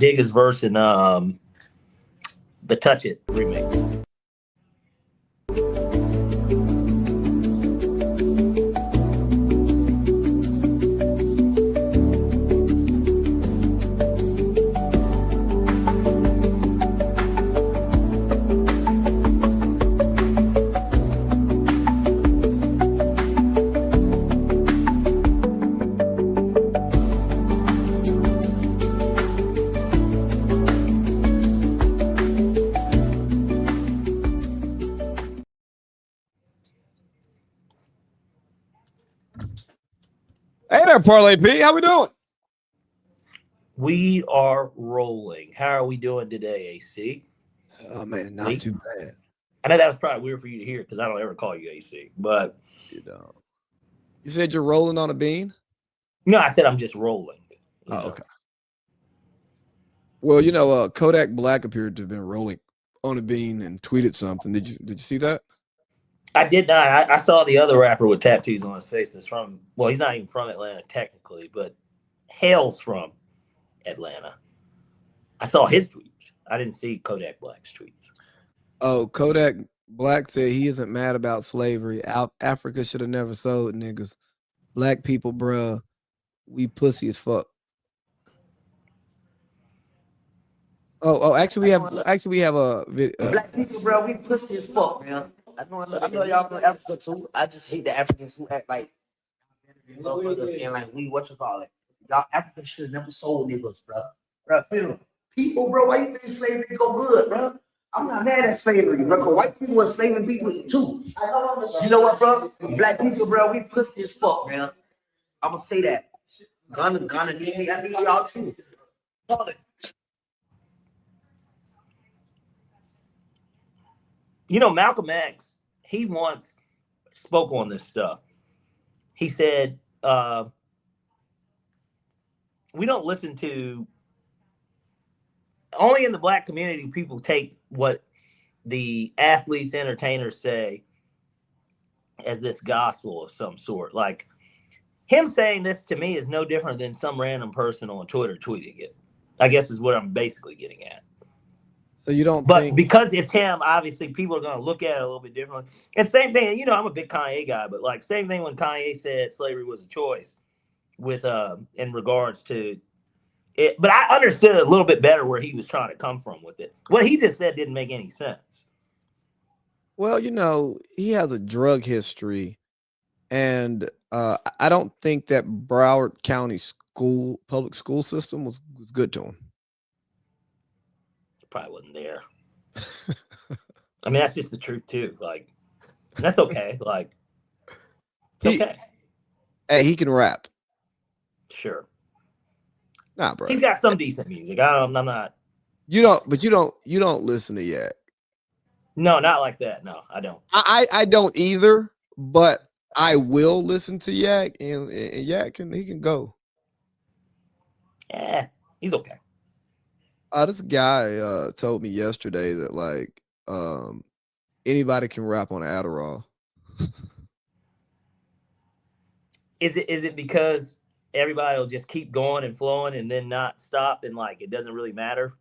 Digga's verse in the Touch It remix. Hey there, Parlay P. How we doing? We are rolling. How are we doing today, AC? Oh man, not too bad. I know that was probably weird for you to hear because I don't ever call you AC. But you know, you said you're rolling on a bean. No, I said I'm just rolling. Oh, okay. Well, you know, Kodak Black appeared to have been rolling on a bean and tweeted something. Did you see that? I did not. I saw the other rapper with tattoos on his face that's from, well, he's not even from Atlanta technically, but hails from Atlanta. I saw his tweets. I didn't see Kodak Black's tweets. Oh, Kodak Black said he isn't mad about slavery. Africa should have never sold niggas. Black people, bruh, we pussy as fuck. Actually, we have a video. Black people, bro, we pussy as fuck, man. I know y'all from Africa too. I just hate the Africans who act like and like we what you call it. Y'all Africans should have never sold niggas, bro. Bro, people, bro, why you think slavery go good, bro? I'm not mad at slavery, bro. Cause white people are slaving people too. You know what, bro? Black people, bro, we pussy as fuck, man. I'm gonna say that. Gonna need me. I need y'all too. You know, Malcolm X, he once spoke on this stuff. He said, we don't listen to, only in the black community, people take what the athletes, entertainers say as this gospel of some sort. Like, him saying this to me is no different than some random person on Twitter tweeting it, I guess is what I'm basically getting at. So you don't but because it's him, obviously people are going to look at it a little bit differently. And same thing, you know, I'm a big Kanye guy, but like same thing when Kanye said slavery was a choice with in regards to it. But I understood a little bit better where he was trying to come from with it. What he just said didn't make any sense. Well, you know, he has a drug history, and I don't think that Broward County public school system was good to him. Probably wasn't there. I mean, that's just the truth too. Like, that's okay. Like, it's okay. Hey, he can rap. Sure. Nah, bro. He's got some decent music. I'm not. You don't listen to Yak. No, not like that. No, I don't. I don't either. But I will listen to Yak, and Yak he can go. Yeah, he's okay. This guy told me yesterday that like anybody can rap on Adderall. Is it because everybody will just keep going and flowing and then not stop and like it doesn't really matter?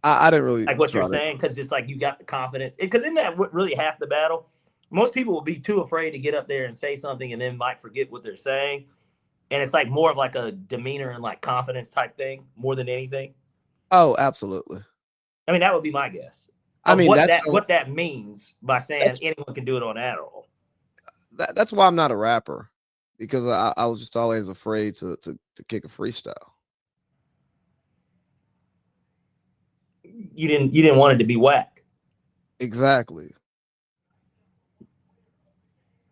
I didn't really like what you're saying because it's like you got the confidence. Because isn't that really half the battle? Most people will be too afraid to get up there and say something and then might forget what they're saying, and it's like more of like a demeanor and like confidence type thing more than anything. Oh, absolutely. I mean, that would be my guess. I mean, what that means by saying anyone can do it on Adderall. That's why I'm not a rapper, because I was just always afraid to kick a freestyle. You didn't want it to be whack. Exactly.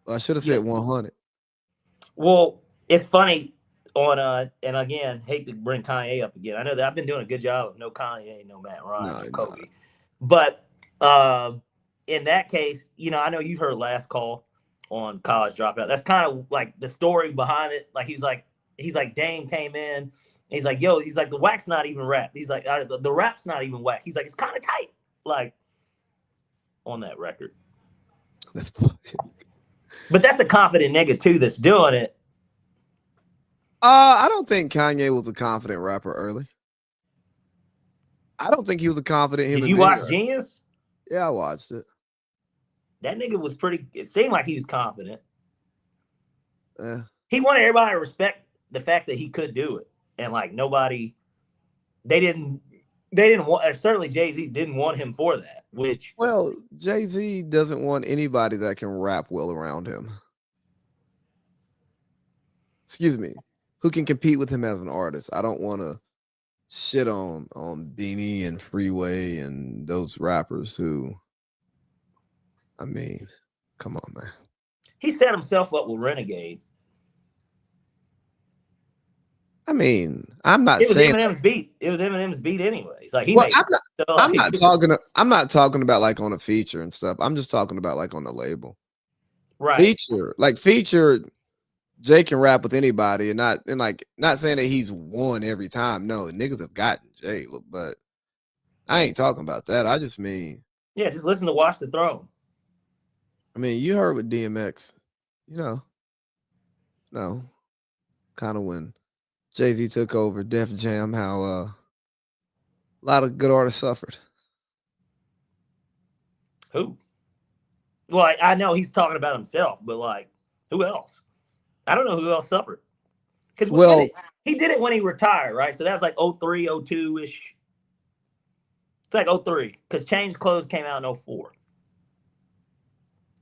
Well, I should have said 100. Well, it's funny. And again, hate to bring Kanye up again. I know that I've been doing a good job of no Kanye, no Matt Ryan, no Kobe. But in that case, you know, I know you heard last call on College Dropout. That's kind of like the story behind it. Like he's like Dame came in. And he's like, yo, he's like the whack's not even rap. He's like the rap's not even whack. He's like it's kind of tight, like on that record. That's funny. But that's a confident nigga too that's doing it. I don't think Kanye was a confident rapper early. I don't think he was a confident human Did you being. watch Genius? Yeah, I watched it. That nigga was pretty. It seemed like he was confident. Yeah. He wanted everybody to respect the fact that he could do it, and like nobody, they didn't want. Certainly, Jay-Z didn't want him for that. Which, well, Jay-Z doesn't want anybody that can rap well around him. Excuse me, who can compete with him as an artist. I don't want to shit on Beanie and Freeway and those rappers who, I mean, come on, man. He set himself up with Renegade. I mean, I'm not it was saying Eminem's beat. It was Eminem's beat anyways. Like he well, made I'm not talking about like on a feature and stuff. I'm just talking about like on the label. Right. Feature, Jay can rap with anybody and not saying that he's won every time. No, niggas have gotten Jay, but I ain't talking about that. I just mean, yeah, just listen to Watch the Throne. I mean, you heard with DMX, kind of when Jay-Z took over Def Jam, how a lot of good artists suffered. Who? Well, I know he's talking about himself, but like, who else? I don't know who else suffered. Because he did it when he retired, right? So that was like 03, 02-ish. It's like 03, because Change Clothes came out in 04.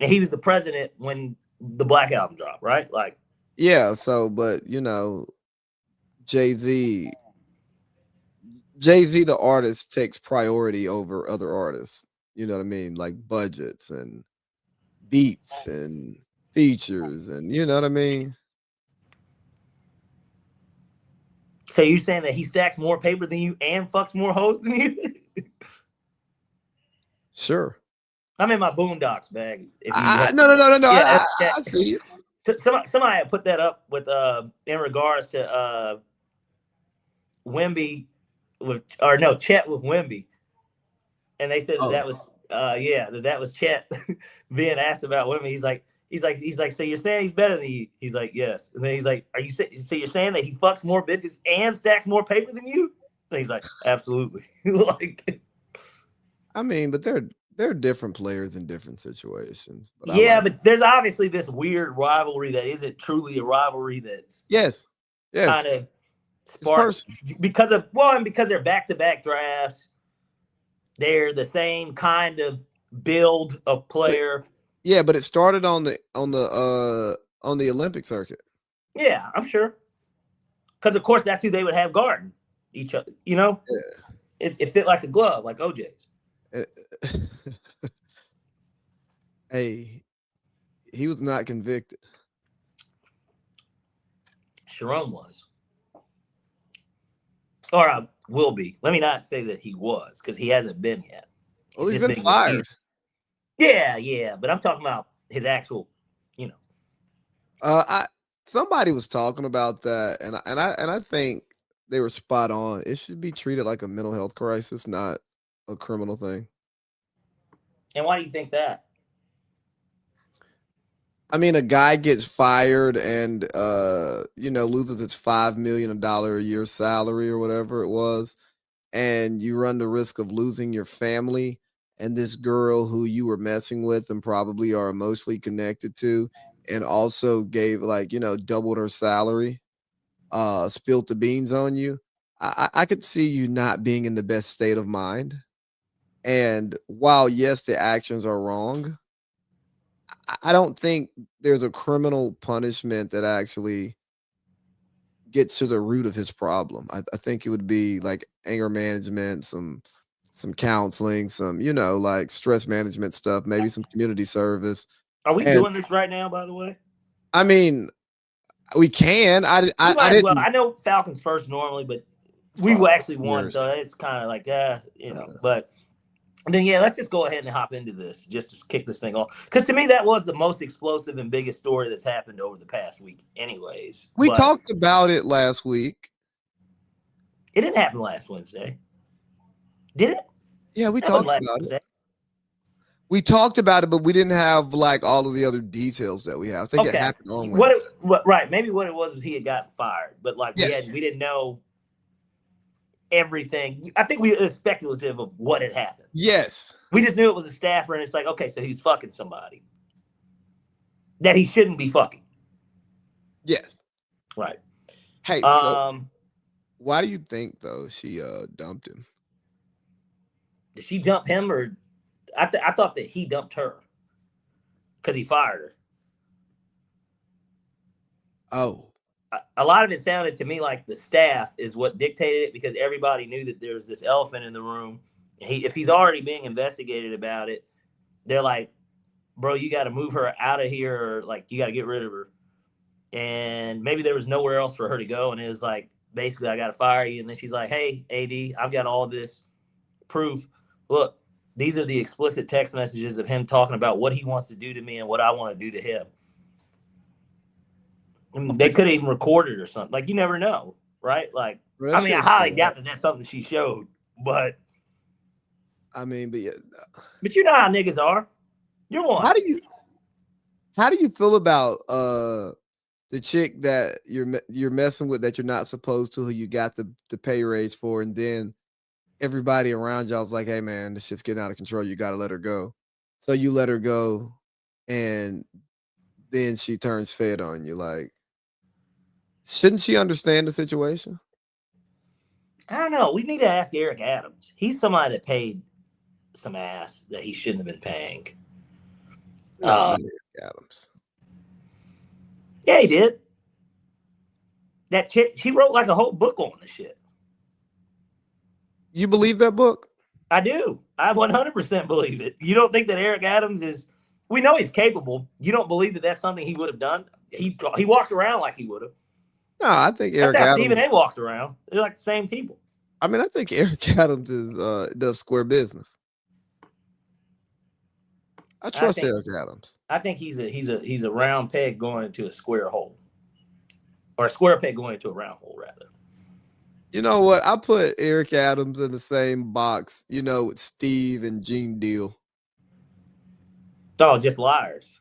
And he was the president when the Black Album dropped, right? Like, yeah, so, but, Jay-Z, the artist, takes priority over other artists. You know what I mean? Like budgets and beats and features and you know what I mean? So you saying that he stacks more paper than you and fucks more hoes than you? Sure. I'm in my Boondocks bag. No. Yeah, I see you. Somebody put that up with in regards to Wemby Chet with Wemby, and they said that was Chet being asked about Wemby. He's like, so you're saying he's better than you? He's like, yes. And then he's like, so you're saying that he fucks more bitches and stacks more paper than you? And he's like, absolutely. Like, I mean, but they're different players in different situations. But but there's obviously this weird rivalry that isn't truly a rivalry. That's yes, kind of sparked because they're back-to-back drafts. They're the same kind of build of player. But it started on the Olympic circuit. Yeah, I'm sure. Because of course that's who they would have guarding each other. Yeah. It fit like a glove, like OJ's. Hey, he was not convicted. Sharon was. Or will be. Let me not say that he was, because he hasn't been yet. Well, he's been fired. Yeah, but I'm talking about his actual, Somebody was talking about that, and I think they were spot on. It should be treated like a mental health crisis, not a criminal thing. And why do you think that? I mean, a guy gets fired and loses its $5 million a year salary or whatever it was, and you run the risk of losing your family and this girl who you were messing with and probably are emotionally connected to, and also gave doubled her salary, spilt the beans on you. I could see you not being in the best state of mind. And while, yes, the actions are wrong, I don't think there's a criminal punishment that actually gets to the root of his problem. I think it would be like anger management, some counseling, some, like stress management stuff, maybe some community service. Are we doing this right now, by the way? I mean, we can. I didn't. Well, I know Falcons first normally, but we actually won, so it's kind of like, but then, let's just go ahead and hop into this just to kick this thing off. Because to me, that was the most explosive and biggest story that's happened over the past week anyways. We talked about it last week. It didn't happen last Wednesday. Did it? Yeah, we talked about it. We talked about it, but we didn't have like all of the other details that we have. I think it happened on Wednesday. Right. Maybe what it was is he had gotten fired. But like we didn't know. everything. I think it was speculative of what had happened. Yes. We just knew it was a staffer, and it's like, okay, so he's fucking somebody that he shouldn't be fucking. Yes. Right. Hey, so why do you think though she dumped him? Did she dump him, or I thought that he dumped her because he fired her. Oh. A lot of it sounded to me like the staff is what dictated it, because everybody knew that there's this elephant in the room. If he's already being investigated about it, they're like, bro, you got to move her out of here, or like you got to get rid of her. And maybe there was nowhere else for her to go, and it was like, basically, I got to fire you. And then she's like, hey, AD, I've got all this proof. Look, these are the explicit text messages of him talking about what he wants to do to me and what I want to do to him. I mean, they could have even recorded it or something. Like, you never know, right? Like, I mean, I highly doubt that that's something she showed, but I mean, but yeah. But you know how niggas are. You're one. How do you feel about the chick that you're messing with that you're not supposed to, who you got the pay raise for, and then everybody around y'all's like, hey man, this shit's getting out of control, you gotta let her go. So you let her go, and then she turns fed on you. Like, shouldn't she understand the situation? I don't know. We need to ask Eric Adams. He's somebody that paid some ass that he shouldn't have been paying. No, Eric Adams. Yeah, he did. That chick, she wrote like a whole book on the shit. You believe that book? I do. I 100% believe it. You don't think that Eric Adams is? We know he's capable. You don't believe that that's something he would have done? He walks around like he would have. No, I think Eric That's how Adams. Stephen A. walks around. They're like the same people. I mean, I think Eric Adams does square business. I trust Eric Adams. I think he's a round peg going into a square hole, or a square peg going into a round hole, rather. You know what? I put Eric Adams in the same box, with Steve and Gene Deal. Oh, just liars.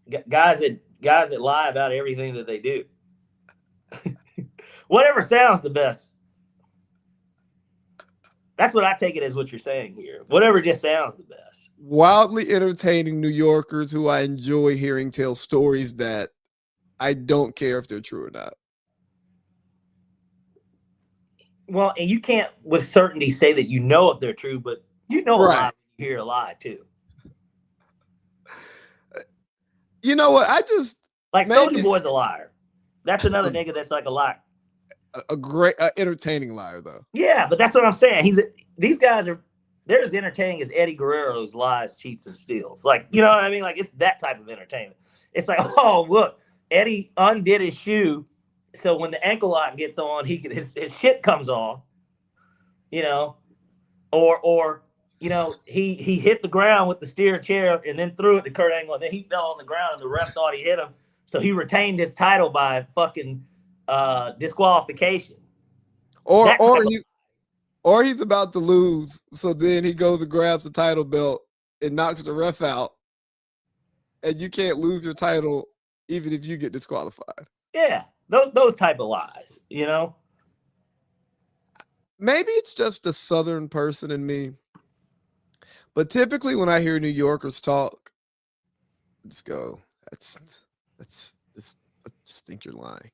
guys that lie about everything that they do. Whatever sounds the best. That's what I take it as what you're saying here. Whatever just sounds the best. Wildly entertaining New Yorkers who I enjoy hearing tell stories that I don't care if they're true or not. Well, and you can't with certainty say that you know if they're true, but you know right. A lie when you hear a lie too. You know what? I just like Soulja Boy's a liar. That's another nigga that's like a liar. A great entertaining liar though. Yeah, but that's what I'm saying. These guys are they're as entertaining as Eddie Guerrero's lies, cheats, and steals. Like, you know what I mean? Like, it's that type of entertainment. It's like, oh look, Eddie undid his shoe, so when the ankle lock gets on, his shit comes off. Or he hit the ground with the steer chair and then threw it to Kurt Angle, and then he fell on the ground and the ref thought he hit him, so he retained his title by fucking disqualification. Or he's about to lose, so then he goes and grabs the title belt and knocks the ref out, and you can't lose your title even if you get disqualified. Yeah, those type of lies, Maybe it's just a Southern person in me, but typically when I hear New Yorkers talk, I just go, I just think you're lying.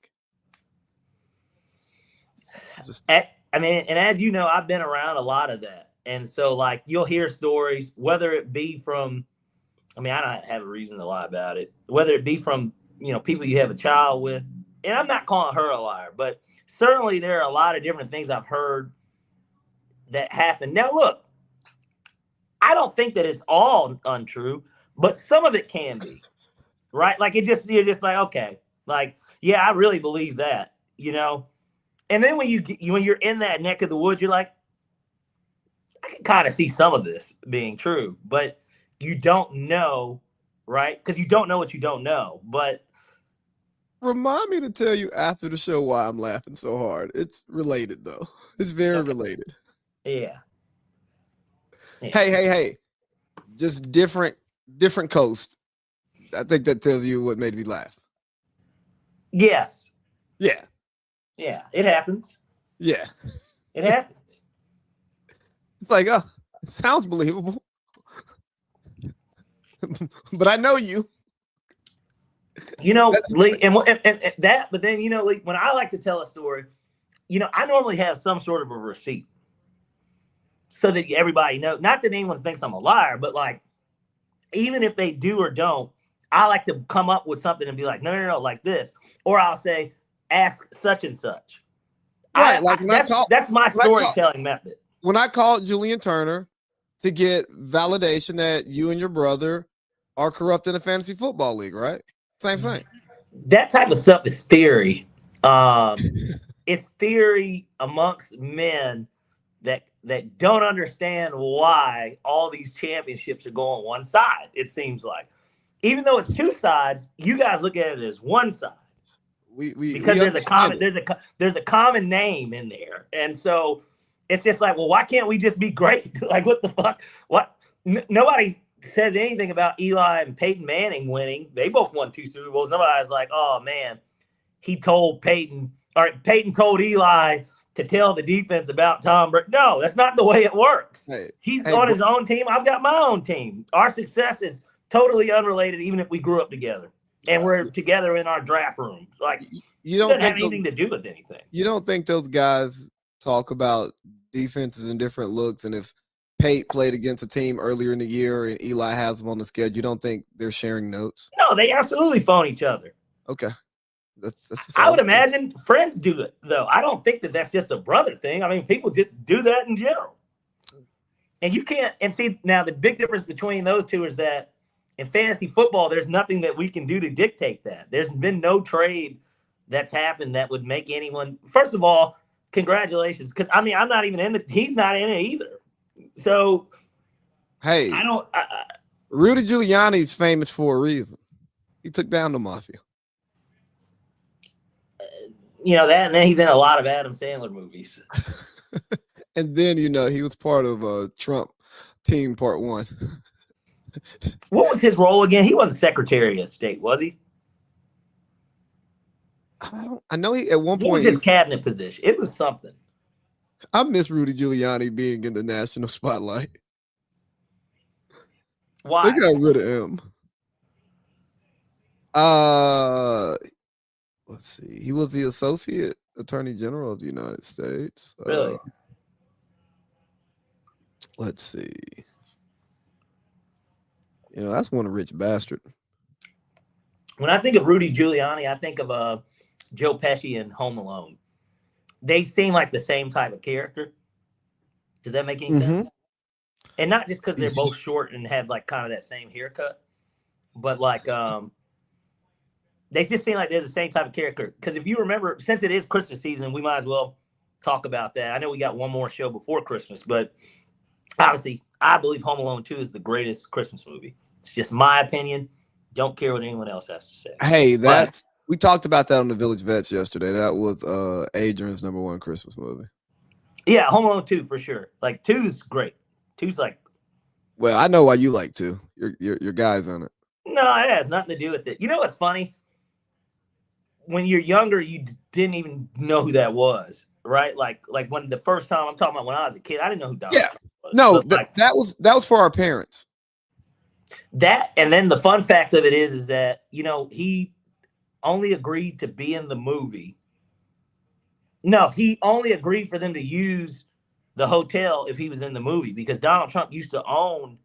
I mean, and as you know, I've been around a lot of that. And so, like, you'll hear stories, whether it be from, I mean, I don't have a reason to lie about it, whether it be from, people you have a child with. And I'm not calling her a liar, but certainly there are a lot of different things I've heard that happen. Now, look, I don't think that it's all untrue, but some of it can be, right? Like, you're just like, okay, like, yeah, I really believe that, And then when you're in that neck of the woods, you're like, I can kind of see some of this being true, but you don't know, right? Because you don't know what you don't know. But remind me to tell you after the show why I'm laughing so hard. It's related though. It's very related. Yeah. Hey. Just different coast. I think that tells you what made me laugh. Yes. Yeah. Yeah, it happens. Yeah. It happens. It's like, oh, it sounds believable. But I know you. You know, Lee, and that, but then, you know, Lee, when I like to tell a story, you know, I normally have some sort of a receipt so that everybody knows. Not that anyone thinks I'm a liar, but like, even if they do or don't, I like to come up with something and be like, no, like this. Or I'll say, ask such and such. Right. That's my storytelling method. When I called Julian Turner to get validation that you and your brother are corrupt in a fantasy football league, right? Same thing. That type of stuff is theory. It's theory amongst men that don't understand why all these championships are going one side. It seems like, even though it's two sides, you guys look at it as one side. Because there's a common name in there, and so it's just like, well, why can't we just be great? Like, what the fuck? What? Nobody says anything about Eli and Peyton Manning winning. They both won 2 Super Bowls. Nobody's like, oh man, Peyton told Eli to tell the defense about Tom Brady. No, that's not the way it works. He's on his own team. I've got my own team. Our success is totally unrelated, even if we grew up together and we're together in our draft rooms. Like, you don't have anything to do with anything. You don't think those guys talk about defenses and different looks, and if Pate played against a team earlier in the year and Eli has them on the schedule, you don't think they're sharing notes? No, they absolutely phone each other. Okay. I would imagine friends do it, though. I don't think that that's just a brother thing. I mean, people just do that in general. And you can't – and see, now the big difference between those two is that in fantasy football, there's nothing that we can do to dictate that. There's been no trade that's happened that would make anyone – first of all, congratulations. Because, I mean, I'm not even in it. He's not in it either. So, hey, I don't Rudy Giuliani's famous for a reason. He took down the mafia. You know that, and then he's in a lot of Adam Sandler movies. And then, you know, he was part of Trump Team Part 1. What was his role again? He wasn't Secretary of State, was he? I know he at one point. What was his cabinet position? It was something. I miss Rudy Giuliani being in the national spotlight. Why? They got rid of him. Let's see. He was the Associate Attorney General of the United States. Really? Let's see. You know, that's one rich bastard. When I think of Rudy Giuliani, I think of Joe Pesci in Home Alone. They seem like the same type of character. Does that make any sense? And not just because they're both short and have like kind of that same haircut, but like they just seem like they're the same type of character. Because if you remember, since it is Christmas season, we might as well talk about that. I know we got one more show before Christmas, but obviously, I believe Home Alone 2 is the greatest Christmas movie. It's just my opinion. Don't care what anyone else has to say. Hey, we talked about that on the Village Vets yesterday. That was Adrian's #1 Christmas movie. Yeah, Home Alone 2 for sure. Like 2's great. 2's like. Well, I know why you like 2. Your guy's on it. No, it has nothing to do with it. You know what's funny? When you're younger, you didn't even know who that was, right? Like when the first time, I'm talking about when I was a kid, I didn't know who Donald Trump was. No, that was for our parents. That, and then the fun fact of it is that, you know, he only agreed to be in the movie. No, he only agreed for them to use the hotel if he was in the movie, because Donald Trump used to own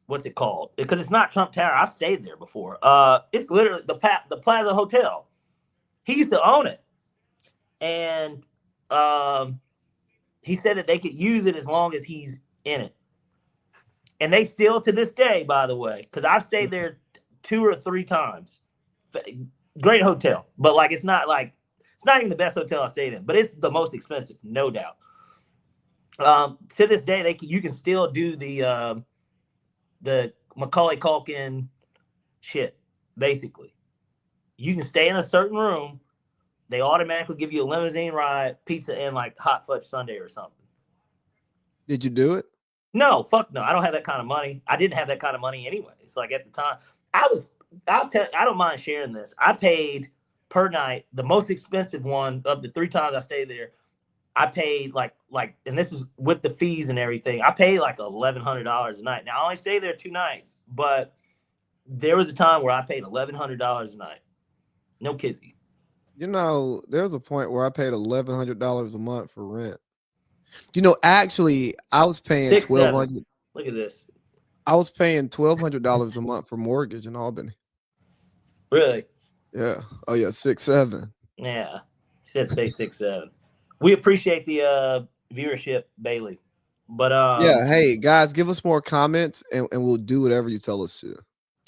what's it called? Because it's not Trump Tower. I've stayed there before. It's literally the Plaza Hotel. He used to own it. And he said that they could use it as long as he's in it. And they still, to this day, by the way, because I've stayed there 2 or 3 times. Great hotel. But like it's not even the best hotel I stayed in, but it's the most expensive, no doubt. To this day, you can still do the Macaulay Culkin shit, basically. You can stay in a certain room. They automatically give you a limousine ride, pizza, and like hot fudge sundae or something. Did you do it? No, fuck no. I don't have that kind of money. I didn't have that kind of money anyway. It's like at the time, I don't mind sharing this. I paid per night. The most expensive one of the 3 times I stayed there, I paid like, and this is with the fees and everything. I paid like $1,100 a night. Now I only stayed there 2 nights, but there was a time where I paid $1,100 a night. No kizzy. You know, there's a point where I paid $1,100 a month for rent. Actually, I was paying 6-7. Look at this. I was paying $1,200 a month for mortgage in Albany. Really? Yeah. Oh yeah, 6-7. Yeah. Say 6-7. We appreciate the viewership, Bailey. But yeah, hey guys, give us more comments and we'll do whatever you tell us to.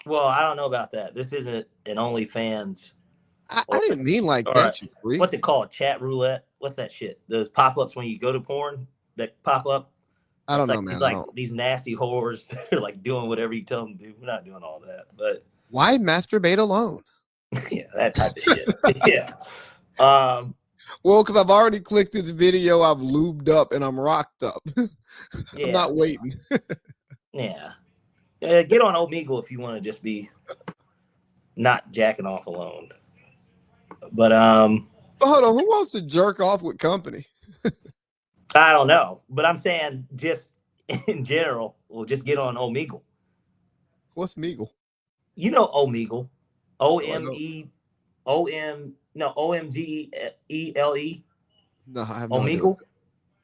Well, I don't know about that. This isn't an OnlyFans. I didn't mean like that, you freak. What's it called? Chat roulette? What's that shit? Those pop-ups when you go to porn that pop up? I don't know, man. It's like these nasty whores that are like doing whatever you tell them to do. We're not doing all that. But why masturbate alone? Yeah, that type of shit. Yeah. Well, because I've already clicked this video, I've lubed up and I'm rocked up. Yeah. I'm not waiting. Yeah. Get on Omegle if you want to just be not jacking off alone. But hold on, who wants to jerk off with company? I don't know, but I'm saying just in general, we'll just get on Omegle. What's Meagle? You know Omegle. OMGELE. No, I have Omegle.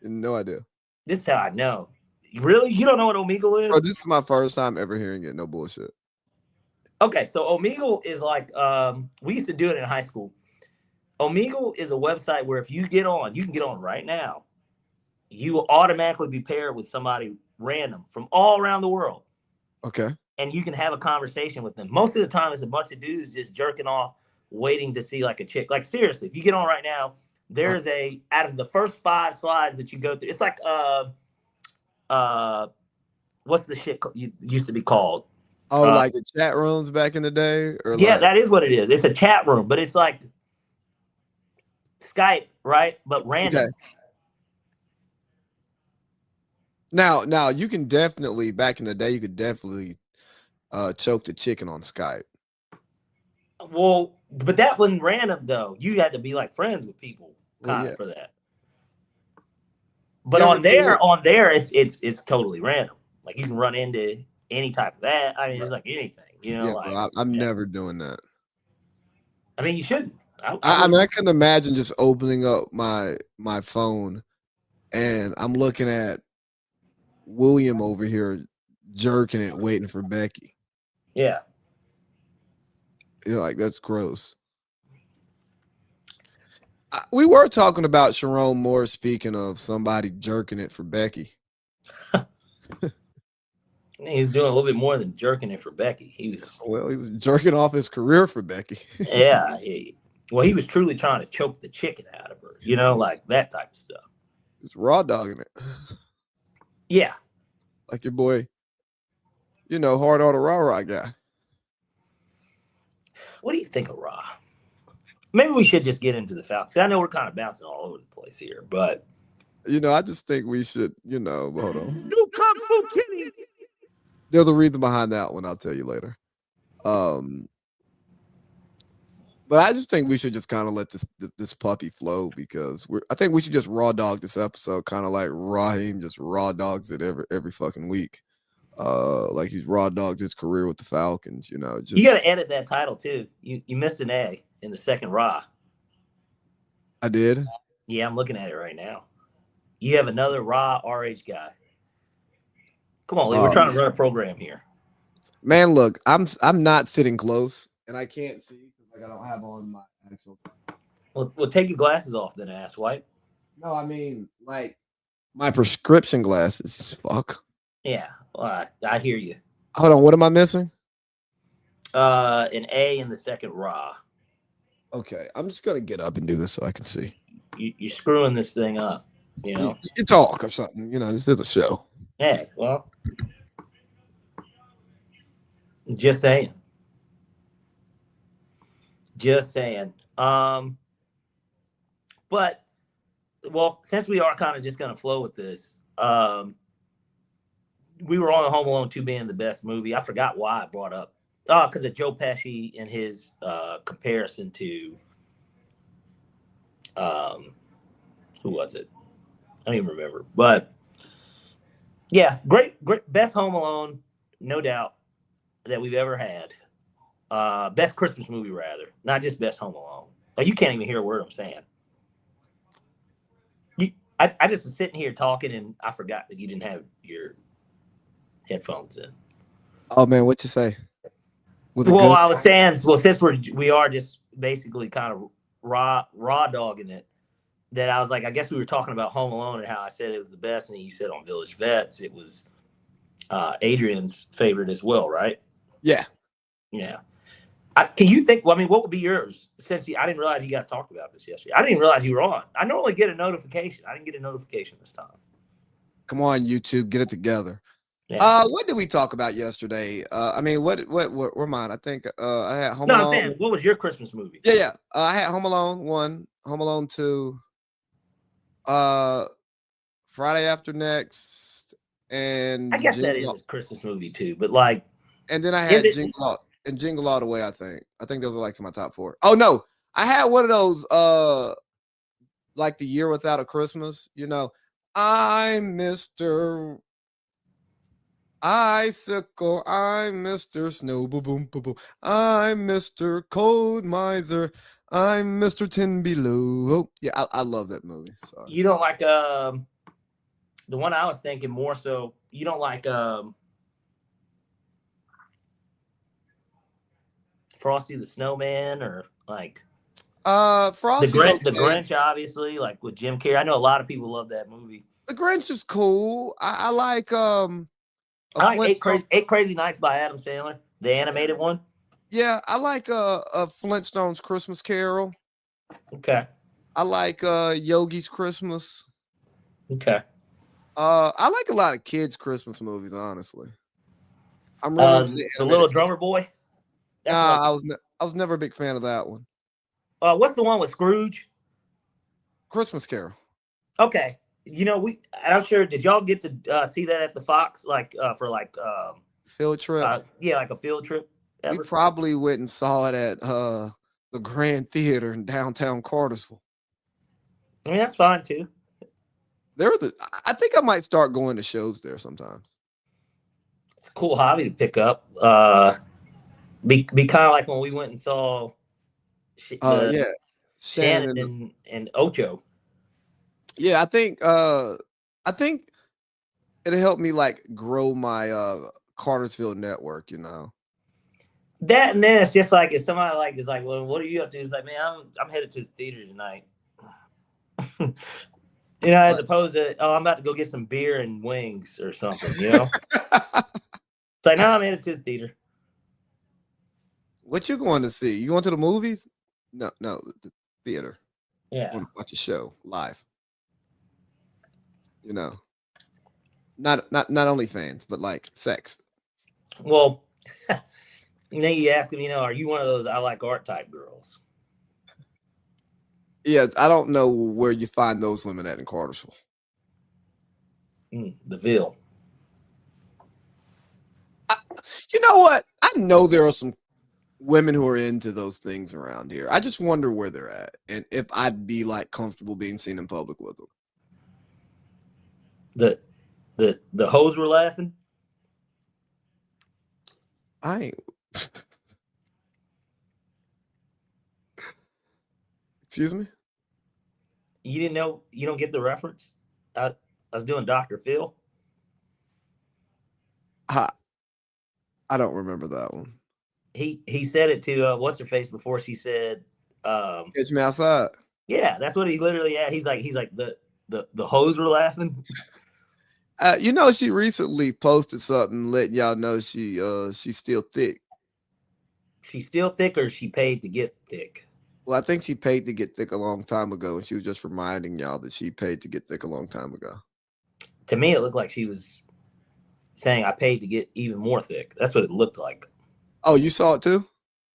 No idea. This is how I know. Really? You don't know what Omegle is? Bro, this is my first time ever hearing it. No bullshit. Okay, so Omegle is like we used to do it in high school. Omegle is a website where if you get on, you can get on right now. You will automatically be paired with somebody random from all around the world. Okay. And you can have a conversation with them. Most of the time, it's a bunch of dudes just jerking off, waiting to see like a chick. Like seriously, if you get on right now, there's out of the first 5 slides that you go through, it's like what's the shit used to be called? Oh, like the chat rooms back in the day? Or yeah, that is what it is. It's a chat room, but it's like Skype, right? But random. Okay. Now you can definitely, back in the day, you could definitely choke the chicken on Skype. Well, but that wasn't random though. You had to be like friends with people for that. But on there, it's totally random. Like you can run into any type of that. I mean, it's like anything, you know. Yeah, like, I'm never doing that. I mean, you shouldn't. I mean, I couldn't imagine just opening up my phone and I'm looking at William over here jerking it, waiting for Becky. Yeah. Yeah, like that's gross. We were talking about Sharon Moore, speaking of somebody jerking it for Becky. He was doing a little bit more than jerking it for Becky. He was jerking off his career for Becky. Yeah. He was truly trying to choke the chicken out of her, you know, like that type of stuff. It's raw dogging it. Yeah. Like your boy, hard on the Rah Rah Guy. What do you think of Rah? Maybe we should just get into the Falcons. I know we're kind of bouncing all over the place here, but I just think we should, hold on. New Kung Fu Kitty. There's a reason behind that one. I'll tell you later. But I just think we should just kind of let this puppy flow because I think we should just raw dog this episode, kind of like Raheem just raw dogs it every fucking week. Like he's raw dogged his career with the Falcons, You got to edit that title too. You missed an A in the second Rah. I did. Yeah, I'm looking at it right now. You have another Rah RH guy. Come on, Lee, we're trying to run a program here. Man, look, I'm not sitting close, and I can't see because I don't have on my actual. Well, take your glasses off then, ass white. No, I mean like my prescription glasses. Fuck. Yeah, well, I hear you. Hold on, what am I missing? An A in the second Rah. Okay, I'm just gonna get up and do this so I can see. You're screwing this thing up, You talk or something. This is a show. Hey, well, just saying. But since we are kind of just gonna flow with this, we were on Home Alone 2 being the best movie. I forgot why I brought up. Because of Joe Pesci and his comparison to Who was it? I don't even remember. But yeah, great, best Home Alone, no doubt, that we've ever had. Best Christmas movie, rather, not just best Home Alone. Like, you can't even hear a word I'm saying. I just was sitting here talking and I forgot that you didn't have your headphones in. Oh man, what you say? Well, I was saying, well, since we are just basically kind of raw dogging it, that I was like, I guess we were talking about Home Alone and how I said it was the best, and you said on Village Vets it was Adrian's favorite as well, right? Yeah. Can you think? Well, I mean, what would be yours? Since I didn't realize you guys talked about this yesterday. I didn't realize you were on. I normally get a notification. I didn't get a notification this time. Come on, YouTube, get it together. Yeah. What did we talk about yesterday? I mean, what were mine? I think I had Home Alone. No, I'm saying, what was your Christmas movie? Yeah. I had Home Alone 1, Home Alone 2, Friday After Next, and I guess that is a Christmas movie too. But like, and then I had Jingle All the Way. I think those are like my top 4. Oh no, I had one of those like The Year Without a Christmas. You know, I'm Mr. Icicle, I'm Mr. Snow, boom, boom, boom, boom. I'm Mr. Cold Miser, I'm Mr. 10 Below. Oh, yeah, I love that movie. Sorry. You don't like the one I was thinking more so. You don't like Frosty the Snowman, or like Frosty the Grinch, obviously, like with Jim Carrey. I know a lot of people love that movie. The Grinch is cool. I like I like Eight Crazy Nights by Adam Sandler, the animated one. Yeah, I like a Flintstones Christmas Carol. Okay. I like Yogi's Christmas. Okay. I like a lot of kids' Christmas movies, honestly. I'm really into the Little Drummer Boy. I was never a big fan of that one. What's the one with Scrooge? Christmas Carol. Okay. You know, I'm sure, did y'all get to see that at the Fox, like for like field trip? Yeah, like a field trip. We probably went and saw it at the Grand Theater in downtown Cartersville. I mean, that's fine too. I think I might start going to shows there sometimes. It's a cool hobby to pick up. Be kind of like when we went and saw Shannon and Ocho. Yeah, I think it'll help me like grow my Cartersville network, you know. That, and then it's just like if somebody like is like, well, what are you up to? It's like, man, I'm headed to the theater tonight. You know, as opposed to, I'm about to go get some beer and wings or something, you know? It's like, no, I'm headed to the theater. What you going to see? You going to the movies? No, the theater. Yeah. I want to watch a show live. You know. Not only fans, but like sex. Well, then you ask them, you know, are you one of those I like art type girls? Yeah, I don't know where you find those women at in Cartersville. The Ville. You know what? I know there are some women who are into those things around here. I just wonder where they're at and if I'd be like comfortable being seen in public with them. The hoes were laughing. I ain't. Excuse me? You didn't know? You don't get the reference? I was doing Dr. Phil. I don't remember that one. He said it to what's her face before she said Catch me outside. Yeah, that's what he literally had. He's like the hoes were laughing. You know, she recently posted something letting y'all know she's still thick. She's still thick, or she paid to get thick? Well, I think she paid to get thick a long time ago, and she was just reminding y'all that she paid to get thick a long time ago. To me, it looked like she was saying I paid to get even more thick. That's what it looked like. Oh, you saw it too?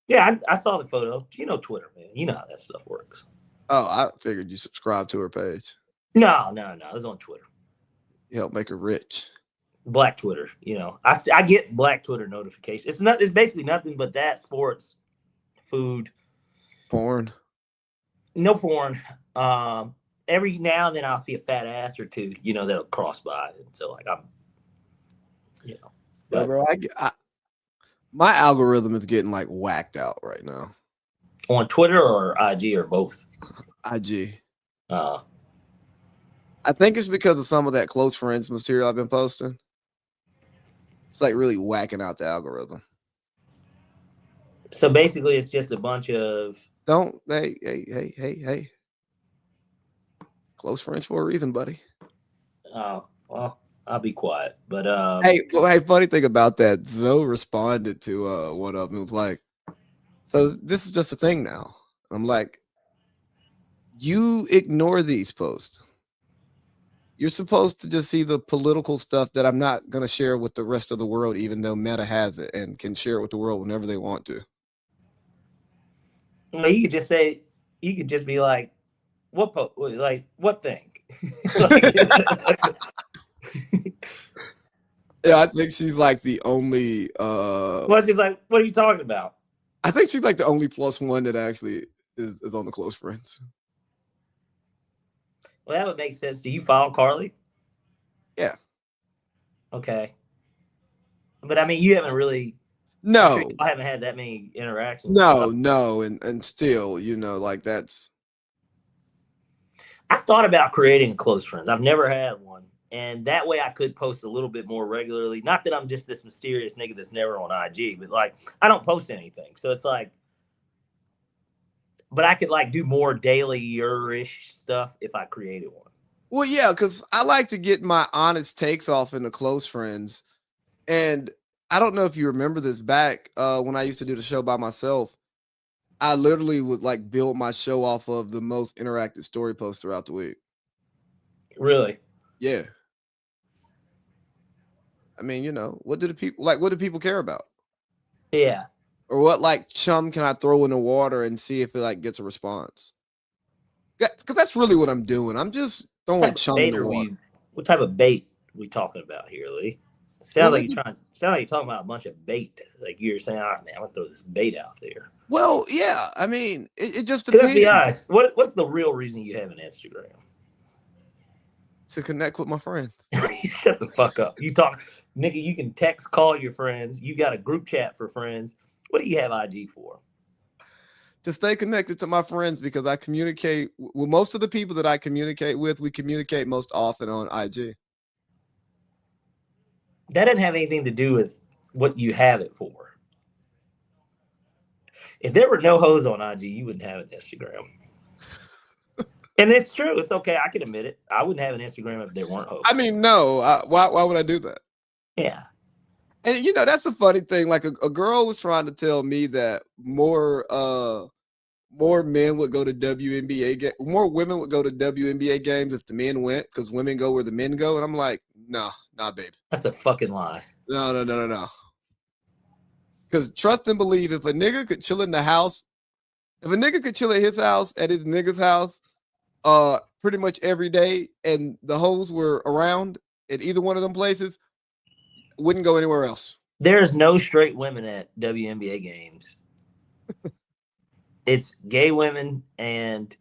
Yeah, I saw the photo. You know Twitter, man. You know how that stuff works. Oh, I figured you subscribed to her page. No. It was on Twitter. You help make her rich. Black Twitter, you know. I get Black Twitter notifications. It's basically nothing but that, sports, food. Porn. No porn. Every now and then I'll see a fat ass or two, that'll cross by, and so like I'm, Yeah, bro. My algorithm is getting like whacked out right now. On Twitter or IG or both? IG. I think it's because of some of that close friends material I've been posting. It's like really whacking out the algorithm. So basically, it's just a bunch of hey. Close friends for a reason, buddy. Oh, well, I'll be quiet. But hey, funny thing about that, Zoe responded to one of them. It was like, so this is just a thing now. I'm like, you ignore these posts. You're supposed to just see the political stuff that I'm not going to share with the rest of the world, even though Meta has it and can share it with the world whenever they want to. Well, you could just be like, what thing? Yeah, I think she's like the only. Well, she's like, what are you talking about? I think she's like the only +1 that actually is on the close friends. Well, that would make sense. Do you follow Carly? Yeah. Okay. But I mean, you haven't really. No, I haven't had that many interactions. No, and still, like that's. I thought about creating close friends. I've never had one, and that way I could post a little bit more regularly. Not that I'm just this mysterious nigga that's never on IG, but like I don't post anything, so it's like. But I could like do more daily-ish stuff if I created one. Well, yeah, because I like to get my honest takes off in the close friends. And I don't know if you remember this back when I used to do the show by myself. I literally would like build my show off of the most interactive story posts throughout the week. Really? Yeah. I mean, what do people care about? Yeah. Or what like chum can I throw in the water and see if it like gets a response? Because that's really what I'm doing. I'm just throwing chum in the water. What type of bait we talking about here, Lee? Sounds like you're talking about a bunch of bait. Like you're saying, all right, man, I'm gonna throw this bait out there. Well, yeah. I mean, it just depends. Let's be honest. What's the real reason you have an Instagram? To connect with my friends. Shut the fuck up. You talk, nigga. You can text, call your friends. You got a group chat for friends. What do you have IG for? To stay connected to my friends, because I communicate with most of the people that I communicate with. We communicate most often on IG. That doesn't have anything to do with what you have it for. If there were no hoes on IG, you wouldn't have an Instagram. And it's true. It's okay. I can admit it. I wouldn't have an Instagram if there weren't hoes. I mean, no. Why would I do that? Yeah. And that's a funny thing. Like a girl was trying to tell me that more men would go to WNBA more women would go to WNBA games if the men went, because women go where the men go. And I'm like, nah, babe. That's a fucking lie. No. Because trust and believe, if a nigga could chill in the house, if a nigga could chill at his house, at his nigga's house, pretty much every day, and the hoes were around at either one of them places, wouldn't go anywhere else. There's no straight women at WNBA games. It's gay women and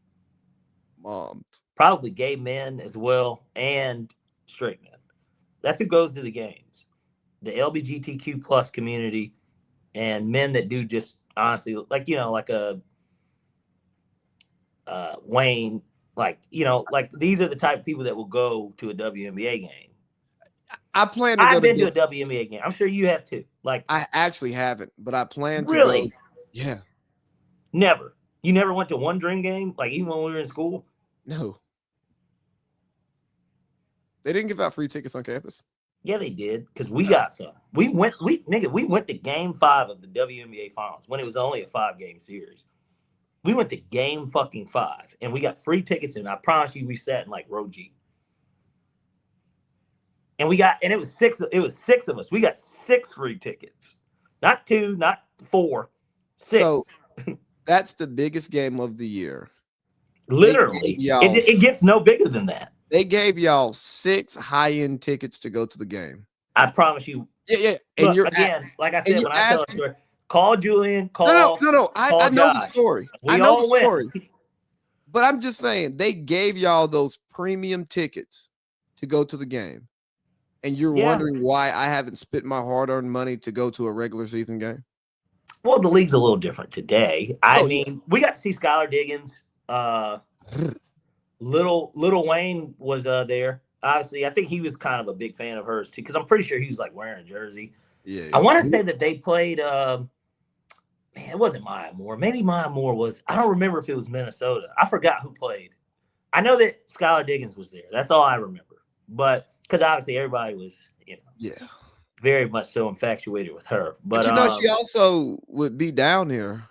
moms, probably gay men as well, and straight men. That's who goes to the games. The LGBTQ plus community and men that do just honestly, like a Wayne, like these are the type of people that will go to a WNBA game. I've been to a WNBA game. I'm sure you have too. Like I actually haven't, but I plan to. Really? Go. Yeah. Never. You never went to one Dream game, like even when we were in school? No. They didn't give out free tickets on campus. Yeah, they did, because we got some. We went to game 5 of the WNBA finals when it was only a 5-game series. We went to game fucking 5 and we got free tickets, and I promise you we sat in like row G. And it was 6 of us. We got 6 free tickets. Not 2, not 4. 6. So that's the biggest game of the year. Literally. It gets no bigger than that. They gave y'all 6 high-end tickets to go to the game. I promise you. Yeah. And look, again, like I said, when I tell a story, call Julian, call. No. I know the story. I know the story. But I'm just saying, they gave y'all those premium tickets to go to the game. And you're wondering why I haven't spent my hard-earned money to go to a regular season game? Well, the league's a little different today. I mean, we got to see Skylar Diggins. Little Wayne was there. Obviously, I think he was kind of a big fan of hers too, because I'm pretty sure he was like wearing a jersey. Yeah. I want to say that they played. Man, it wasn't Maya Moore. Maybe Maya Moore was. I don't remember if it was Minnesota. I forgot who played. I know that Skylar Diggins was there. That's all I remember. But because obviously everybody was, very much so infatuated with her. But she also would be down here.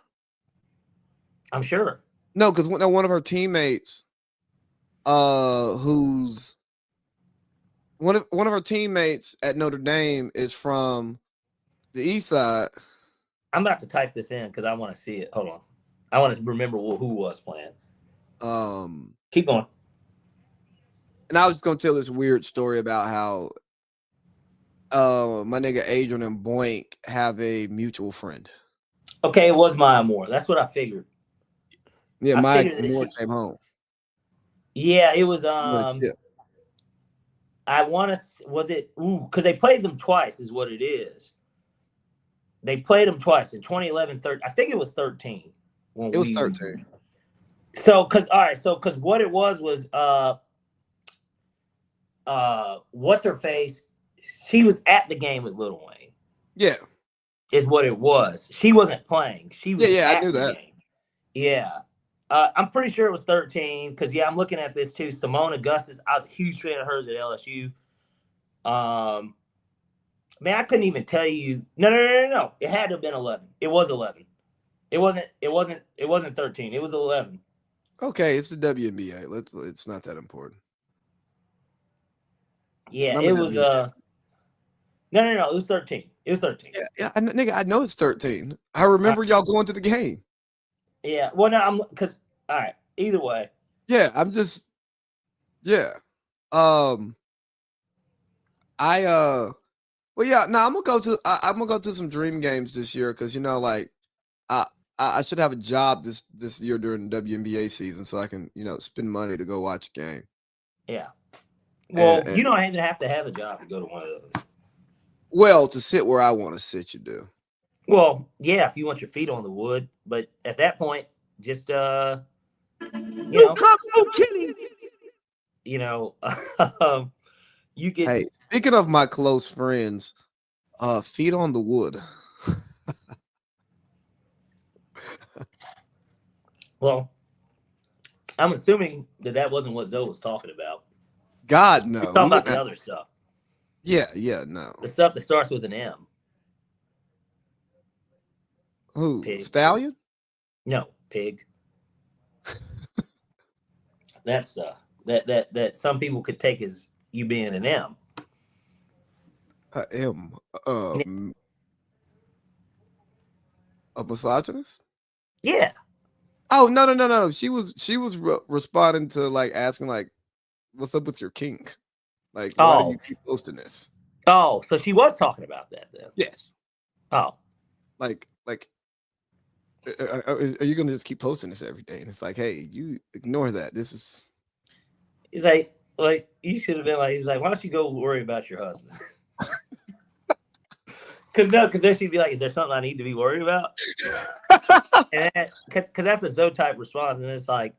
I'm sure. No, because one of her teammates, who's one of her teammates at Notre Dame is from the East Side. I'm about to type this in because I want to see it. Hold on. I want to remember who was playing. Keep going. And I was going to tell this weird story about how my nigga Adrian and Boink have a mutual friend. Okay, it was Maya Moore. That's what I figured. Yeah, Maya Moore came home. Yeah, it was. I want to. Was it? Because they played them twice, is what it is. They played them twice in 2011, 13. I think it was 13. It was 13. So, because what it was what's her face? She was at the game with Lil Wayne. Yeah, is what it was. She wasn't playing. She was. Yeah, I knew that. Game. Yeah. I'm pretty sure it was 13 because, I'm looking at this too. Simone Augustus, I was a huge fan of hers at LSU. Man, I couldn't even tell you. No. It had to have been 11. It was 11. It wasn't 13. It was 11. Okay, it's the WNBA. It's not that important. Yeah, it was no. It was 13. It was 13. Yeah, nigga, I know it's 13. I remember y'all going to the game. Yeah. Well, no, I'm because all right. Either way. Yeah, I'm just. Yeah. Well, yeah. No, I'm gonna go to some dream games this year because I should have a job this year during the WNBA season so I can spend money to go watch a game. Yeah. Well, you don't even have to have a job to go to one of those. Well, to sit where I want to sit, you do. Well, yeah, if you want your feet on the wood, but at that point, just you come so killing. You get. Hey, speaking of my close friends, feet on the wood. Well, I'm assuming that wasn't what Zoe was talking about. God, no. We're talking about the other stuff. Yeah, no. The stuff that starts with an M. Who? Pig. Stallion? No, pig. That stuff that some people could take as you being an M. M. A misogynist? Yeah. Oh no. She was responding to asking what's up with your kink? Why do you keep posting this? Oh, so she was talking about that then. Yes. Oh. Are you gonna just keep posting this every day? And it's like, hey, you ignore that. This is. He's like you should have been like. He's like, why don't you go worry about your husband? Because then she'd be like, is there something I need to be worried about? Because that's a Zoe type response, and it's like,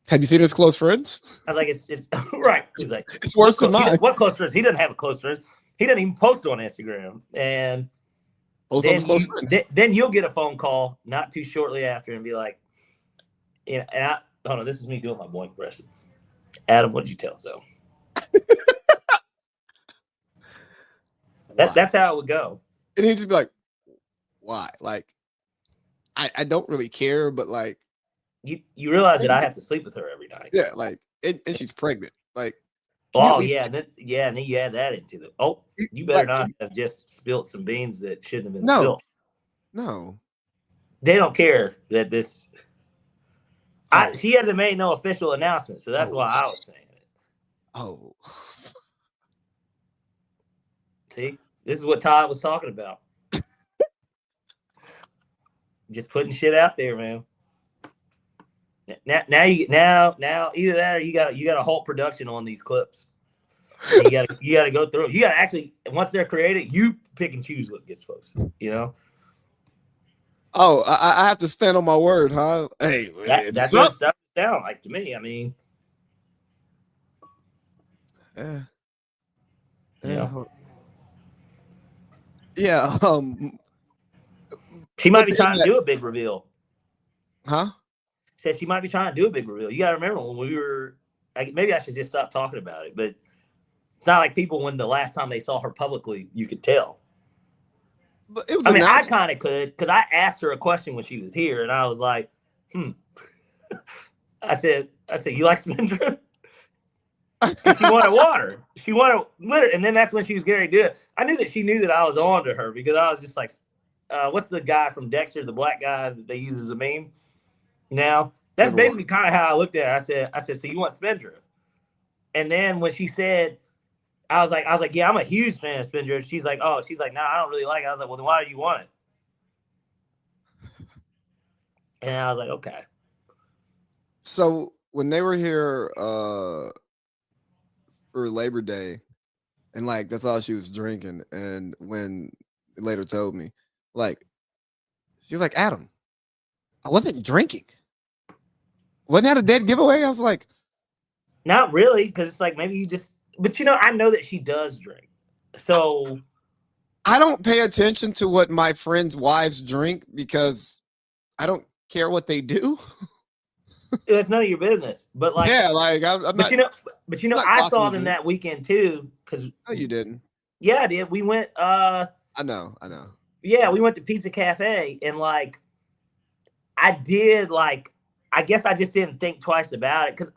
have you seen his close friends? I was like, it's right. He's like, it's worse than mine. What close friends? He doesn't have a close friend. He doesn't even post on Instagram, and then you'll get a phone call not too shortly after and be like, hold on, this is me doing my boy impression. Adam, what'd you tell Zoe? That's how it would go. And he'd just be like, why? I don't really care, but you realize that I have to sleep with her every night. Yeah, and she's pregnant. And then you add that into the. Oh, you better not have just spilled some beans that shouldn't have been spilled. No, they don't care that this. She hasn't made no official announcement, so that's why I was saying it. Oh, see, this is what Todd was talking about. Just putting shit out there, man. Now either that or you got to halt production on these clips. And you got to go through. You got to actually, once they're created, you pick and choose what gets posted. You know. Oh, I have to stand on my word, huh? Hey, that's what it sounds like to me. I mean, yeah. She might be trying to do a big reveal. Huh? Said she might be trying to do a big reveal. You got to remember when we were. Maybe I should just stop talking about it, but it's not like people when the last time they saw her publicly, you could tell. But it was I kind of could because I asked her a question when she was here, and I was like, I said, you like Spindrift? She wanted water. She wanted litter, and then that's when she was getting ready to do it. I knew that she knew that I was on to her because I was just like, what's the guy from Dexter, the black guy that they use as a meme? Now that's basically kind of how I looked at her. I said, so you want Spindrift? And then when she said, I was like, yeah, I'm a huge fan of Spindrift. She's like, nah, I don't really like it. I was like, well, then why do you want it? And I was like, okay. So when they were here for Labor Day, and like that's all she was drinking, and when it later told me, like, she was like, Adam, I wasn't drinking. Wasn't that a dead giveaway? I was like, not really, because it's like maybe you just. But I know that she does drink, so I don't pay attention to what my friends' wives drink because I don't care what they do. It's none of your business. But like, yeah, like I'm not. I saw them that weekend too. Because no, you didn't. Yeah, I did. We went. I know. Yeah, we went to Pizza Cafe, and like, I did like. I guess I just didn't think twice about it because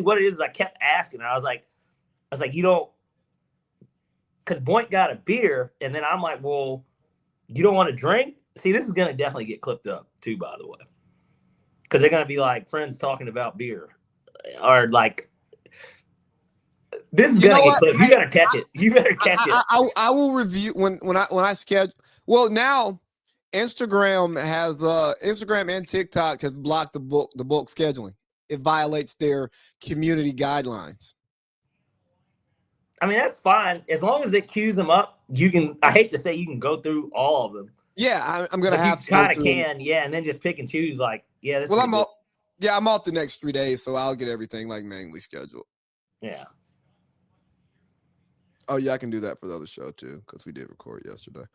what it is I kept asking her. I was like, you don't, because Boink got a beer, and then I'm like, well, you don't want to drink? See, this is gonna definitely get clipped up too, by the way, because they're gonna be like friends talking about beer, or like, this is gonna get clipped. You better catch it. You better catch it. I will review when I schedule. Well, now Instagram and TikTok has blocked the bulk scheduling. It violates their community guidelines. I mean, that's fine. As long as it queues them up, you can, I hate to say you can go through all of them. Yeah, I'm going to have to. Kind of can, yeah, and then just pick and choose like, yeah. Well, I'm off the next 3 days, so I'll get everything like manually scheduled. Yeah. Oh, yeah, I can do that for the other show too, because we did record yesterday.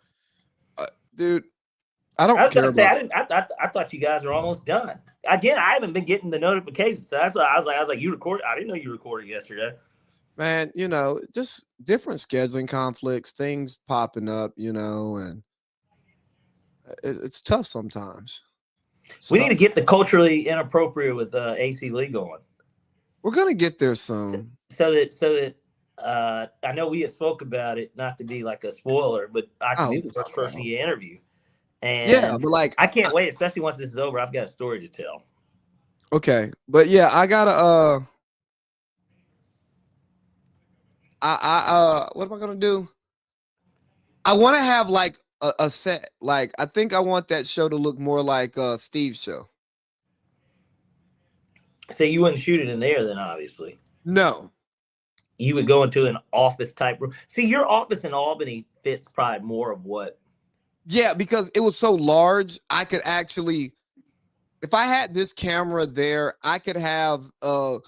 Dude, I don't care about. I thought you guys were almost done. Again, I haven't been getting the notifications, so that's why I was like, you recorded? I didn't know you recorded yesterday. Man, just different scheduling conflicts, things popping up, and it's tough sometimes. We need to get the culturally inappropriate with AC Lee going. We're gonna get there soon. So that I know we had spoke about it, not to be like a spoiler, but I can do the first person you interview. And yeah, but like I can't wait, especially once this is over. I've got a story to tell. Okay, but yeah, I gotta what am I gonna do? I want to have like a set. Like I think I want that show to look more like Steve's show. So you wouldn't shoot it in there then, obviously. No. You would go into an office type room. See, your office in Albany fits probably more of what. Yeah, because it was so large, I could actually, if I had this camera there, I could have a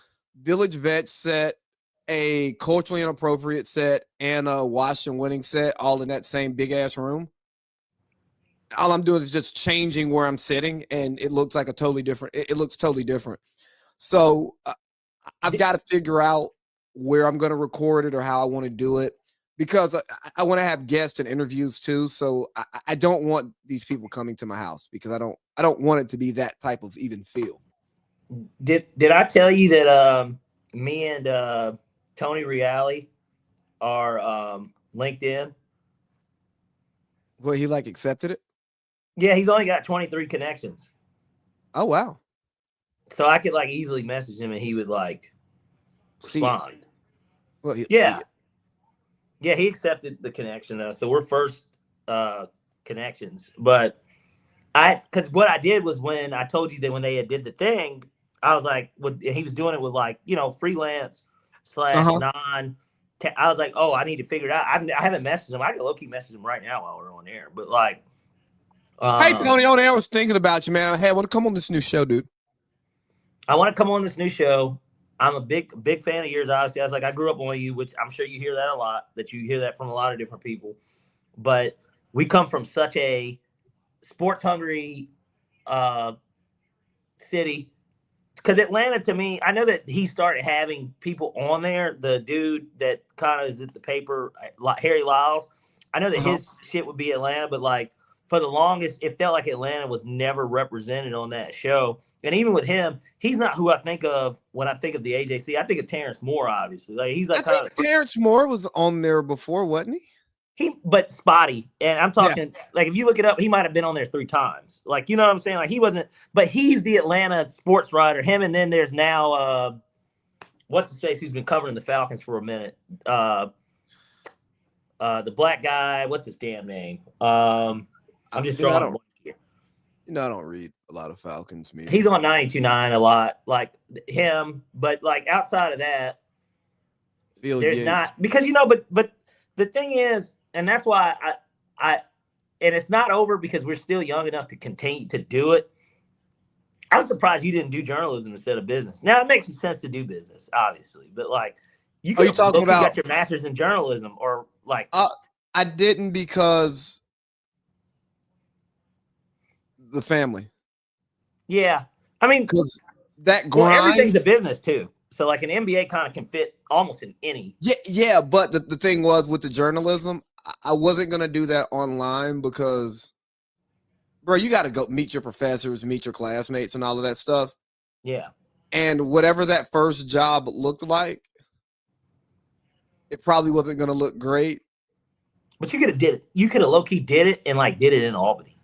Village Vet set, a culturally inappropriate set, and a Wash and Winning set, all in that same big ass room. All I'm doing is just changing where I'm sitting, and it looks like a totally different. It looks totally different. So I've got to figure out where I'm going to record it or how I want to do it, because I want to have guests and interviews too. So I don't want these people coming to my house because I don't want it to be that type of even feel. Did I tell you that me and Tony Reale are linked in? Well, he like accepted it? Yeah, he's only got 23 connections. Oh wow. So I could like easily message him and he would like respond. Well, yeah. Yeah, he accepted the connection though. So we're first connections. But because what I did was when I told you that when they did the thing, I was like, he was doing it with like, freelance / non. I was like, oh, I need to figure it out. I haven't messaged him. I can low key message him right now while we're on air. But like, hey Tony, on air, I was thinking about you, man. Hey, I want to come on this new show, dude. I want to come on this new show. I'm a big fan of yours. Obviously, I was like, I grew up on you, which I'm sure you hear that a lot. That you hear that from a lot of different people. But we come from such a sports hungry city. Because Atlanta, to me, I know that he started having people on there. The dude that kind of is at the paper, Harry Lyles. I know that his shit would be Atlanta, but like for the longest, it felt like Atlanta was never represented on that show. And even with him, he's not who I think of when I think of the AJC. I think of Terrence Moore, obviously. Like he's like Terrence Moore was on there before, wasn't he? But spotty. And I'm talking like if you look it up, he might have been on there 3 times. Like, you know what I'm saying? Like he wasn't, but he's the Atlanta sports writer. Him, and then there's now what's his face who's been covering the Falcons for a minute. The black guy, what's his damn name? I'm just drawing here. I don't read a lot of Falcons media. He's on 92.9 a lot, like him, but like outside of that, there's not because but the thing is. And that's why and it's not over because we're still young enough to continue to do it. I'm surprised you didn't do journalism instead of business. Now it makes sense to do business, obviously, but like you talking about got your master's in journalism or like I didn't because the family. Yeah, I mean, because that grind. Well, everything's a business too. So like an MBA kind of can fit almost in any. Yeah. But the thing was with the journalism. I wasn't going to do that online because, bro, you got to go meet your professors, meet your classmates and all of that stuff. Yeah. And whatever that first job looked like, it probably wasn't going to look great. But you could have did it. You could have low-key did it and like did it in Albany.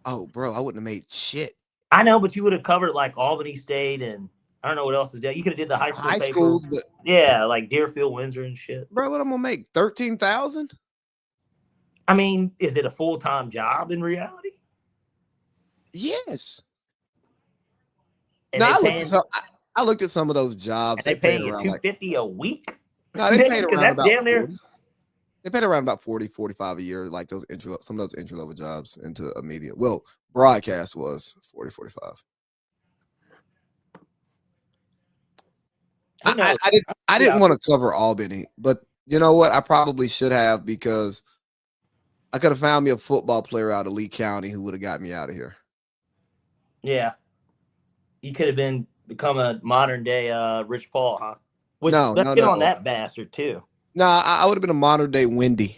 Oh, bro, I wouldn't have made shit. I know, but you would have covered like Albany State and I don't know what else is there. You could have did the high schools, but yeah, like Deerfield, Windsor, and shit. Bro, what I'm gonna make? $13,000? I mean, is it a full-time job in reality? Yes. And I looked at some of those jobs. They paid you $250 a week. No, they paid around about damn near. They paid around about 40, 45 a year, like some of those entry level jobs into a media. Well, broadcast was 40, 45. I didn't want to cover Albany, but you know what? I probably should have because I could have found me a football player out of Lee County who would have got me out of here. Yeah. You could have become a modern day Rich Paul, huh? Let's get on that bastard too. No, I would have been a modern day Wendy.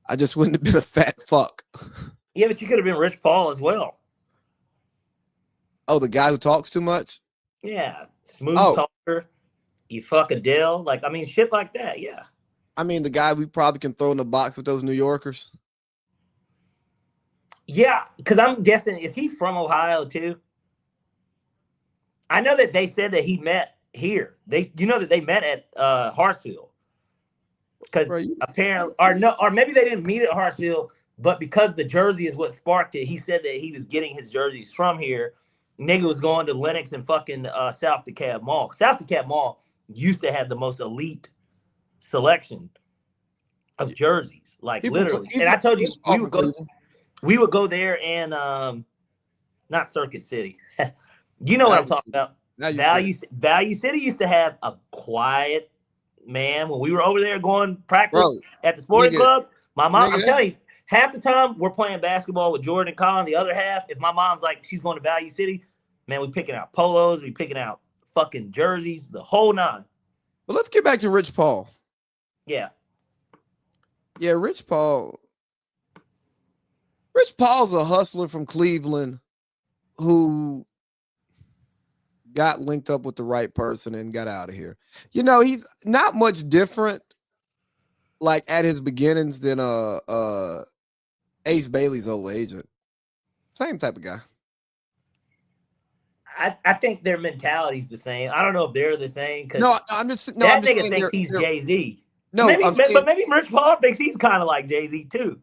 I just wouldn't have been a fat fuck. Yeah, but you could have been Rich Paul as well. Oh, the guy who talks too much? Yeah. Smooth talker. You fuck Adele. Like, I mean, shit like that. Yeah. I mean, the guy we probably can throw in the box with those New Yorkers. Yeah, because I'm guessing, is he from Ohio too? I know that they said that he met here. That they met at Hartsfield. Because apparently, or maybe they didn't meet at Hartsfield, but because the jersey is what sparked it, he said that he was getting his jerseys from here. Nigga was going to Lenox and fucking South DeKalb Mall. South DeKalb Mall used to have the most elite selection of jerseys, like literally. And I told you we would go there and not Circuit City. You know what I'm talking about. Value City used to have a quiet man when we were over there going practice at the sporting club. My mom, I'm telling you, half the time we're playing basketball with Jordan and Colin. The other half, if my mom's like she's going to Value City, man, we picking out polos, we picking out fucking jerseys, the whole nine. Well, let's get back to Rich Paul. Yeah. Yeah, Rich Paul. Rich Paul's a hustler from Cleveland who got linked up with the right person and got out of here. You know, he's not much different like at his beginnings than Ace Bailey's old agent. Same type of guy. I think their mentality's the same. I don't know if they're the same. I'm just nigga thinks he's Jay-Z. No, but maybe Rich Paul thinks he's kind of like Jay-Z too.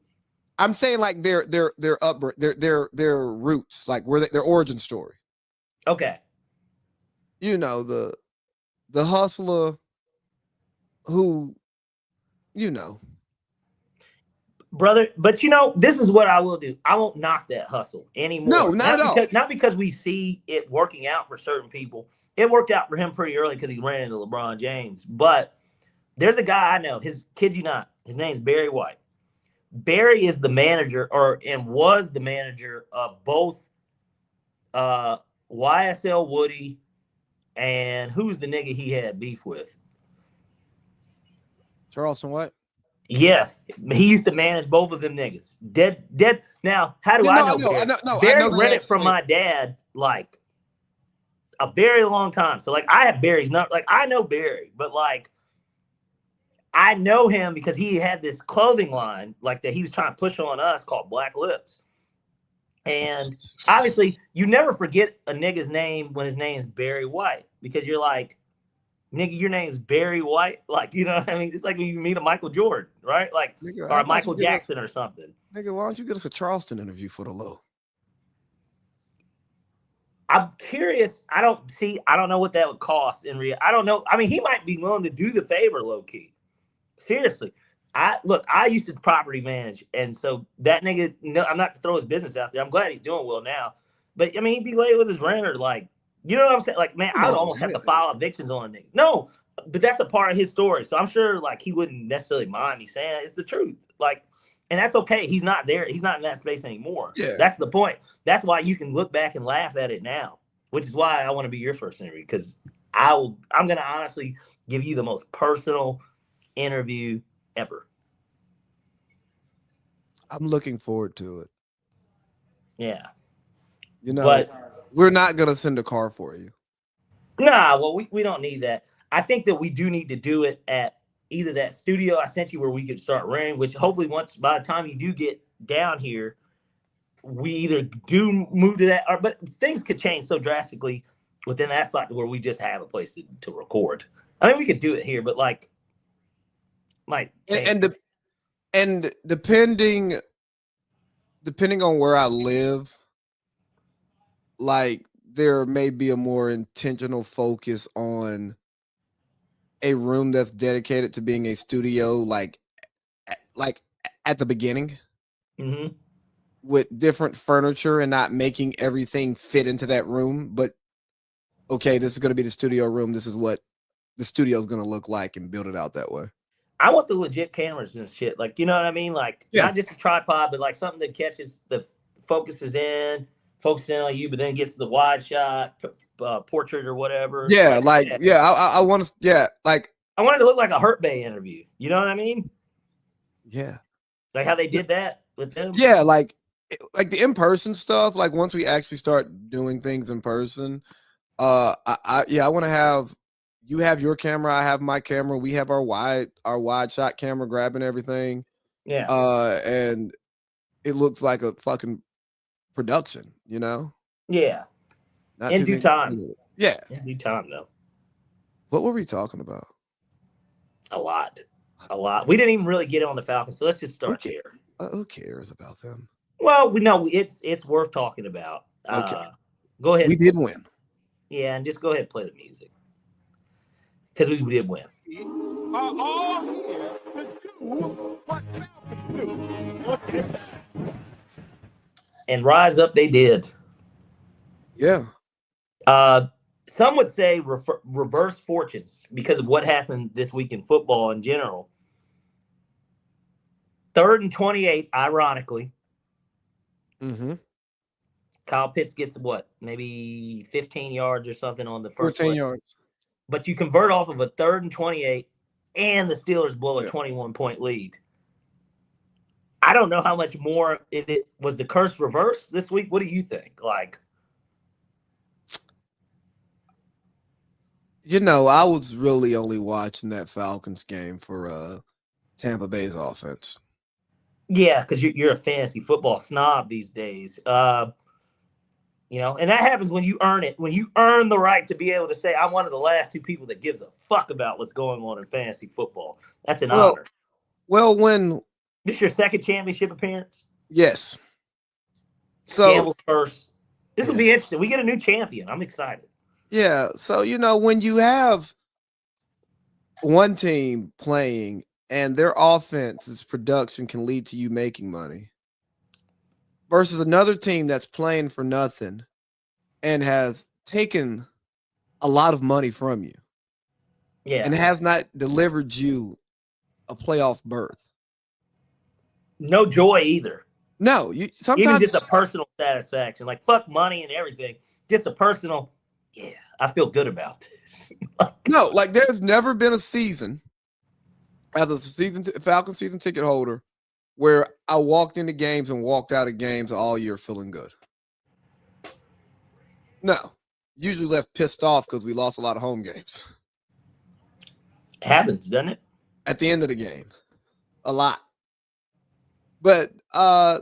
I'm saying like their roots, like their origin story. Okay. You know, the hustler who, you know. Brother, but you know, this is what I will do. I won't knock that hustle No, anymore. not at all. Not because we see it working out for certain people. It worked out for him pretty early because he ran into LeBron James. But there's a guy I know, his kid you not, his name's Barry White. Barry is the manager and was the manager of both YSL Woody and who's the nigga he had beef with? Charleston White? Yes, he used to manage both of them niggas. Dead. Now, how do I know Barry? Barry rented from my dad like a very long time. So like I have Barry's not like I know Barry, but like I know him because he had this clothing line like that he was trying to push on us called Black Lips. And obviously, you never forget a nigga's name when his name's Barry White because you're like, nigga, your name's Barry White. Like, you know what I mean? It's like when you meet a Michael Jordan, right? Like, nigga, or a Michael Jackson or something. Nigga, why don't you get us a Charleston interview for the low? I'm curious. I don't know what that would cost in real. I don't know. I mean, he might be willing to do the favor low key. Seriously. I used to property manage, and so that nigga, no, I'm not to throw his business out there. I'm glad he's doing well now. But I mean, he'd be late with his renter, like, you know what I'm saying? Like, man, I would almost have to file evictions on a nigga. No, but that's a part of his story. So I'm sure like he wouldn't necessarily mind me saying it. It's the truth. Like, and that's okay. He's not there. He's not in that space anymore. Yeah. That's the point. That's why you can look back and laugh at it now, which is why I want to be your first interview, because I'm gonna honestly give you the most personal interview ever. I'm looking forward to it. Yeah. You know, but we're not going to send a car for you. Nah, well, we don't need that. I think that we do need to do it at either that studio I sent you where we could start renting, which hopefully once by the time you do get down here, we either do move to that, but things could change so drastically within that spot where we just have a place to record. I mean, we could do it here, but like and depending on where I live, like there may be a more intentional focus on a room that's dedicated to being a studio, like at the beginning, with different furniture and not making everything fit into that room. But okay, this is going to be the studio room. This is what the studio is going to look like, and build it out that way. I want the legit cameras and shit. Like, you know what I mean? Like, not just a tripod, but like something that catches focuses in on you, but then gets the wide shot, portrait or whatever. Yeah, I want to. Yeah, like I wanted to look like a Hurt Bay interview. You know what I mean? Yeah, like how they did that with them. Yeah, like the in-person stuff. Like once we actually start doing things in person, I want to have. You have your camera, I have my camera. We have our wide shot camera grabbing everything. Yeah. And it looks like a fucking production, you know? Yeah. Not in due time. Yeah. In due time, though. What were we talking about? A lot. We didn't even really get on the Falcons, so let's just start there. Who cares about them? Well, we know it's worth talking about. Okay. Go ahead. We did win. Yeah, and just go ahead and play the music. Because we did win. Are all here to do what Falcons do. And rise up, they did. Yeah. Some would say reverse fortunes because of what happened this week in football in general. 3rd and 28, ironically. Kyle Pitts gets what? Maybe 15 yards or something on the first 14 yards. But you convert off of a 3rd and 28, and the Steelers blow a 21-point lead. I don't know how much more was the curse reversed this week. What do you think? Like, you know, I was really only watching that Falcons game for Tampa Bay's offense. Yeah, because you're a fantasy football snob these days. You know, and that happens when you earn it. When you earn the right to be able to say, I'm one of the last 2 people that gives a fuck about what's going on in fantasy football. That's an honor. Well, when this your 2nd championship appearance? Yes. So Gamble's first. This will be interesting. We get a new champion. I'm excited. Yeah. So, when you have one team playing and their offense's production can lead to you making money versus another team that's playing for nothing and has taken a lot of money from you and has not delivered you a playoff berth. No joy either. No, sometimes even just a personal satisfaction, like fuck money and everything, just a personal, yeah, I feel good about this. No, like there's never been a season as a Falcon season ticket holder where I walked into games and walked out of games all year feeling good. No, usually left pissed off because we lost a lot of home games. Happens, doesn't it? At the end of the game, a lot. But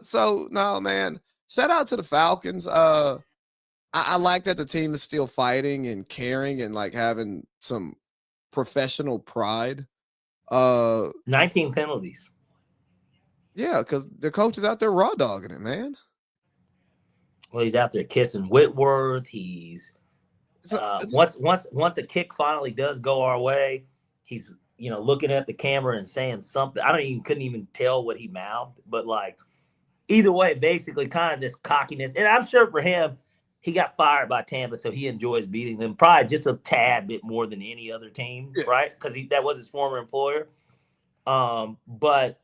so no, man. Shout out to the Falcons. I like that the team is still fighting and caring and like having some professional pride. 19 penalties. Yeah, because their coach is out there raw dogging it, man. Well, he's out there kissing Whitworth. He's once a kick finally does go our way, he's looking at the camera and saying something. Couldn't even tell what he mouthed, but like either way, basically kind of this cockiness. And I'm sure for him, he got fired by Tampa, so he enjoys beating them probably just a tad bit more than any other team, right? Because that was his former employer. But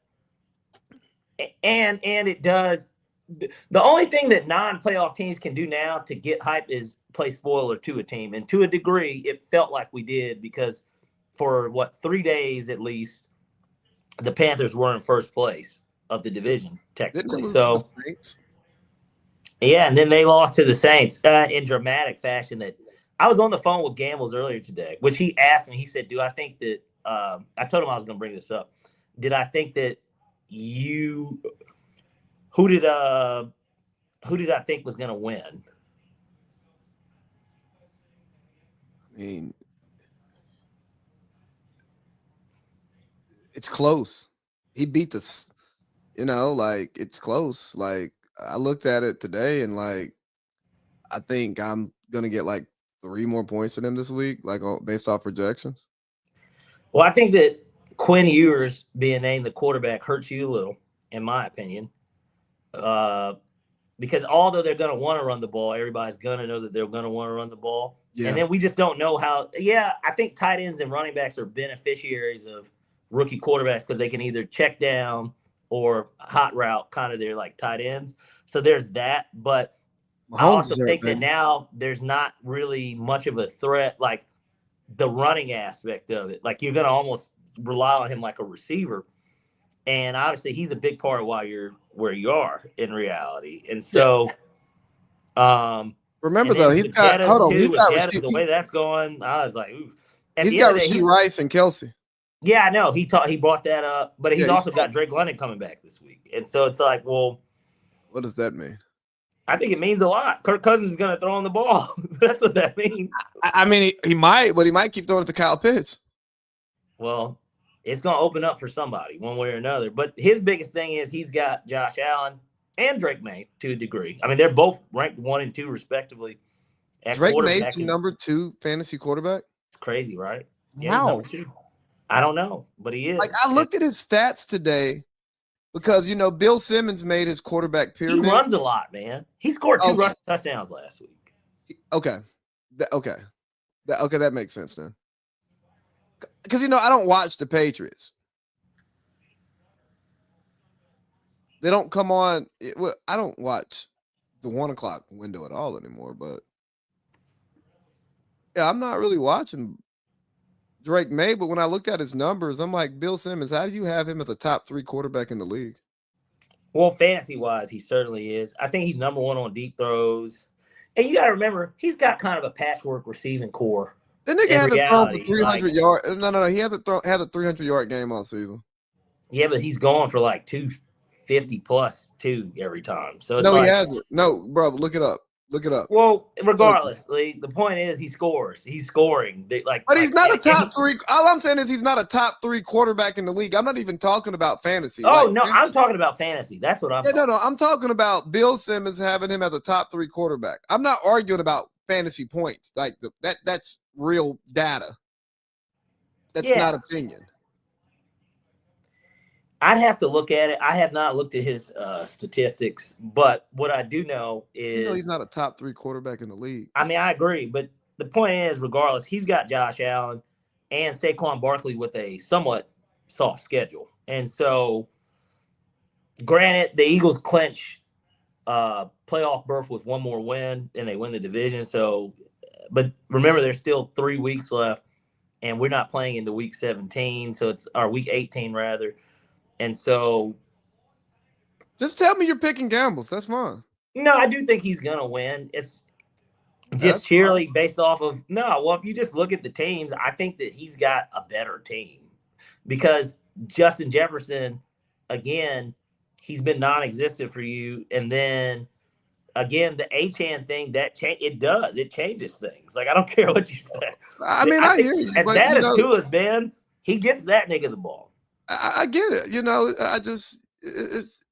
it does. The only thing that non-playoff teams can do now to get hype is play spoiler to a team. And to a degree, it felt like we did because for 3 days at least, the Panthers were in first place of the division, technically. So, yeah, and then they lost to the Saints in dramatic fashion. That I was on the phone with Gambles earlier today, which he asked me. He said, "Do I think that?" I told him I was going to bring this up. Did I think that who did I think was going to win? I mean, it's close. He beat us. Like it's close. Like I looked at it today and like I think I'm gonna get like 3 more points than him this week, like based off projections. Well, I think that Quinn Ewers being named the quarterback hurts you a little, in my opinion. Because although they're going to want to run the ball, everybody's going to know that they're going to want to run the ball. Yeah. And then we just don't know how. Yeah, I think tight ends and running backs are beneficiaries of rookie quarterbacks because they can either check down or hot route, kind of their like tight ends. So there's that. But I also think that now there's not really much of a threat, like the running aspect of it. Like you're going to almost rely on him like a receiver. And obviously, he's a big part of why you're where you are in reality. And so, remember though, he's got the way that's going. I was like, ooh. He's got Rashee Rice and Kelsey. Yeah, I know. He brought that up, but he's also got Drake London coming back this week, and so it's like, well, what does that mean? I think it means a lot. Kirk Cousins is going to throw on the ball. That's what that means. I mean, he might, but he might keep throwing it to Kyle Pitts. Well. It's going to open up for somebody one way or another. But his biggest thing is he's got Josh Allen and Drake May to a degree. I mean, they're both ranked 1 and 2 respectively. Drake May's number 2 fantasy quarterback? It's crazy, right? Wow. Yeah, I don't know, but he is. Like, I looked at his stats today because, Bill Simmons made his quarterback pyramid. He runs a lot, man. He scored 2 touchdowns last week. Okay. That makes sense then. Because, I don't watch the Patriots. They don't come on. I don't watch the 1 o'clock window at all anymore. But, yeah, I'm not really watching Drake May. But when I looked at his numbers, I'm like, Bill Simmons, how do you have him as a top 3 quarterback in the league? Well, fantasy-wise, he certainly is. I think he's number 1 on deep throws. And you got to remember, he's got kind of a patchwork receiving core. The nigga had to throw for 300 yards. No. He had a 300-yard game all season. Yeah, but he's going for like 250 plus 2 every time. So it's he hasn't. No, bro, look it up. Look it up. Well, regardless, the point is he scores. He's scoring. But he's not a top 3. All I'm saying is he's not a top 3 quarterback in the league. I'm not even talking about fantasy. Oh, no, I'm talking about fantasy. That's what I'm talking about. I'm talking about Bill Simmons having him as a top 3 quarterback. I'm not arguing about fantasy points. Like that's real data. That's not opinion. I'd have to look at it. I have not looked at his statistics, but what I do know is he's not a top 3 quarterback in the league. I mean, I agree, but the point is, regardless, he's got Josh Allen and Saquon Barkley with a somewhat soft schedule, and so granted, the Eagles clinch playoff berth with one more win, and they win the division. So, but remember, there's still 3 weeks left, and we're not playing into week 17, so it's our week 18 rather. And so, just tell me you're picking gambles. That's fine. No, I do think he's gonna win. It's just purely based off of Well, if you just look at the teams, I think that he's got a better team because Justin Jefferson, again, he's been non-existent for you, and then again the Achane thing it changes things. Like I don't care what you say. I mean, I hear you. As bad as Tua's been, he gets that nigga the ball. I get it. It's just, it's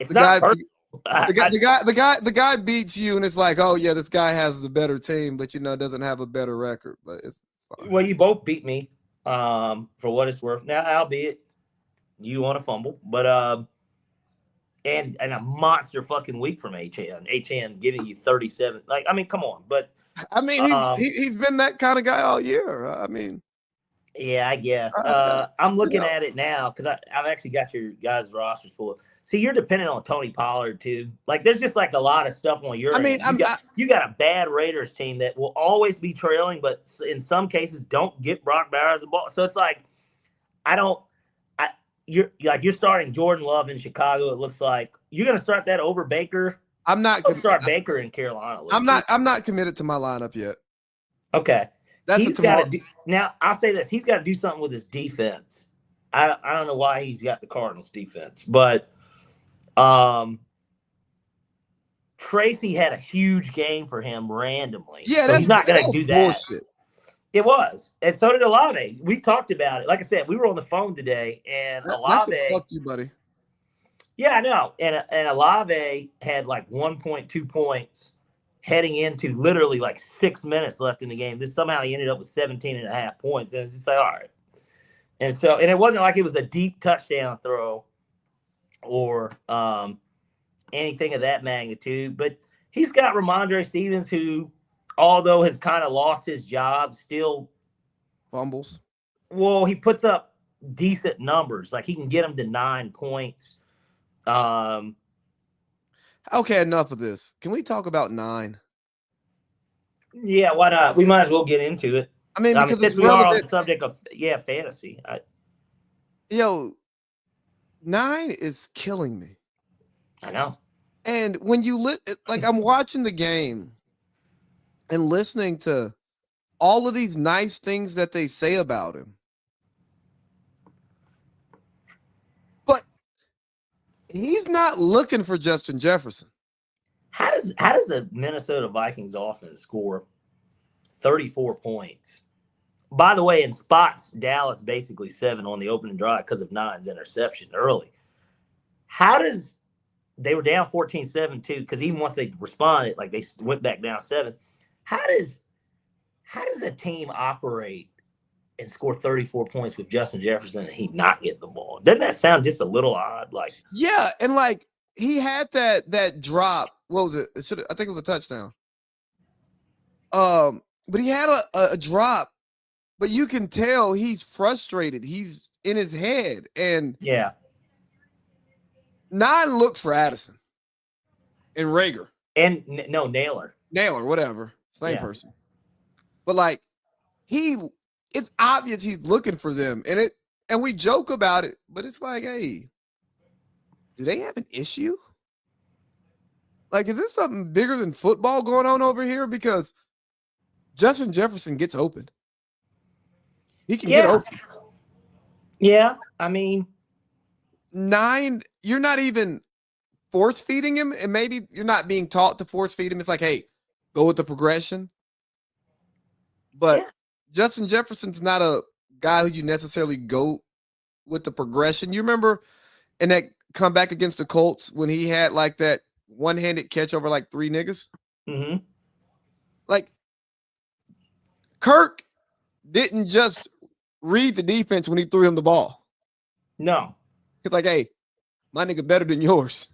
not personal. The guy beats you, and it's like, oh yeah, this guy has the better team, but doesn't have a better record. But it's fine. Well, you both beat me, for what it's worth. Now, albeit you on a fumble, but and a monster fucking week from Achane. Achane giving you 37. Like, I mean, come on. But I mean, he's been that kind of guy all year. I mean. Yeah, I guess. I'm looking at it now because I've actually got your guys' rosters full of. See, you're dependent on Tony Pollard too. Like, there's just like a lot of stuff on your. end. You got a bad Raiders team that will always be trailing, but in some cases don't get Brock Bowers the ball. So it's like, you're starting Jordan Love in Chicago. It looks like you're going to start that over Baker. I'm not going to start Baker in Carolina. I'm not committed to my lineup yet. Okay. He's got to now. I'll say this: he's got to do something with his defense. I don't know why he's got the Cardinals defense, but Tracy had a huge game for him randomly. Yeah, so he's not going to do that. Bullshit. It was, and so did Olave. We talked about it. Like I said, we were on the phone today, and Olave. That's what fucked you, buddy. Yeah, I know. And Olave had like 1.2 points heading into literally like 6 minutes left in the game. Somehow he ended up with 17.5 points. And it's just like, all right. And so, and it wasn't like it was a deep touchdown throw or anything of that magnitude. But he's got Ramondre Stevens, who, although has kind of lost his job, still fumbles. Well, he puts up decent numbers. Like he can get him to 9 points. Okay, enough of this. Can we talk about 9? Yeah, why not? We might as well get into it. I mean, because since we are on the subject of fantasy. 9 is killing me. I know. And when you I'm watching the game and listening to all of these nice things that they say about him. But he's not looking for Justin Jefferson. How does the Minnesota Vikings offense score 34 points? By the way, in spots, Dallas basically 7 on the opening drive because of 9's interception early. They were down 14-7 too, because even once they responded, like they went back down 7. How does a team operate and score 34 points with Justin Jefferson and he not get the ball? Doesn't that sound just a little odd? Like, yeah, and like he had that drop. What was it? I think it was a touchdown. But he had a drop, but you can tell he's frustrated. He's in his head, and yeah. 9 looks for Addison and Rager and Naylor, whatever, same person. But like it's obvious he's looking for them, and we joke about it, but it's like, hey, do they have an issue? Like, is this something bigger than football going on over here? Because Justin Jefferson gets open. He can get open. Yeah, I mean, 9, you're not even force feeding him, and maybe you're not being taught to force feed him. It's like, hey, go with the progression. But Justin Jefferson's not a guy who you necessarily go with the progression. You remember in that comeback against the Colts when he had like that one-handed catch over like 3 niggas? Mm-hmm. Like, Kirk didn't just read the defense when he threw him the ball. No. It's like, hey, my nigga better than yours.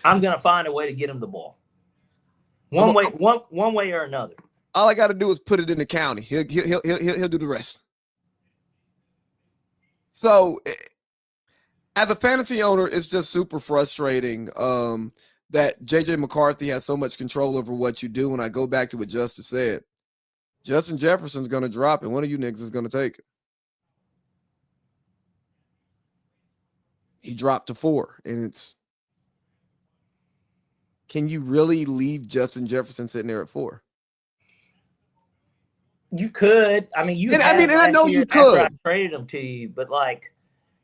I'm gonna find a way to get him the ball. One way or another. All I got to do is put it in the county. He'll do the rest. So, as a fantasy owner, it's just super frustrating that JJ McCarthy has so much control over what you do. When I go back to what Justice said, Justin Jefferson's going to drop it. One of you niggas is going to take it. He dropped to 4, and it's. Can you really leave Justin Jefferson sitting there at 4? You could. I mean, I know you could. I traded him to you, but like,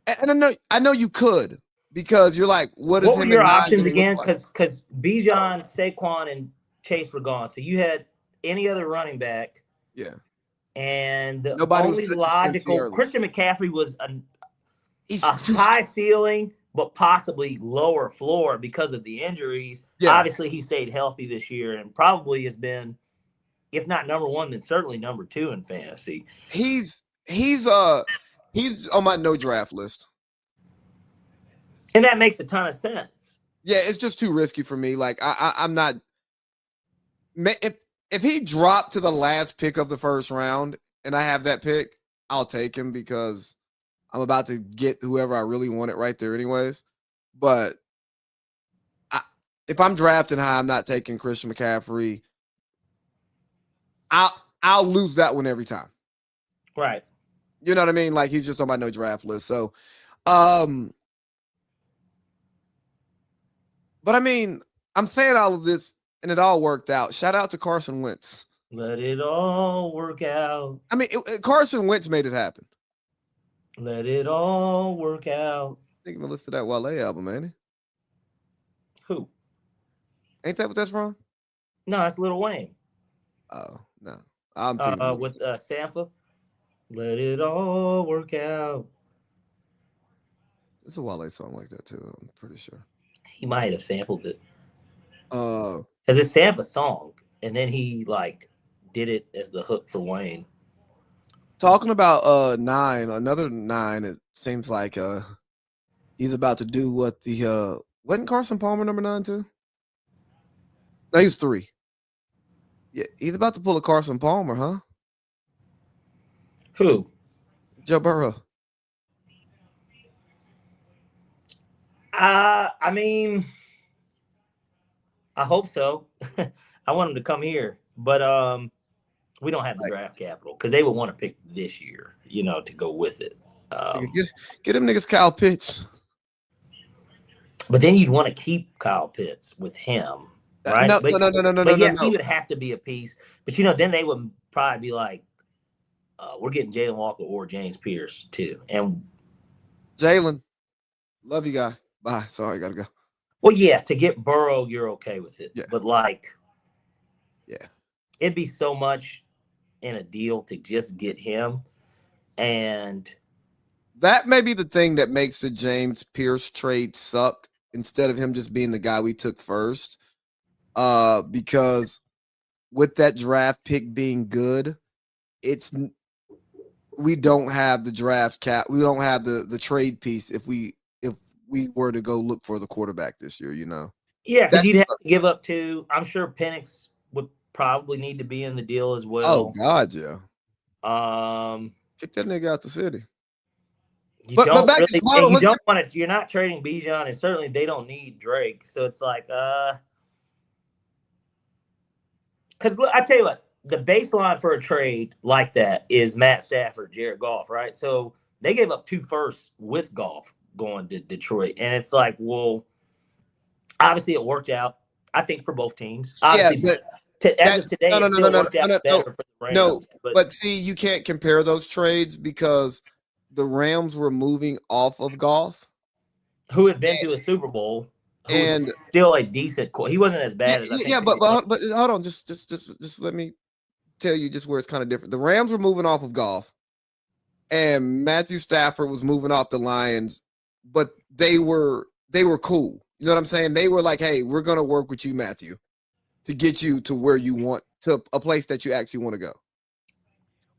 and I know you could, because you're like, what were your options again? Because Bijan, Saquon, and Chase were gone, so you had any other running back. Yeah. And the Nobody only logical Christian McCaffrey was a high ceiling, but possibly lower floor because of the injuries. Yeah. Obviously, he stayed healthy this year and probably has been, if not number 1, then certainly number 2 in fantasy. He's on my no draft list. And that makes a ton of sense. Yeah, it's just too risky for me. Like I'm not. If he dropped to the last pick of the first round and I have that pick, I'll take him because I'm about to get whoever I really wanted right there anyways. But if I'm drafting high, I'm not taking Christian McCaffrey. I'll lose that one every time. Right. You know what I mean? Like, he's just on my no draft list. So, but I mean, I'm saying all of this and it all worked out. Shout out to Carson Wentz. Let it all work out. I mean, Carson Wentz made it happen. Let it all work out. I think I'm gonna listen to that Wale album, ain't he? Who? Ain't that what that's from? No, that's Lil Wayne. Oh, no. I'm thinking with Sampler. Let it all work out. It's a Wale song like that too, I'm pretty sure. He might have sampled it. Because it's Sampler's song, and then he like did it as the hook for Wayne. Talking about 9, another 9, it seems like he's about to do what the wasn't Carson Palmer number 9 too? No, he was 3. Yeah, he's about to pull a Carson Palmer, huh? Who? Joe Burrow. I mean, I hope so. I want him to come here, but we don't have the draft capital because they would want to pick this year, to go with it. Get them niggas Kyle Pitts. But then you'd want to keep Kyle Pitts with him, right? No. Yes, he would have to be a piece. But then they would probably be like, we're getting Jalen Walker or James Pierce too. And Jalen, love you, guy. Bye. Sorry, gotta go. Well, yeah, to get Burrow, you're okay with it. Yeah. But it'd be so much in a deal to just get him. And that may be the thing that makes the James Pierce trade suck instead of him just being the guy we took first. Because with that draft pick being good, we don't have the draft cap. We don't have the trade piece if we were to go look for the quarterback this year, Yeah, because you'd have to give up to, I'm sure Penix would probably need to be in the deal as well. Oh, God, yeah. Kick that nigga out the city. You're not trading Bijan, and certainly they don't need Drake. So it's like, because I tell you what, the baseline for a trade like that is Matt Stafford, Jared Goff, right? So they gave up 2 firsts with Goff going to Detroit. And it's like, well, obviously it worked out, I think, for both teams. Obviously, as of today, but see, you can't compare those trades because the Rams were moving off of Goff, who had been to a Super Bowl. who was And still a decent. He wasn't as bad as I think. yeah, but hold on, just let me tell you just where it's kind of different. The Rams were moving off of Goff, and Matthew Stafford was moving off the Lions, but they were cool. You know what I'm saying? They were like, hey, we're gonna work with you, Matthew, to get you to where you want, to a place that you actually want to go.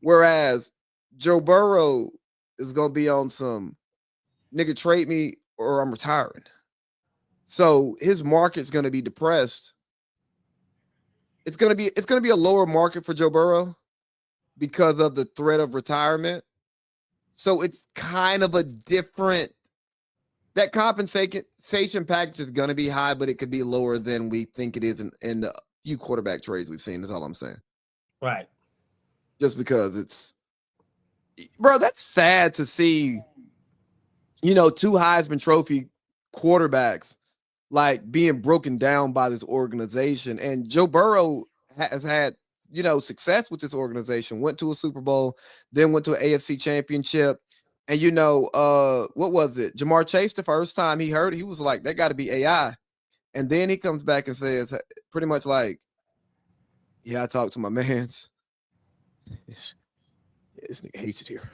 Whereas Joe Burrow is gonna be on some nigga trade me or I'm retiring. So his market's gonna be depressed. It's gonna be a lower market for Joe Burrow because of the threat of retirement. So it's kind of a different, that compensation package is going to be high, but it could be lower than we think it is in the few quarterback trades we've seen. That's all I'm saying. Right. Just because bro, that's sad to see, two Heisman Trophy quarterbacks like being broken down by this organization. And Joe Burrow has had, success with this organization, went to a Super Bowl, then went to an AFC championship. And, what was it? Jamar Chase, the first time he heard it, he was like, that got to be AI. And then he comes back and says pretty much like, yeah, I talked to my mans. This nigga hates it here.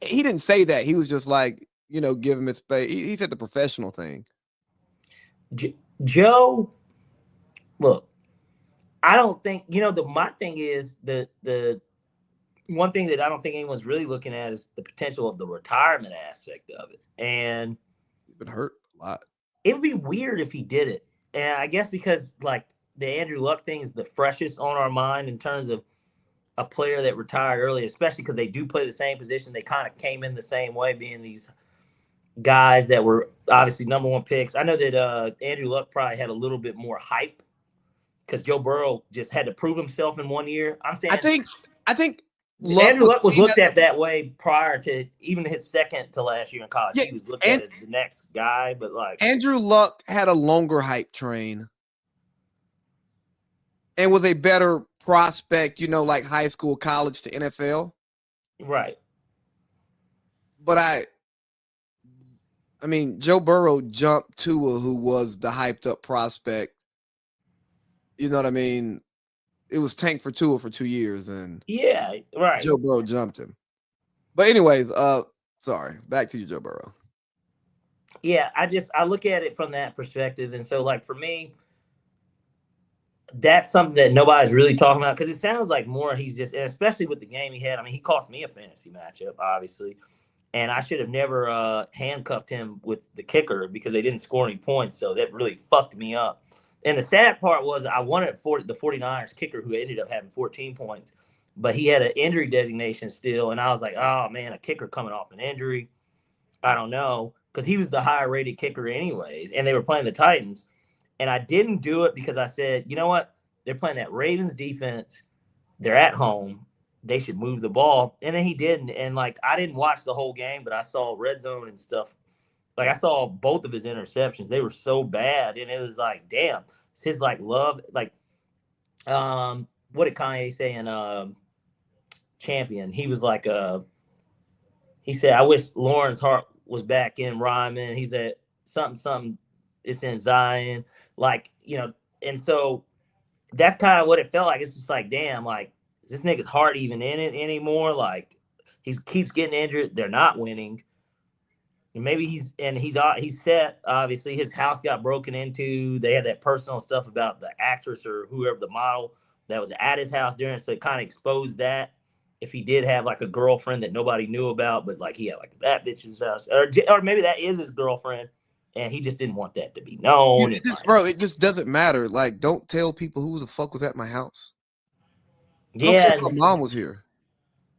He didn't say that. He was just like, give him his space. He said the professional thing. Joe, look, I don't think, my thing is the one thing that I don't think anyone's really looking at is the potential of the retirement aspect of it. And he's been hurt a lot. It would be weird if he did it. And I guess because like the Andrew Luck thing is the freshest on our mind in terms of a player that retired early, especially because they do play the same position. They kind of came in the same way, being these guys that were obviously number one picks. I know that Andrew Luck probably had a little bit more hype because Joe Burrow just had to prove himself in 1 year. I'm saying I think Andrew Luck was looked at that way prior to even his second to last year in college. Yeah, he was looked at as the next guy, but like Andrew Luck had a longer hype train and was a better prospect, like high school, college to NFL. Right. But I mean, Joe Burrow jumped Tua, who was the hyped up prospect. You know what I mean? It was tank for Tua for 2 years, and yeah, right. Joe Burrow jumped him. But anyways, sorry, back to you, Joe Burrow. Yeah, I look at it from that perspective, and so like for me, that's something that nobody's really talking about because it sounds like more he's just, and especially with the game he had. I mean, he cost me a fantasy matchup, obviously, and I should have never handcuffed him with the kicker because they didn't score any points, so that really fucked me up. And the sad part was I wanted the 49ers kicker who ended up having 14 points, but he had an injury designation still, and I was like, oh man, a kicker coming off an injury, I don't know, because he was the higher rated kicker anyways, and they were playing the Titans. And I didn't do it because I said, you know what? They're playing that Ravens defense. They're at home. They should move the ball. And then he didn't. And, like, I didn't watch the whole game, but I saw red zone and stuff. Like, I saw both of his interceptions. They were so bad. And it was like, damn. It's his, like, love. Like, what did Kanye say in Champion? He was like, he said, I wish Lauren's heart was back in rhyming. He said, something, it's in Zion. Like, and so that's kind of what it felt like. It's just like, damn, like, is this nigga's heart even in it anymore? Like, he keeps getting injured. They're not winning. And maybe he's set. Obviously, his house got broken into. They had that personal stuff about the actress or whoever the model that was at his house during. So it kind of exposed that. If he did have like a girlfriend that nobody knew about, but like he had like that bitch's house, or maybe that is his girlfriend. And he just didn't want that to be known. It just doesn't matter. Like, don't tell people who the fuck was at my house. Yeah. My mom was here.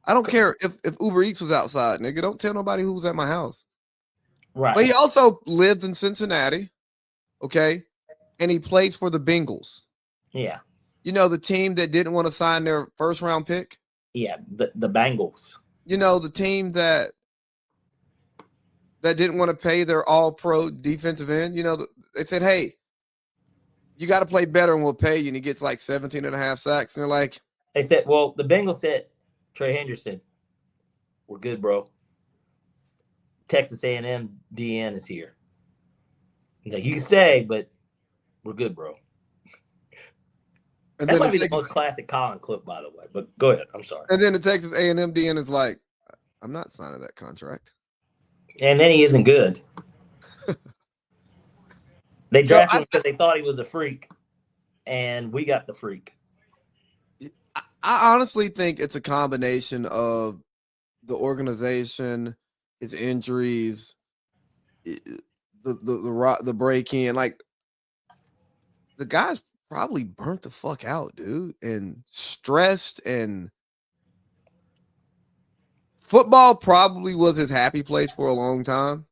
I don't care if Uber Eats was outside, nigga. Don't tell nobody who was at my house. Right. But he also lives in Cincinnati, okay? And he plays for the Bengals. Yeah. The team that didn't want to sign their first round pick? Yeah, the Bengals. The team that didn't want to pay their all-pro defensive end. They said, hey, you got to play better and we'll pay you. And he gets like 17 and a half sacks. And they're like, they said, well, the Bengals said, Trey Henderson, we're good, bro. Texas A&M DN is here. He's like, you can stay, but we're good, bro. And That then might be the most classic Colin clip, by the way. But go ahead. I'm sorry. And then the Texas A&M DN is like, I'm not signing that contract. And then he isn't good. They drafted him because they thought he was a freak, and we got the freak. I honestly think it's a combination of the organization, his injuries, the break in. Like, the guy's probably burnt the fuck out, dude, and stressed. And football probably was his happy place for a long time,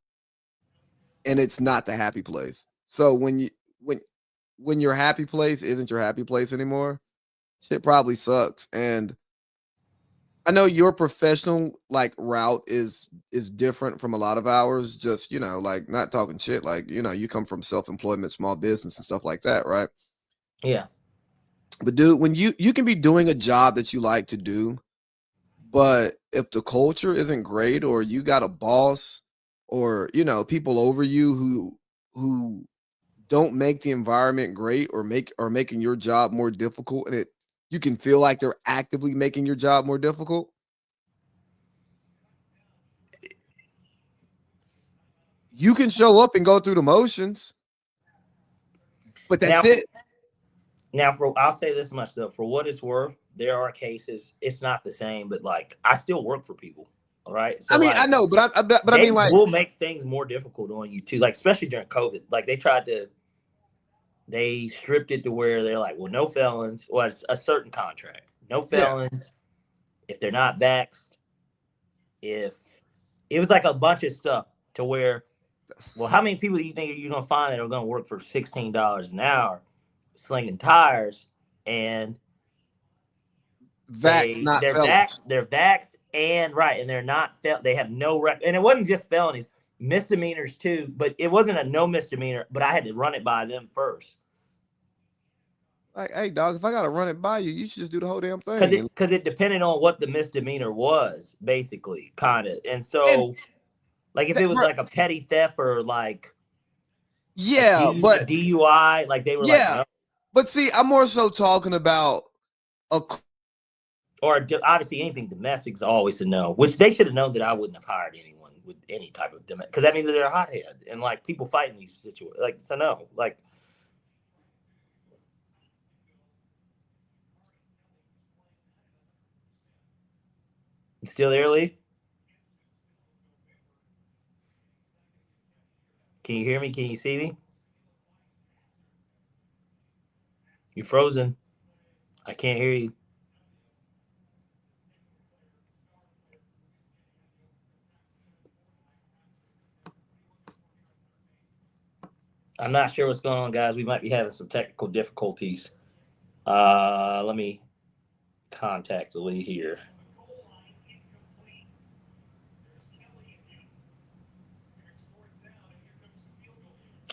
and it's not the happy place. So when your happy place isn't your happy place anymore, shit probably sucks. And I know your professional like route is different from a lot of ours. Just, like, not talking shit. Like, you come from self-employment, small business and stuff like that, right? Yeah. But dude, when you can be doing a job that you like to do, but if the culture isn't great, or you got a boss, or people over you who don't make the environment great, or making your job more difficult, and you can feel like they're actively making your job more difficult, you can show up and go through the motions, but that's it. Now, I'll say this much though, for what it's worth, there are cases it's not the same, but like I still work for people. All right. So I mean, like, I know, but I mean, like, will make things more difficult on you too. Like, especially during COVID, like they stripped it to where they're like, well, no felons. Well, it's a certain contract, no felons. Yeah. If they're not vaxxed, if it was like a bunch of stuff to where, well, how many people do you think you're gonna find that are gonna work for $16 an hour, slinging tires, and they're vaxxed, and right, and they're not they have no record, and it wasn't just felonies, misdemeanors too, but it wasn't a no misdemeanor, but I had to run it by them first. Like, hey, dog, if I gotta run it by you, you should just do the whole damn thing. Because it depended on what the misdemeanor was, basically, kind of, and so, like, if it was like a petty theft or like, but DUI, like they were like, no. But see, I'm more so talking about or obviously anything domestic's always a no, which they should have known that I wouldn't have hired anyone with any type of domestic, because that means that they're a hothead and like people fighting these situations. Like, so no, like. You still there, Lee? Can you hear me? Can you see me? You're frozen. I can't hear you. I'm not sure what's going on, guys. We might be having some technical difficulties. Let me contact Lee here.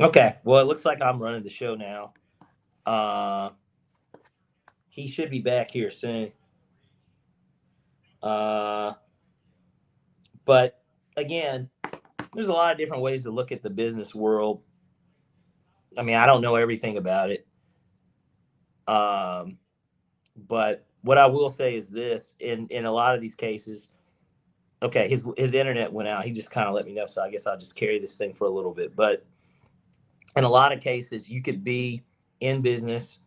Okay, well, it looks like I'm running the show now. He should be back here soon. But again, there's a lot of different ways to look at the business world. I mean, I don't know everything about it. But what I will say is this: in a lot of these cases, okay, his internet went out. He just kind of let me know, so I guess I'll just carry this thing for a little bit. But in a lot of cases, you could be in business,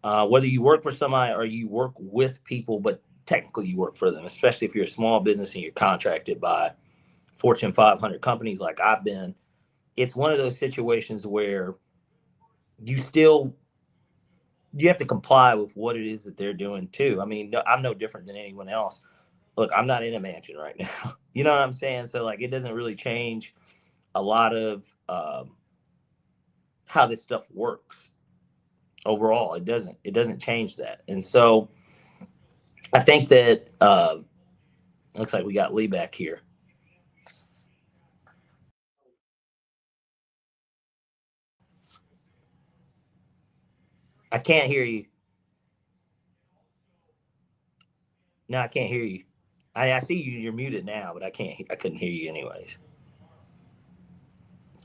whether you work for somebody or you work with people, but technically you work for them, especially if you're a small business and you're contracted by Fortune 500 companies like I've been. It's one of those situations where you have to comply with what it is that they're doing too. I mean, I'm no different than anyone else. Look, I'm not in a mansion right now. You know what I'm saying? So like, it doesn't really change a lot of how this stuff works overall. It doesn't change that. And so I think that looks like we got Lee back here. I can't hear you. No, I can't hear you. I see you. You're muted now, but I couldn't hear you anyways.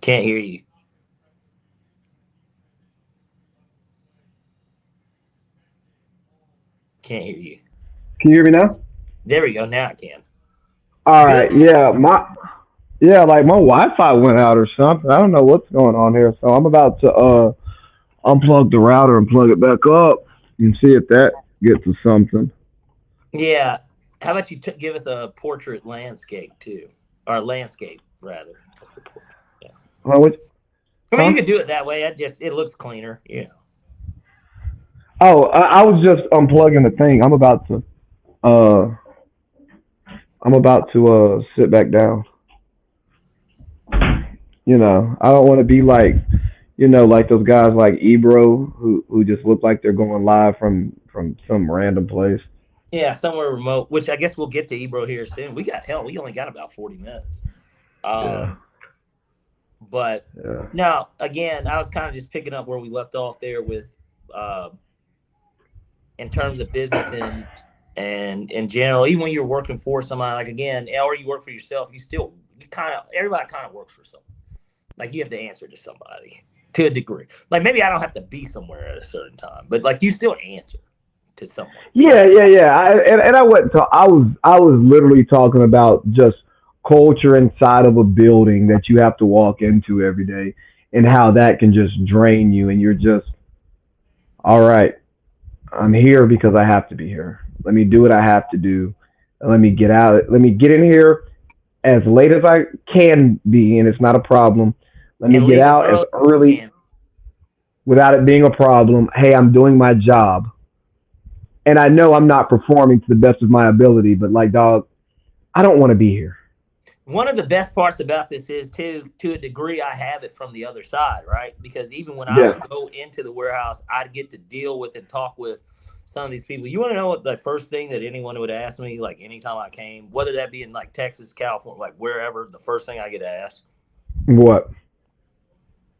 Can't hear you. Can't hear you. Can you hear me now? There we go. Now I can. All right. Good. Yeah, like my Wi-Fi went out or something. I don't know what's going on here. So I'm about to unplug the router and plug it back up and see if that gets us something. Yeah. How about you give us a portrait landscape too, or landscape rather? That's the portrait. Yeah. What? I mean, Huh? you could do it that way. It looks cleaner. Yeah. Oh, I was just unplugging the thing. Uh I'm about to sit back down. I don't want to be like, like those guys like Ebro who just look like they're going live from some random place. Yeah, somewhere remote. Which I guess we'll get to Ebro here soon. We got hell. We only got about 40 minutes. Yeah, But yeah, now again, I was kind of just picking up where we left off there with, uh, in terms of business and in general. Even when you're working for somebody, like again, or you work for yourself, you kind of everybody kind of works for someone. Like you have to answer to somebody to a degree. Like maybe I don't have to be somewhere at a certain time, but like you still answer to someone. yeah. And I went to I was literally talking about just culture inside of a building that you have to walk into every day, and how that can just drain you, and you're just all right. I'm here because I have to be here. Let me do what I have to do. Let me get out. Let me get in here as late as I can be, and it's not a problem. Let me And get leave as out as early as you early can. without it being a problem. Hey, I'm doing my job. And I know I'm not performing to the best of my ability, but like, dog, I don't want to be here. One of the best parts about this is too, to a degree, I have it from the other side, right? Because even when I Yeah. would go into the warehouse, I'd get to deal with and talk with some of these people. You want to know what the first thing that anyone would ask me, like anytime I came, whether that be in like Texas, California, like wherever, the first thing I get asked, What?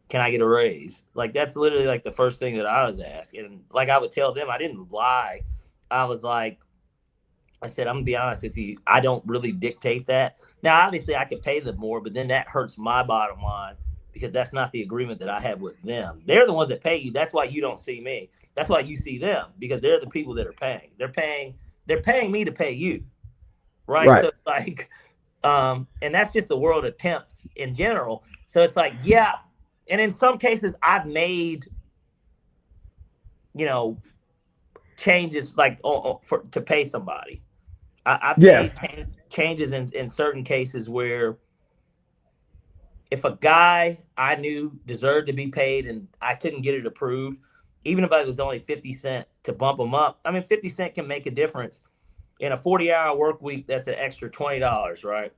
can I get a raise? Like that's literally like the first thing that I was asked. And like I would tell them, I didn't lie. I was like, I said, I'm gonna be honest with you, I don't really dictate that. Now, obviously, I could pay them more, but then that hurts my bottom line because that's not the agreement that I have with them. They're the ones that pay you. That's why you don't see me. That's why you see them because they're the people that are paying. They're paying me to pay you, right? Right. So it's like, and that's just the world of temps in general. So it's like, yeah, and in some cases, I've made, you know, changes like to pay somebody. I've Yeah. made changes in certain cases where if a guy I knew deserved to be paid and I couldn't get it approved, even if I was only 50 cent to bump him up, I mean, 50 cent can make a difference. In a 40-hour work week, that's an extra $20, right?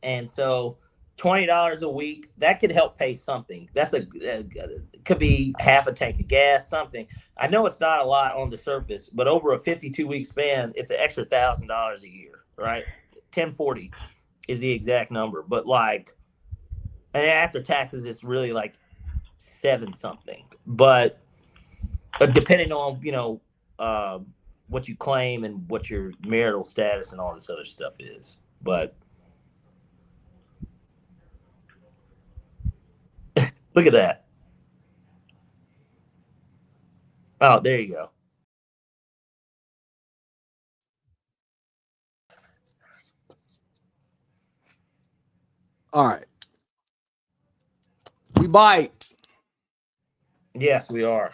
And so $20 a week that could help pay something. That's could be half a tank of gas, something. I know it's not a lot on the surface, but over a 52-week span, it's an extra $1,000 a year, right? 1040 is the exact number, but like, and after taxes, it's really like seven something. But depending on what you claim and what your marital status and all this other stuff is, but look at that. Oh, there you go. All right. We bite. Yes, we are.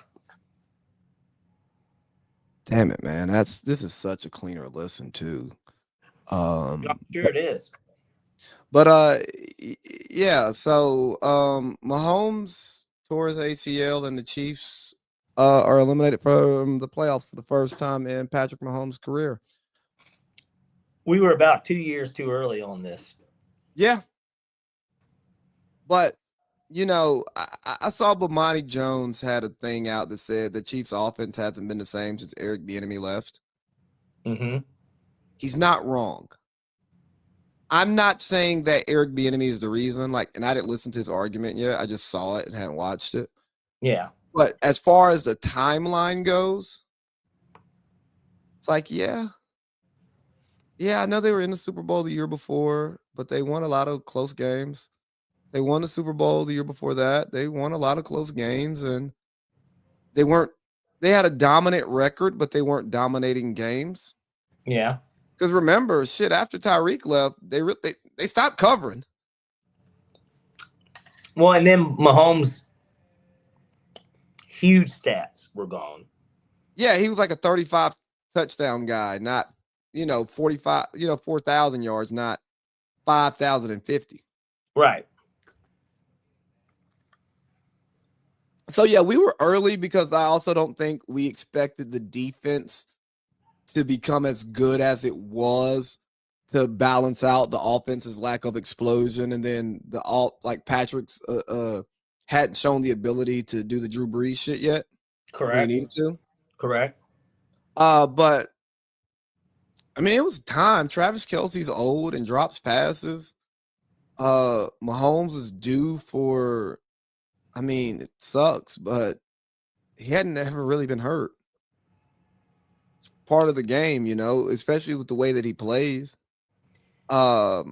Damn it, man. This is such a cleaner listen too. I'm sure it is. But yeah, so Mahomes tore his ACL and the Chiefs are eliminated from the playoffs for the first time in Patrick Mahomes' career. We were about 2 years too early on this. Yeah. But I saw Bomani Jones had a thing out that said the Chiefs offense hasn't been the same since Eric Bieniemy left. Mm-hmm. He's not wrong. I'm not saying that Eric Bieniemy is the reason, and I didn't listen to his argument yet. I just saw it and hadn't watched it. Yeah. But as far as the timeline goes, it's like, yeah, I know they were in the Super Bowl the year before, but they won a lot of close games. They won the Super Bowl the year before that. They won a lot of close games, and they weren't they had a dominant record, but they weren't dominating games. Yeah. Because remember, shit, after Tyreek left, they stopped covering. Well, and then Mahomes' huge stats were gone. Yeah, he was like a 35 touchdown guy, not 45, 4,000 yards, not 5,050. Right. So yeah, we were early because I also don't think we expected the defense to become as good as it was to balance out the offense's lack of explosion, and then Patrick's hadn't shown the ability to do the Drew Brees shit yet. Correct. When he needed to. Correct. But I mean, it was time. Travis Kelce's old and drops passes. Mahomes is due for. I mean, it sucks, but he hadn't ever really been hurt. It's part of the game, especially with the way that he plays. Yeah,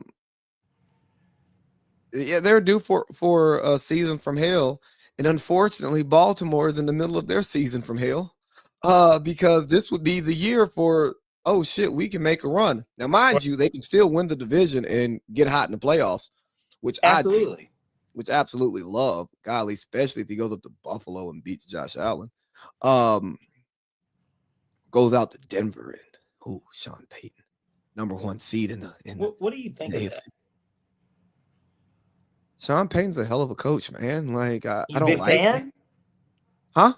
they're due for a season from hell, and unfortunately, Baltimore is in the middle of their season from hell, because this would be the year for we can make a run. Now, mind you, they can still win the division and get hot in the playoffs, which absolutely, absolutely love. Golly, especially if he goes up to Buffalo and beats Josh Allen, goes out to Denver and Sean Payton. #1 seed in what do you think of that? Sean Payton's a hell of a coach, man. Like I don't big like fan? Him. Huh?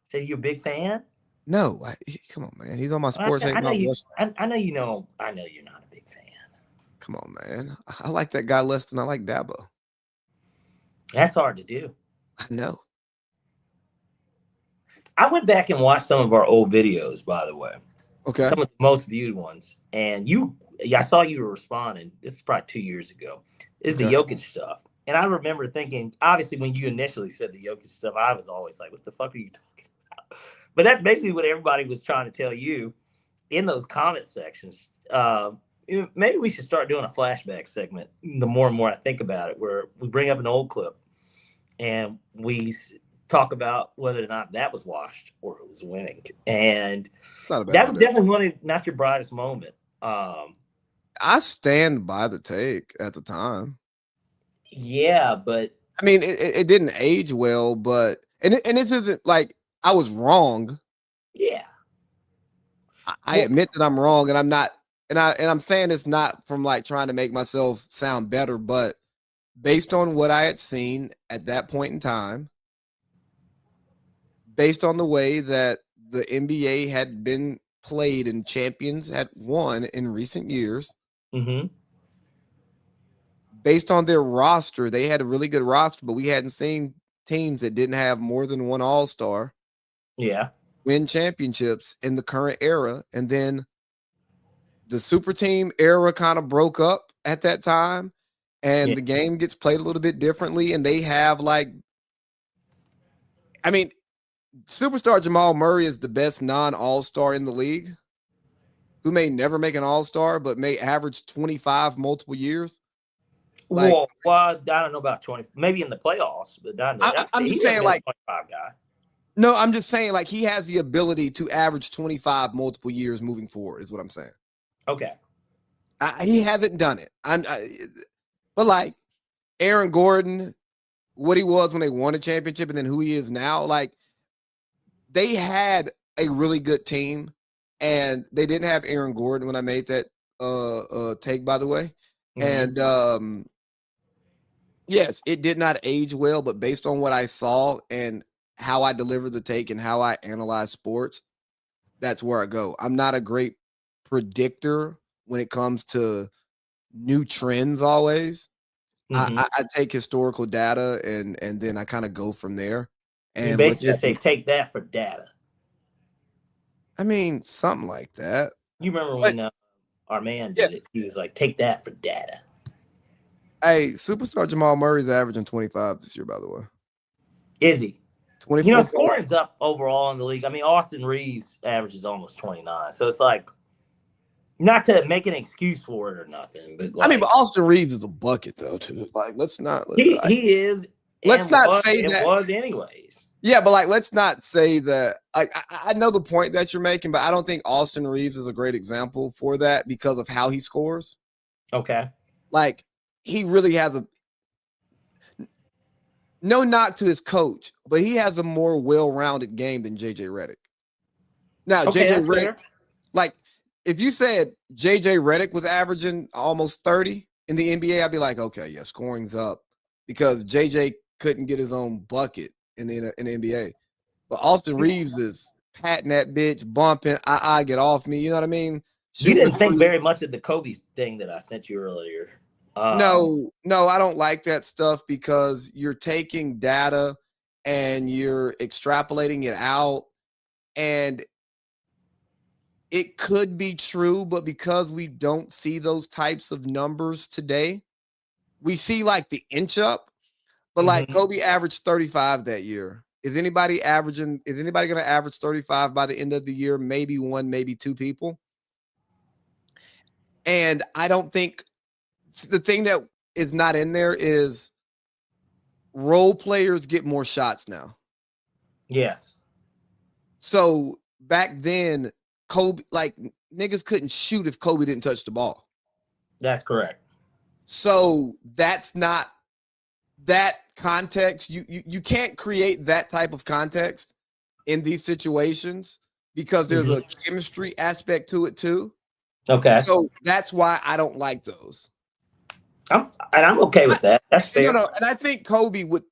Say you're a big fan? No, come on, man. He's on my sports. I know you. I know you know. I know you're not a big fan. Come on, man. I like that guy less than I like Dabo. That's hard to do. I know. I went back and watched some of our old videos, by the way. Okay. Some of the most viewed ones. And I saw you were responding. This is probably 2 years ago. It's the Jokic stuff. And I remember thinking, obviously, when you initially said the Jokic stuff, I was always like, what the fuck are you talking about? But that's basically what everybody was trying to tell you in those comment sections. Maybe we should start doing a flashback segment the more and more I think about it, where we bring up an old clip and we talk about whether or not that was washed or it was winning. And that was definitely not your brightest moment. I stand by the take at the time. Yeah, but I mean, it didn't age well, but and this isn't like I was wrong. Yeah, I admit that I'm wrong, and I'm not, and I'm saying it's not from like trying to make myself sound better, but based on what I had seen at that point in time, based on the way that the NBA had been played and champions had won in recent years. Mm-hmm. Based on their roster, they had a really good roster, but we hadn't seen teams that didn't have more than one all-star win championships in the current era. And then the super team era kind of broke up at that time, and the game gets played a little bit differently. And they have superstar Jamal Murray is the best non-all-star in the league, who may never make an all-star, but may average 25 multiple years. Well, I don't know about 20, maybe in the playoffs, but I'm just saying, like, 25 guy. No, I'm just saying, like, he has the ability to average 25 multiple years moving forward, is what I'm saying. Okay. He hasn't done it. But like Aaron Gordon, what he was when they won a championship, and then who he is now, like, they had a really good team, and they didn't have Aaron Gordon when I made that take, by the way. Mm-hmm. And yes, it did not age well, but based on what I saw and how I deliver the take and how I analyze sports, that's where I go. I'm not a great predictor when it comes to new trends always. Mm-hmm. I take historical data and then I kind of go from there. And you basically say take that for data. I mean, something like that. You remember when our man did it? He was like, take that for data. Hey, superstar Jamal Murray's averaging 25 this year, by the way. Is he? 24. Scoring's up overall in the league. I mean, Austin Reeves averages almost 29. So it's like, not to make an excuse for it or nothing, but like, but Austin Reeves is a bucket though, too. Like, let's not. He is. Let's not say that. It was anyways. Yeah, but like, let's not say that. Like, I know the point that you're making, but I don't think Austin Reeves is a great example for that because of how he scores. Okay. Like, he really has a no knock to his coach, but he has a more well-rounded game than JJ Redick. Now, Okay, JJ that's Redick, fair. like, if you said JJ Redick was averaging almost 30 in the NBA, I'd be like, okay, yeah, scoring's up because JJ couldn't get his own bucket in the NBA. But Austin Reeves is patting that bitch, bumping, get off me. You know what I mean? You Shooting didn't think three. very much of the Kobe thing that I sent you earlier. No, I don't like that stuff because you're taking data and you're extrapolating it out, and it could be true, but because we don't see those types of numbers today, we see like the inch up, but like Kobe averaged 35 that year. Is anybody going to average 35 by the end of the year? Maybe one, maybe two people. And I don't think the thing that is not in there is role players get more shots now. Yes. So back then, Kobe, like, niggas couldn't shoot if Kobe didn't touch the ball. That's correct. So that's not that context. You can't create that type of context in these situations because there's a chemistry aspect to it too. Okay. So that's why I don't like those. I'm okay with that. That's fair. No, and I think Kobe would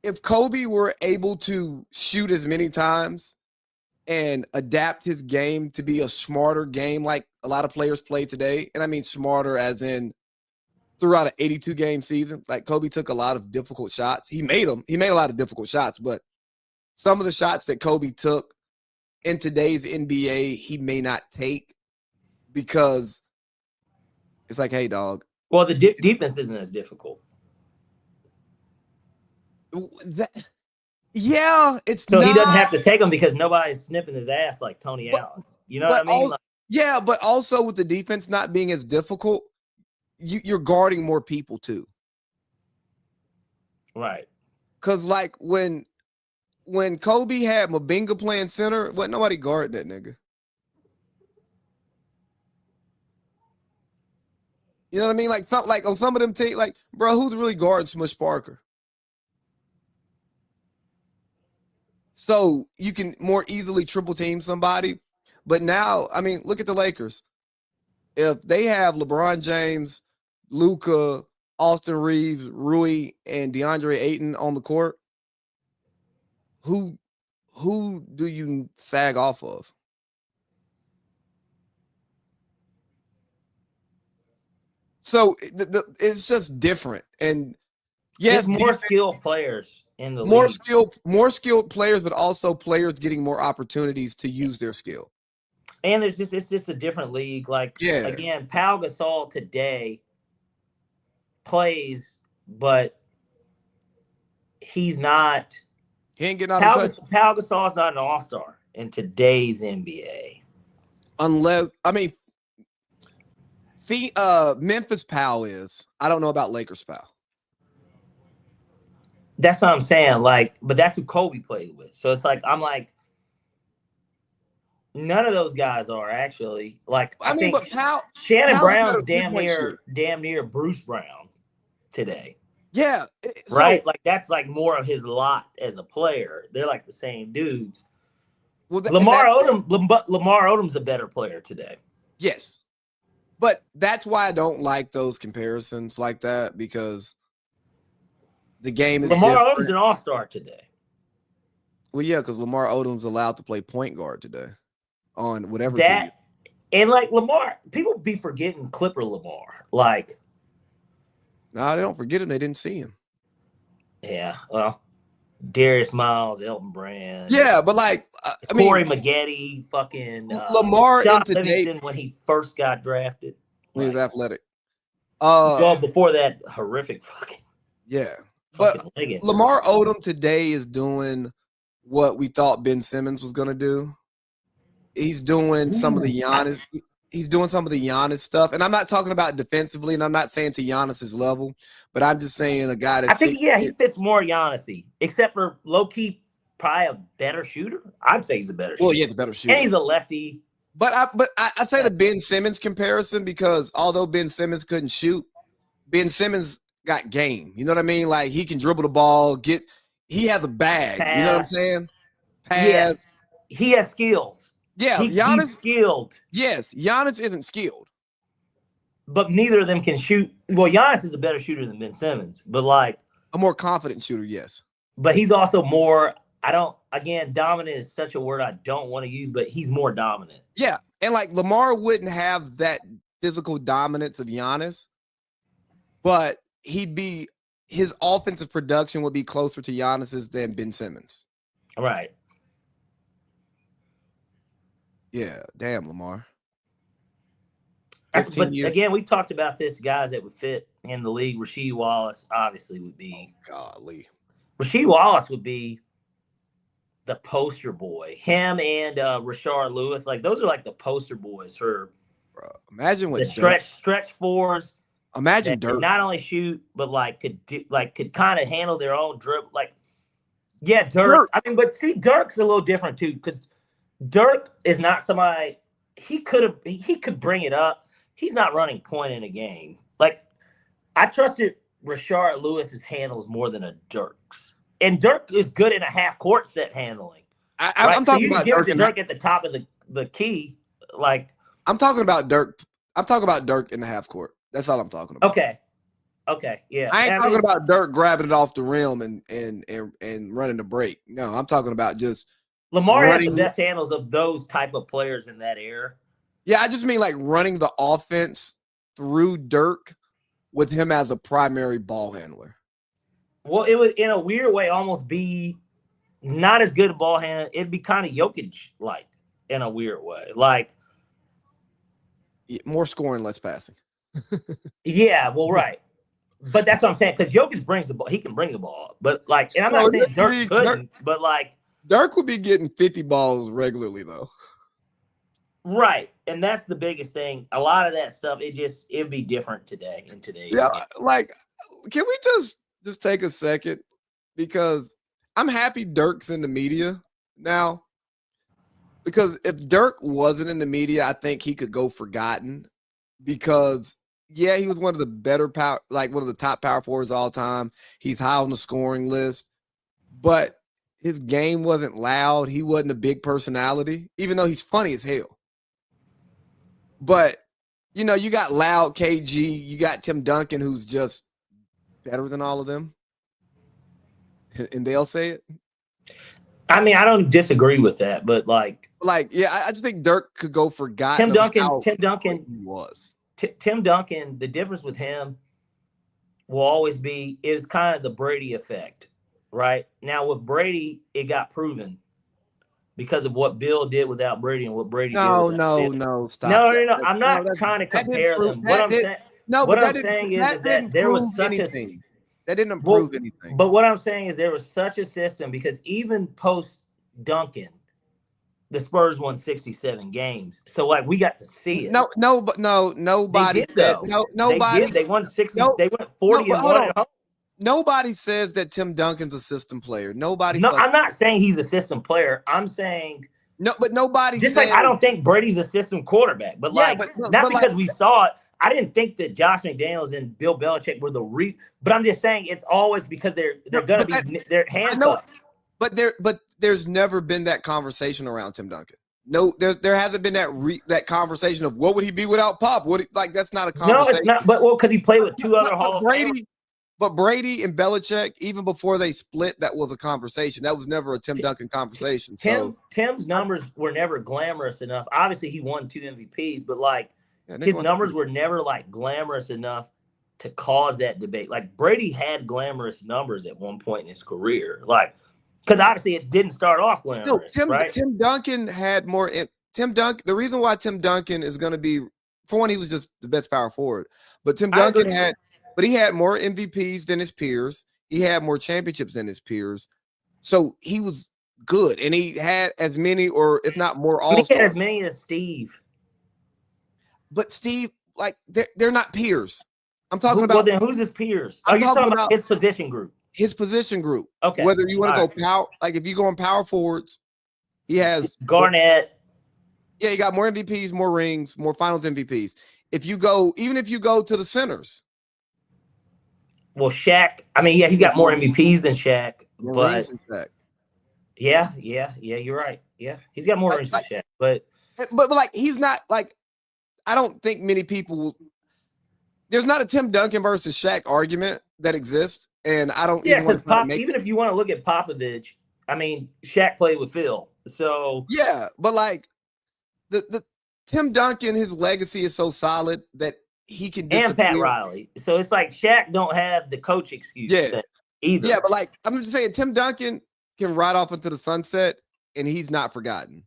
if Kobe were able to shoot as many times and adapt his game to be a smarter game like a lot of players play today, and I mean smarter as in throughout an 82-game season, like Kobe took a lot of difficult shots. He made them. He made a lot of difficult shots, but some of the shots that Kobe took in today's NBA, he may not take because it's like, hey, dog. Well, the defense isn't as difficult. Yeah, it's so not. He doesn't have to take them because nobody's sniffing his ass like Tony Allen. You know what I mean? Yeah, but also with the defense not being as difficult, you're guarding more people too. Right. Because like when Kobe had Mabinga playing center, wasn't nobody guarding that nigga. You know what I mean? Like on some of them teams, like, bro, who's really guarding Smush Parker? So you can more easily triple team somebody. But now, I mean, look at the Lakers. If they have LeBron James, Luka, Austin Reeves, Rui, and DeAndre Ayton on the court, who do you sag off of? So it's just different. And yes, more skilled players in the more league. More skilled players, but also players getting more opportunities to use their skill. And it's just a different league. Like, again, Pau Gasol today plays, but he's not. He ain't getting out of touch. Pau Gasol's not an all-star in today's NBA. Unless, I mean, Memphis Pau is. I don't know about Lakers Pau. That's what I'm saying. Like, but that's who Kobe played with. So it's like, I'm like, none of those guys are actually. Like, I think but Shannon Brown's damn near Bruce Brown today. Yeah. Right? Like, that's like more of his lot as a player. They're like the same dudes. Well, Lamar Odom's a better player today. Yes. But that's why I don't like those comparisons like that, because the game is Lamar different. Odom's an all-star today. Well, yeah, because Lamar Odom's allowed to play point guard today on whatever team. And like Lamar, people be forgetting Clipper Lamar. Like, no, they don't forget him. They didn't see him. Yeah, well, Darius Miles, Elton Brand. Yeah, but like Corey Maggette, fucking Lamar John in today, Livingston when he first got drafted. When he was athletic. Well, before that, horrific fucking. Yeah, but Lamar Odom today is doing what we thought Ben Simmons was gonna do. He's doing some of the Giannis. he's doing some of the Giannis stuff, and I'm not talking about defensively, and I'm not saying to Giannis's level, but I'm just saying a guy that's I think he fits more Giannis-y, except for low key, probably a better shooter. I'd say he's a better shooter. Well, yeah, the better shooter, and he's a lefty. But I say the Ben Simmons comparison because although Ben Simmons couldn't shoot, Ben Simmons got game. You know what I mean? Like he can dribble the ball, he has a bag. Pass. You know what I'm saying? Pass. Yes. He has skills. Yeah, Giannis he's skilled. Yes, Giannis isn't skilled. But neither of them can shoot. Well, Giannis is a better shooter than Ben Simmons, but like a more confident shooter, yes. But he's also more, dominant is such a word I don't want to use, but he's more dominant. Yeah. And like Lamar wouldn't have that physical dominance of Giannis, but his offensive production would be closer to Giannis's than Ben Simmons. Right. Yeah. Damn, Lamar. But again, we talked about this, guys that would fit in the league. Rasheed Wallace obviously would be. Oh, golly. Rasheed Wallace would be the poster boy. Him and Rashard Lewis, like those are like the poster boys for. Bro, imagine what the stretch fours. Imagine Dirk not only shoot, but could kind of handle their own dribble. Like, yeah, Dirk. I mean, but see, Dirk's a little different too because Dirk is not somebody. He could bring it up. He's not running point in a game. Like, I trusted Rashard Lewis's handles more than a Dirk's. And Dirk is good in a half-court set handling. I'm talking about Dirk at the top of the key. Like, I'm talking about Dirk. I'm talking about Dirk in the half court. That's all I'm talking about. Okay, yeah. I ain't talking about Dirk grabbing it off the rim and running the break. No, I'm talking about just Lamar has the best handles of those type of players in that era. Yeah, I just mean like running the offense through Dirk with him as a primary ball handler. Well, it would, in a weird way, almost be not as good a ball handler. It'd be kind of Jokic-like in a weird way. Like, more scoring, less passing. Yeah, well, right. But that's what I'm saying, because Jokic brings the ball. He can bring the ball. But, like, and I'm not saying Dirk couldn't, but, like. Dirk would be getting 50 balls regularly, though. Right. And that's the biggest thing. A lot of that stuff, it'd be different today in today's game. Like, can we just take a second? Because I'm happy Dirk's in the media now. Because if Dirk wasn't in the media, I think he could go forgotten. Because, yeah, he was one of the better one of the top power forwards of all time. He's high on the scoring list. But his game wasn't loud. He wasn't a big personality, even though he's funny as hell. But, you know, you got loud KG. You got Tim Duncan, who's just better than all of them. And they'll say it. I mean, I don't disagree with that, but yeah, I just think Dirk could go forgotten. Tim Duncan he was. Tim Duncan, the difference with him will always be is kind of the Brady effect, right? Now with Brady, it got proven because of what Bill did without Brady and what Brady did without Bill. No, stop. No. I'm not trying to compare them. What I'm saying is that there was such anything. That didn't improve anything. But what I'm saying is there was such a system because even post Duncan, the Spurs won 67 games. So like we got to see it. Nobody. They won 60. They went 40 and 1 at home. Nobody says that Tim Duncan's a system player. Nobody. No, I'm not saying he's a system player. I'm saying no, but nobody. Just like I don't think Brady's a system quarterback, but because we saw it. I didn't think that Josh McDaniels and Bill Belichick were but I'm just saying it's always because they're gonna be they're handcuffed. But there's never been that conversation around Tim Duncan. No, there hasn't been that conversation of what would he be without Pop? That's not a conversation. No, it's not. But because he played with two other Hall of Famers. But Brady and Belichick, even before they split, that was a conversation. That was never a Tim Duncan conversation. Tim's numbers were never glamorous enough. Obviously, he won 2 MVPs, but his numbers were never glamorous enough to cause that debate. Like Brady had glamorous numbers at one point in his career, because obviously it didn't start off glamorous. Right? Tim Duncan had more. The reason why Tim Duncan is going to be, for one, he was just the best power forward. But Tim Duncan he had more MVPs than his peers. He had more championships than his peers. So he was good, and he had as many, or if not more, all-stars. He had as many as Steve. But Steve, like they're not peers. I'm talking about. Well, then who's his peers? I'm you talking about his position group? His position group. Okay. Whether you want to go power, like if you go on power forwards, he has Garnett. Yeah, he got more MVPs, more rings, more finals MVPs. Even if you go to the centers. Well, Shaq, I mean, yeah, he's got more MVPs than Shaq. More but rings than Shaq. Yeah, you're right. Yeah, he's got more rings than Shaq. But like he's not like, I don't think many people there's not a Tim Duncan versus Shaq argument that exists. And I don't even want to even if you want to look at Popovich, I mean, Shaq played with Phil. So yeah, but like the Tim Duncan, his legacy is so solid that he can disappear. And Pat Riley. So it's like Shaq don't have the coach excuse either. Yeah, but like I'm just saying, Tim Duncan can ride off into the sunset and he's not forgotten.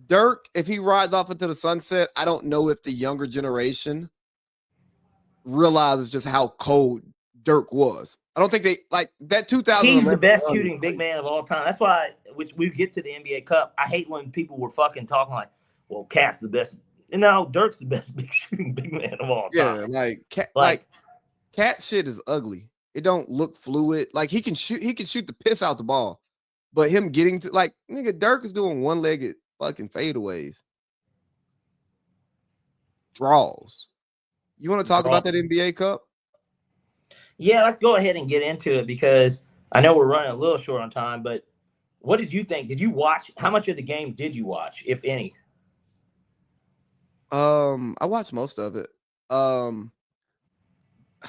Dirk, if he rides off into the sunset, I don't know if the younger generation realizes just how cold Dirk was. I don't think they like that 2000. He's the best shooting big man of all time. That's why, which we get to the NBA Cup, I hate when people were fucking talking like, well, Cat's the best. No, Dirk's the best big shooting big man of all time. Yeah, like Cat shit is ugly. It don't look fluid. Like he can shoot the piss out the ball. But him getting to like nigga, Dirk is doing one-legged fucking fadeaways. Draws. You want to talk about that NBA Cup? Yeah, let's go ahead and get into it because I know we're running a little short on time, but what did you think? Did you watch? How much of the game did you watch, if any? I watched most of it. I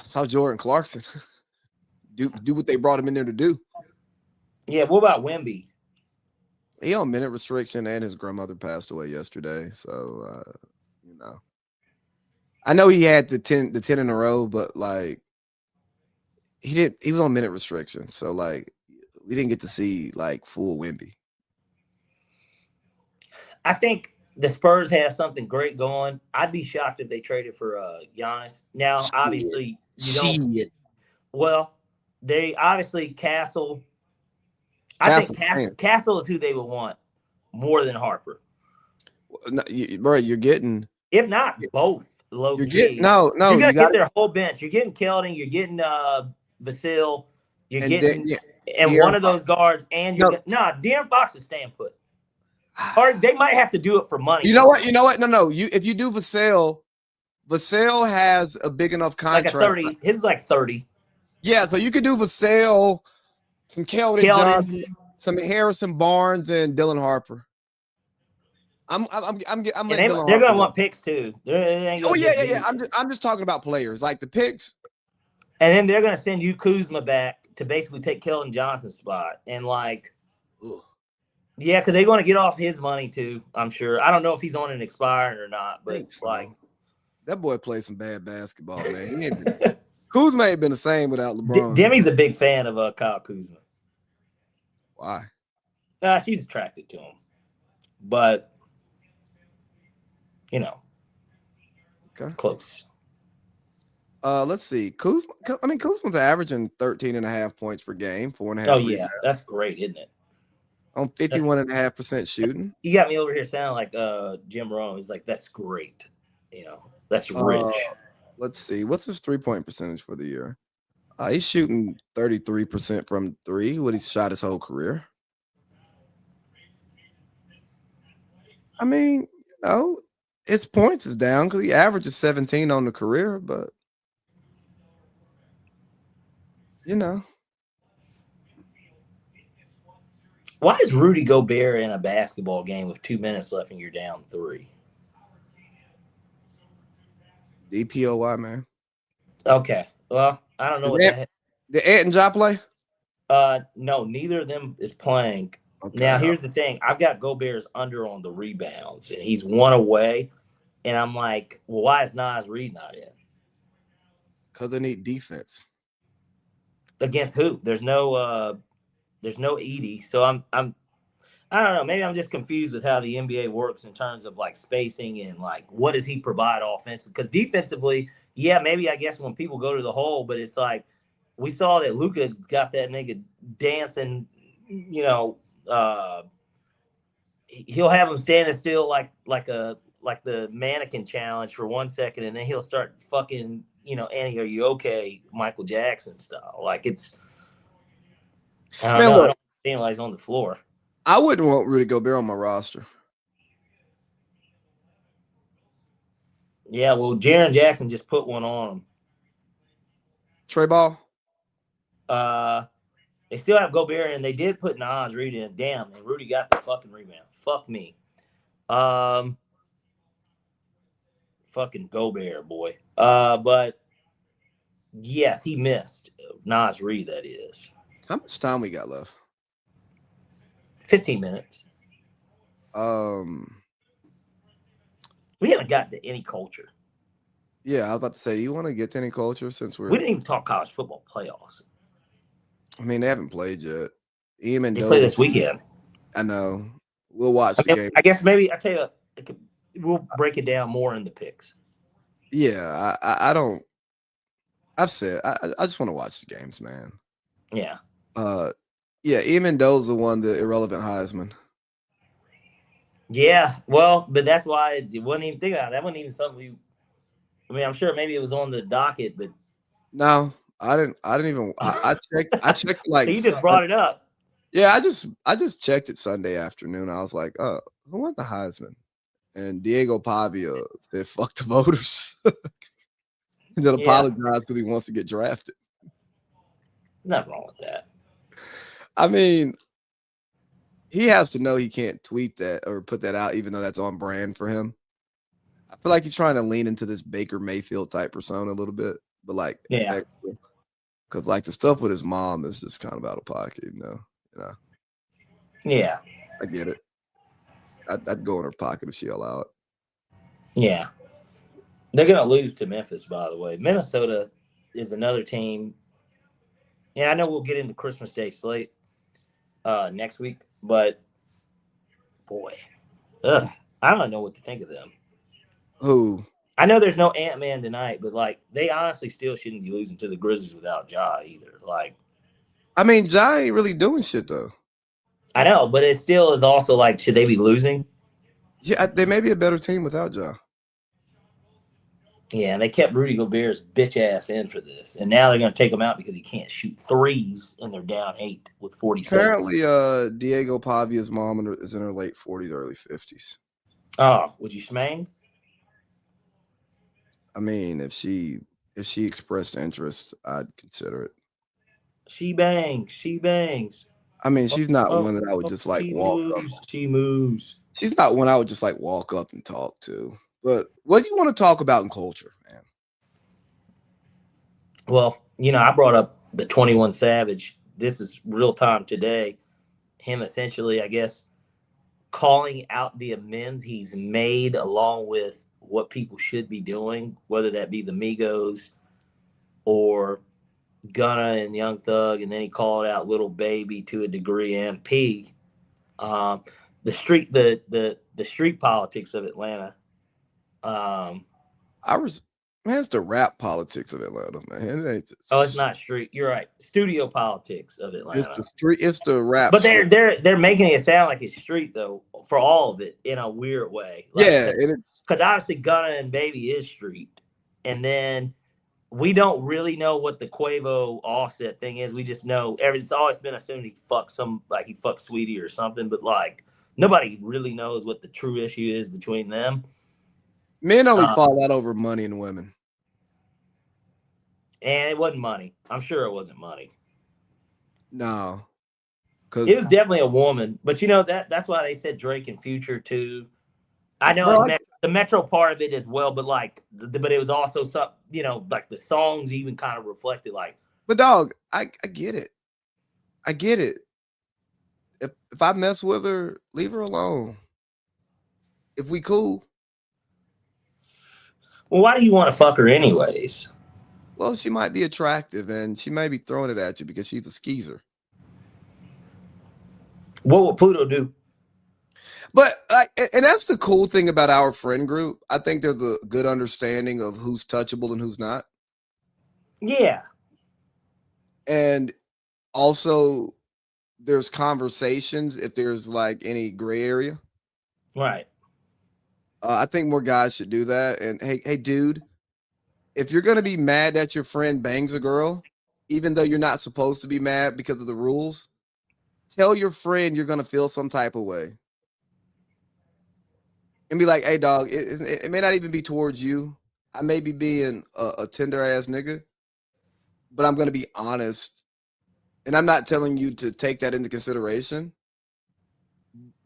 saw Jordan Clarkson do what they brought him in there to do. Yeah, what about Wemby? He on minute restriction and his grandmother passed away yesterday. So you know. I know he had the 10 in a row, but like he was on minute restriction. So like we didn't get to see like full Wemby. I think the Spurs have something great going. I'd be shocked if they traded for Giannis. Now, obviously, you don't. Well, they obviously Castle. I think Castle is who they would want more than Harper. No, bro, you're getting. If not both, low you're key. Getting, no. You're gonna get their whole bench. You're getting Keldon. You're getting Vasil. You're getting one of those guards. And you're De'Aaron Fox is staying put. Or they might have to do it for money. You know what? No. If you do Vasil has a big enough contract. Like a 30. His is like 30. Yeah, so you could do Vasil, some Keldon Johnson, some Harrison Barnes, and Dylan Harper. I'm they're gonna want picks too. Yeah. I'm just talking about players like the picks. And then they're gonna send you Kuzma back to basically take Keldon Johnson's spot. And like, yeah, because they're gonna get off his money too. I'm sure. I don't know if he's on an expiring or not, but like that boy played some bad basketball, man. Kuzma ain't been the same without LeBron. Demi's a big fan of Kyle Kuzma. Why? She's attracted to him, but you know, close. Let's see. Kuzma's averaging 13.5 points per game, 4.5. Oh yeah, that's great, isn't it? On 51.5% shooting. You got me over here sounding like Jim Rome. He's like, that's great. You know, that's rich. Let's see. What's his 3-point percentage for the year? He's shooting 33% from three, what he's shot his whole career. I mean, his points is down because he averages 17 on the career, but Why is Rudy Gobert in a basketball game with 2 minutes left and you're down 3? DPOY, man. Okay. Well, I don't know what that. Did Ant and Ja play? No, neither of them is playing. Okay. Now, here's the thing. I've got Gobert's under on the rebounds, and he's 1 away. And I'm like, well, why is Nas Reed not in? Because they need defense. Against who? There's no Edie. So I don't know. Maybe I'm just confused with how the NBA works in terms of like spacing and like what does he provide offensively? Because defensively, yeah, maybe I guess when people go to the hole, but it's like we saw that Luka got that nigga dancing. You know, he'll have him standing still like a like the mannequin challenge for 1 second, and then he'll start fucking, Annie, are you okay? Michael Jackson style. Like it's, I don't know. I don't understand why he's on the floor. I wouldn't want Rudy Gobert on my roster. Yeah, well, Jaren Jackson just put one on him. Trey Ball? They still have Gobert, and they did put Naz Reid in. Damn, and Rudy got the fucking rebound. Fuck me. Fucking Gobert, boy. But yes, he missed. Naz Reid, that is. How much time we got left? 15 minutes. We haven't gotten to any culture. Yeah, I was about to say, you want to get to any culture since we didn't even talk college football playoffs. I mean, they haven't played yet. They play this weekend. I know. We'll watch the game. I guess maybe I tell you, we'll break it down more in the picks. Yeah, I don't. I've said I just want to watch the games, man. Yeah. Yeah, Amendoza won the irrelevant Heisman. Yeah, well, but that's why it wasn't even think about it. That wasn't even something I'm sure maybe it was on the docket, but no, I didn't even. I checked like. So you just brought it up. Yeah, I just checked it Sunday afternoon. I was like, oh, who won the Heisman? And Diego Pavia said, "Fuck the voters," and then apologized because he wants to get drafted. Nothing wrong with that. I mean, he has to know he can't tweet that or put that out, even though that's on brand for him. I feel like he's trying to lean into this Baker Mayfield type persona a little bit, but like, because like the stuff with his mom is just kind of out of pocket, you know. Yeah, I get it. I'd go in her pocket if she allowed it. Yeah, they're gonna lose to Memphis, by the way. Minnesota is another team. Yeah, I know we'll get into Christmas Day slate next week, but boy, I don't know what to think of them. Who? I know there's no Ant-Man tonight, but like they honestly still shouldn't be losing to the Grizzlies without Ja either. Like, I mean, Ja ain't really doing shit though. I know, but it still is also like, should they be losing? Yeah, they may be a better team without Ja. Yeah, and they kept Rudy Gobert's bitch ass in for this, and now they're going to take him out because he can't shoot threes, and they're down 8 with 40 seconds. Apparently, Diego Pavia's mom is in her late 40s, early 50s. Oh, would you smang? I mean, if she expressed interest, I'd consider it. She bangs. I mean, she's not one that I would just like walk up. She moves. She's not one I would just like walk up and talk to. But what do you want to talk about in culture, man? Well, I brought up the 21 Savage. This is real time today. Him essentially, I guess, calling out the amends he's made along with what people should be doing, whether that be the Migos or Gunna and Young Thug, and then he called out Little Baby to a degree, and P. The street politics of Atlanta. It's the rap politics of Atlanta, man. It's not street. You're right. Studio politics of Atlanta. It's the street. It's the rap. But they're making it sound like it's street though, for all of it in a weird way. Like, yeah, it's because obviously Gunna and Baby is street, and then we don't really know what the Quavo Offset thing is. We just know it's always been assumed he fucked Sweetie or something, but like nobody really knows what the true issue is between them. Men only fall out over money and women. And it wasn't money. I'm sure it wasn't money. No. It was definitely a woman. But that's why they said Drake and Future too. I know the Metro part of it as well, but but it was also some, like the songs even kind of reflected like. But dog, I get it. I get it. If I mess with her, leave her alone. If we cool. Well, why do you want to fuck her anyways? Well, she might be attractive, and she may be throwing it at you because she's a skeezer. What would Pluto do? But and that's the cool thing about our friend group. I think there's a good understanding of who's touchable and who's not. Yeah. And also, there's conversations if there's like any gray area. Right. I think more guys should do that. And hey, dude, if you're gonna be mad that your friend bangs a girl, even though you're not supposed to be mad because of the rules, tell your friend you're gonna feel some type of way. And be like, hey, dog, it may not even be towards you. I may be being a tender ass nigga, but I'm gonna be honest. And I'm not telling you to take that into consideration.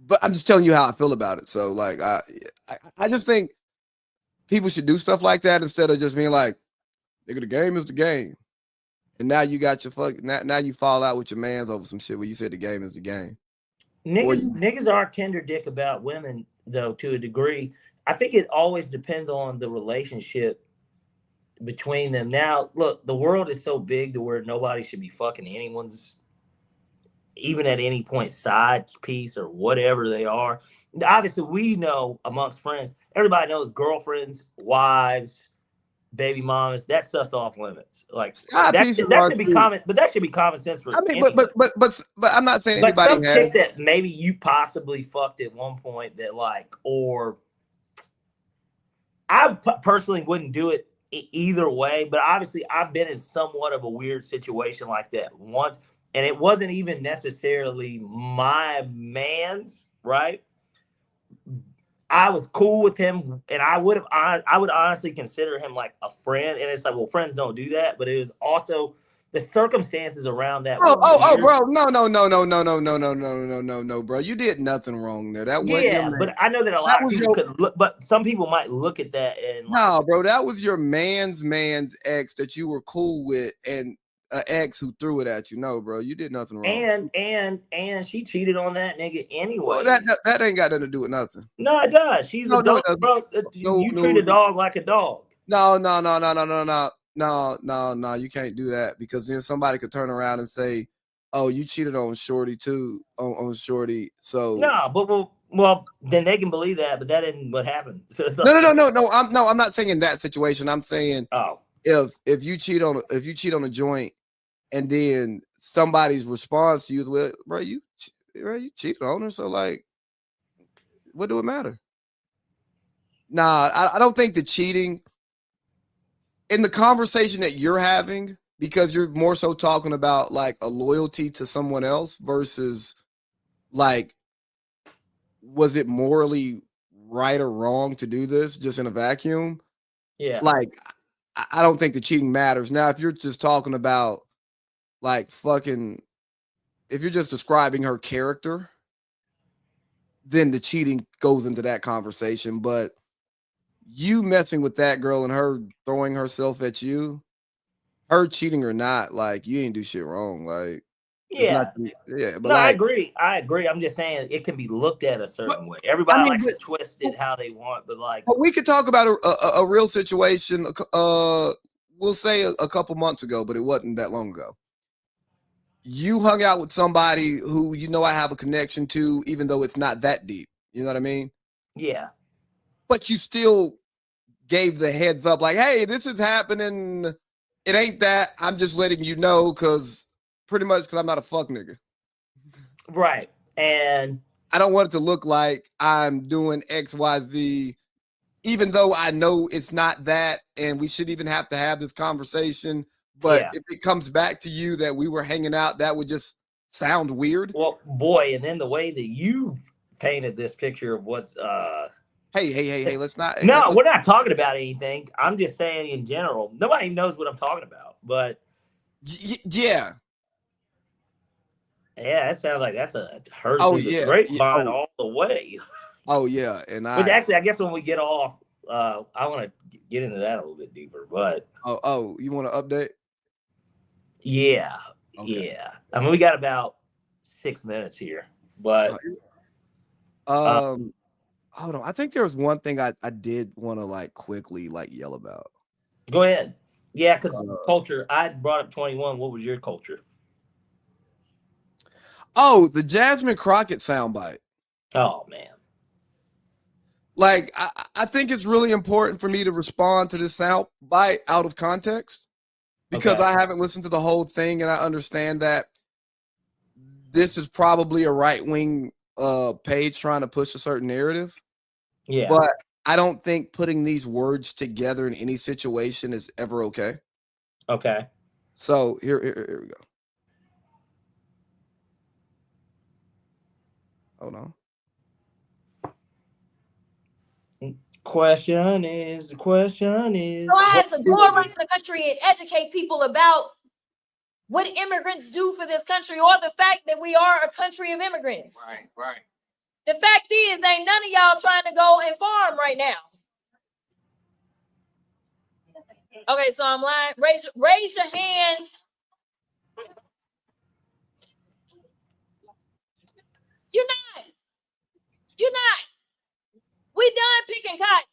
But I'm just telling you how I feel about it. So like I just think people should do stuff like that instead of just being like, nigga, the game is the game. And now you got your now you fall out with your mans over some shit where you said the game is the game. Niggas are tender dick about women though to a degree. I think it always depends on the relationship between them. Now, look, the world is so big to where nobody should be fucking anyone's, even at any point, side piece or whatever they are. Obviously, we know amongst friends, everybody knows girlfriends, wives, baby mamas. That stuff's off limits. Like that should be common, but that should be common sense for. I mean, but I'm not saying but anybody some has. chick that maybe you possibly fucked at one point that like, or I personally wouldn't do it either way. But obviously, I've been in somewhat of a weird situation like that once. And it wasn't even necessarily my man's, right? I was cool with him, and I would honestly consider him like a friend. And it's like, well, friends don't do that, but it was also the circumstances around that. Bro, no, bro. You did nothing wrong there. That wasn't your man. But I know that a lot of people could look, but some people might look at that and like, no, bro, that was your man's ex that you were cool with, and an ex who threw it at you. No, bro, you did nothing wrong. And she cheated on that nigga anyway. Well, that ain't got nothing to do with nothing. No, it does. She's a dog, bro. You treat a dog like a dog. No. You can't do that because then somebody could turn around and say, "Oh, you cheated on Shorty too, on Shorty." So no, but well, then they can believe that, but that isn't what happened. No. I'm not saying in that situation. I'm saying, oh, if you cheat on a joint. And then somebody's response to you is, well, bro, you cheated on her. So, like, what do it matter? Nah, I don't think the cheating in the conversation that you're having, because you're more so talking about like a loyalty to someone else versus like, was it morally right or wrong to do this just in a vacuum? Yeah. Like, I don't think the cheating matters. Now, if you're just talking about like fucking, if you're just describing her character, then the cheating goes into that conversation. But you messing with that girl and her throwing herself at you, her cheating or not, like you ain't do shit wrong. Like, yeah, but no, like, I agree. I'm just saying it can be looked at a certain way. Everybody likes to twist it how they want, but like, we could talk about a real situation. We'll say a couple months ago, but it wasn't that long ago. You hung out with somebody who I have a connection to, even though it's not that deep. You know what I mean? Yeah. But you still gave the heads up, like, hey, this is happening. It ain't that. I'm just letting you know because I'm not a fuck nigga. Right. And I don't want it to look like I'm doing X, Y, Z, even though I know it's not that. And we should even have to have this conversation. But if it comes back to you that we were hanging out, that would just sound weird. Well, boy, and then the way that you painted this picture of what's Hey, let's not. No, we're not talking about anything. I'm just saying in general. Nobody knows what I'm talking about, but yeah. Yeah, that sounds like that's a heard through the grapevine all the way. Oh yeah, and which actually, I guess when we get off, I want to get into that a little bit deeper. But you want to update? Yeah, yeah. I mean, we got about 6 minutes here, but hold on. I think there was one thing I did want to like quickly like yell about. Go ahead. Yeah, because culture. I brought up 21. What was your culture? Oh, the Jasmine Crockett soundbite. Oh man. Like I think it's really important for me to respond to this soundbite out of context because I haven't listened to the whole thing and I understand that this is probably a right-wing page trying to push a certain narrative. Yeah. But I don't think putting these words together in any situation is ever okay. Okay. So here we go. Hold on. The question is. So I had to go around the country and educate people about what immigrants do for this country, or the fact that we are a country of immigrants. Right. The fact is, ain't none of y'all trying to go and farm right now. Okay, so I'm lying. Raise your hands. You're not. We done picking cotton.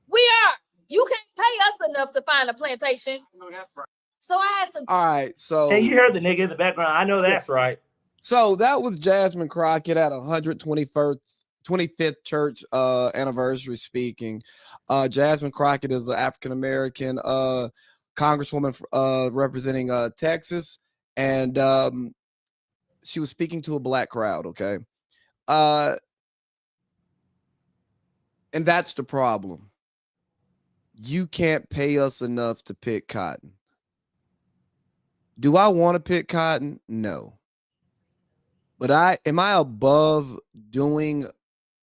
We are. You can't pay us enough to find a plantation. No, that's right. So I had to. All right, so Hey, you heard the nigga in the background. I know that's right. So that was Jasmine Crockett at 125th church anniversary speaking. Jasmine Crockett is an African American congresswoman representing Texas, and she was speaking to a black crowd. Okay, and that's the problem. You can't pay us enough to pick cotton. Do I want to pick cotton? No. But am I above doing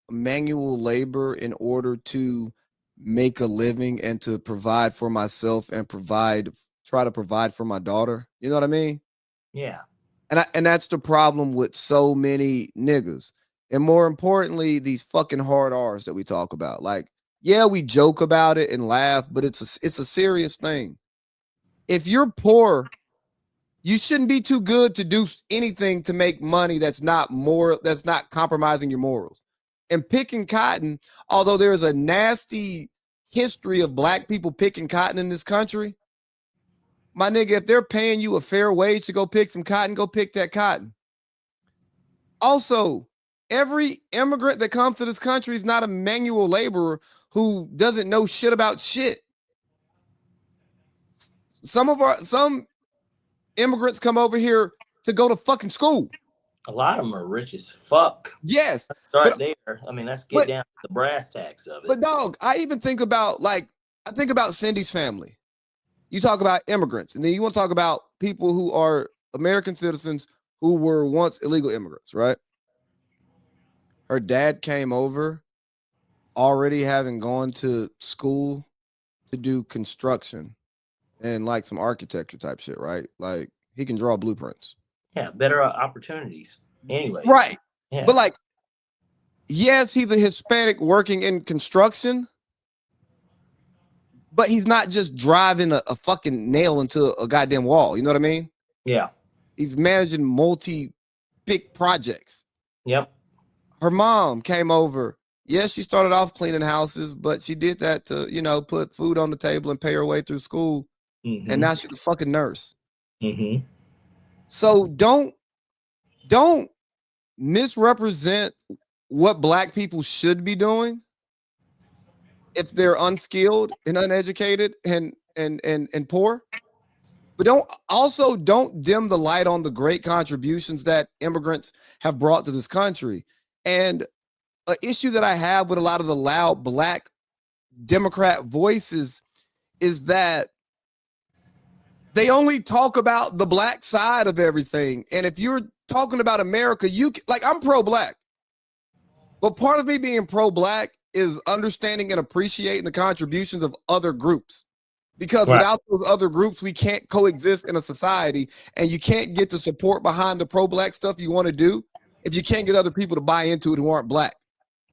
manual labor in order to make a living and to provide for myself and try to provide for my daughter? You know what I mean? Yeah. And that's the problem with so many niggas. And more importantly, these fucking hard R's that we talk about. Like, yeah, we joke about it and laugh, but it's a serious thing. If you're poor, you shouldn't be too good to do anything to make money that's not compromising your morals. And picking cotton, although there is a nasty history of black people picking cotton in this country, my nigga, if they're paying you a fair wage to go pick some cotton, go pick that cotton. Also, every immigrant that comes to this country is not a manual laborer who doesn't know shit about shit. Some immigrants come over here to go to fucking school. A lot of them are rich as fuck. Yes. Right there. I mean, let's get down to the brass tacks of it. But dog, I think about Cindy's family. You talk about immigrants, and then you want to talk about people who are American citizens who were once illegal immigrants, right? Her dad came over already having gone to school to do construction and like some architecture type shit, right? Like he can draw blueprints. Yeah, better opportunities. Anyway. Right. Yeah. But like, yes, he's a Hispanic working in construction, but he's not just driving a fucking nail into a goddamn wall. You know what I mean? Yeah. He's managing big projects. Yep. Her mom came over. Yes, she started off cleaning houses, but she did that to, put food on the table and pay her way through school. Mm-hmm. And now she's a fucking nurse. Mm-hmm. So don't misrepresent what black people should be doing if they're unskilled and uneducated and poor. But don't dim the light on the great contributions that immigrants have brought to this country. And an issue that I have with a lot of the loud black Democrat voices is that they only talk about the black side of everything. And if you're talking about America, I'm pro-black. But part of me being pro-black is understanding and appreciating the contributions of other groups. Because without those other groups, we can't coexist in a society, and you can't get the support behind the pro-black stuff you want to do if you can't get other people to buy into it who aren't black.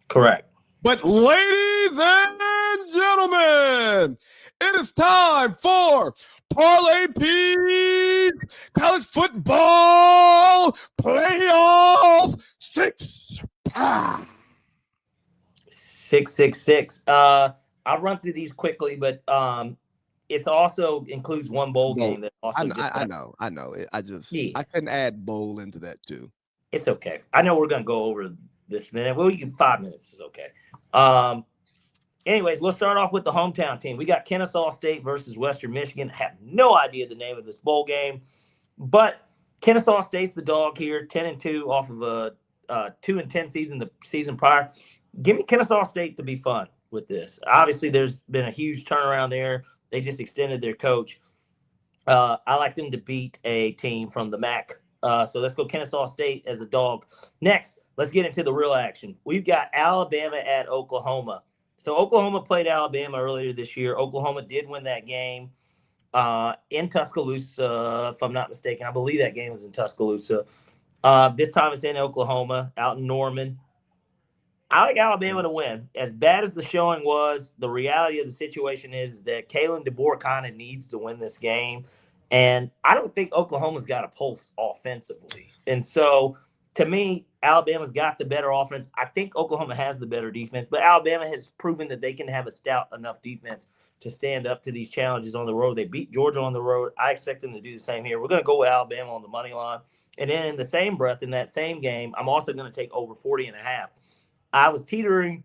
Correct. But ladies and gentlemen, it is time for Parlay Pete College Football Playoff 666. I'll run through these quickly, but it also includes one bowl game that also. I know. I couldn't add bowl into that too. It's okay. I know we're gonna go over this minute. Well, you can 5 minutes is okay. Anyways, we'll start off with the hometown team. We got Kennesaw State versus Western Michigan. I have no idea the name of this bowl game, but Kennesaw State's the dog here, 10-2 off of a 2-10 season the season prior. Give me Kennesaw State to be fun with this. Obviously, there's been a huge turnaround there. They just extended their coach. I like them to beat a team from the MAC. So let's go Kennesaw State as a dog. Next, let's get into the real action. We've got Alabama at Oklahoma. So Oklahoma played Alabama earlier this year. Oklahoma did win that game in Tuscaloosa, if I'm not mistaken. I believe that game was in Tuscaloosa. This time it's in Oklahoma, out in Norman. I like Alabama to win. As bad as the showing was, the reality of the situation is that Kalen DeBoer kind of needs to win this game. And I don't think Oklahoma's got a pulse offensively. And so, to me, Alabama's got the better offense. I think Oklahoma has the better defense, but Alabama has proven that they can have a stout enough defense to stand up to these challenges on the road. They beat Georgia on the road. I expect them to do the same here. We're going to go with Alabama on the money line. And then in the same breath, in that same game, I'm also going to take over 40.5. I was teetering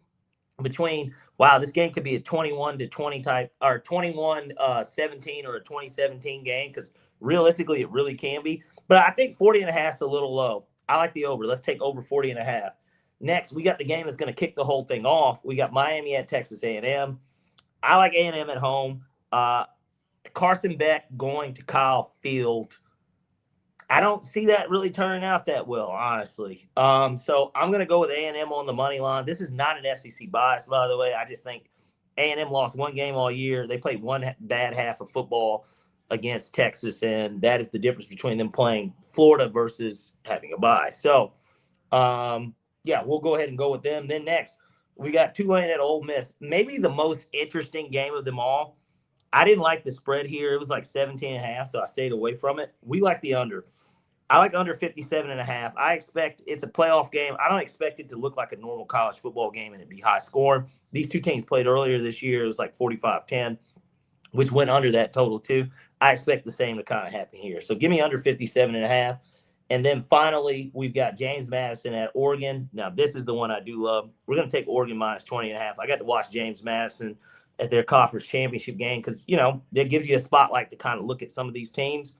between, wow, this game could be a 21-20 type, or 21-17 or a 2017 game, because realistically it really can be. But I think 40.5 is a little low. I like the over. Let's take over 40.5. Next, we got the game that's going to kick the whole thing off. We got Miami at Texas A&M. I like A&M at home. Carson Beck going to Kyle Field. I don't see that really turning out that well, honestly. So I'm going to go with A&M on the money line. This is not an SEC bias, by the way. I just think A&M lost one game all year. They played one bad half of football against Texas, and that is the difference between them playing Florida versus having a bye. So, yeah, we'll go ahead and go with them. Then next, we got Tulane at Ole Miss. Maybe the most interesting game of them all. I didn't like the spread here. It was like 17.5, so I stayed away from it. We like the under. I like under 57.5. I expect it's a playoff game. I don't expect it to look like a normal college football game and it be high scoring. These two teams played earlier this year. It was like 45-10, which went under that total too. I expect the same to kind of happen here. So give me under 57.5. And then finally, we've got James Madison at Oregon. Now, this is the one I do love. We're going to take Oregon minus 20.5. I got to watch James Madison at their conference championship game because, you know, that gives you a spotlight to kind of look at some of these teams.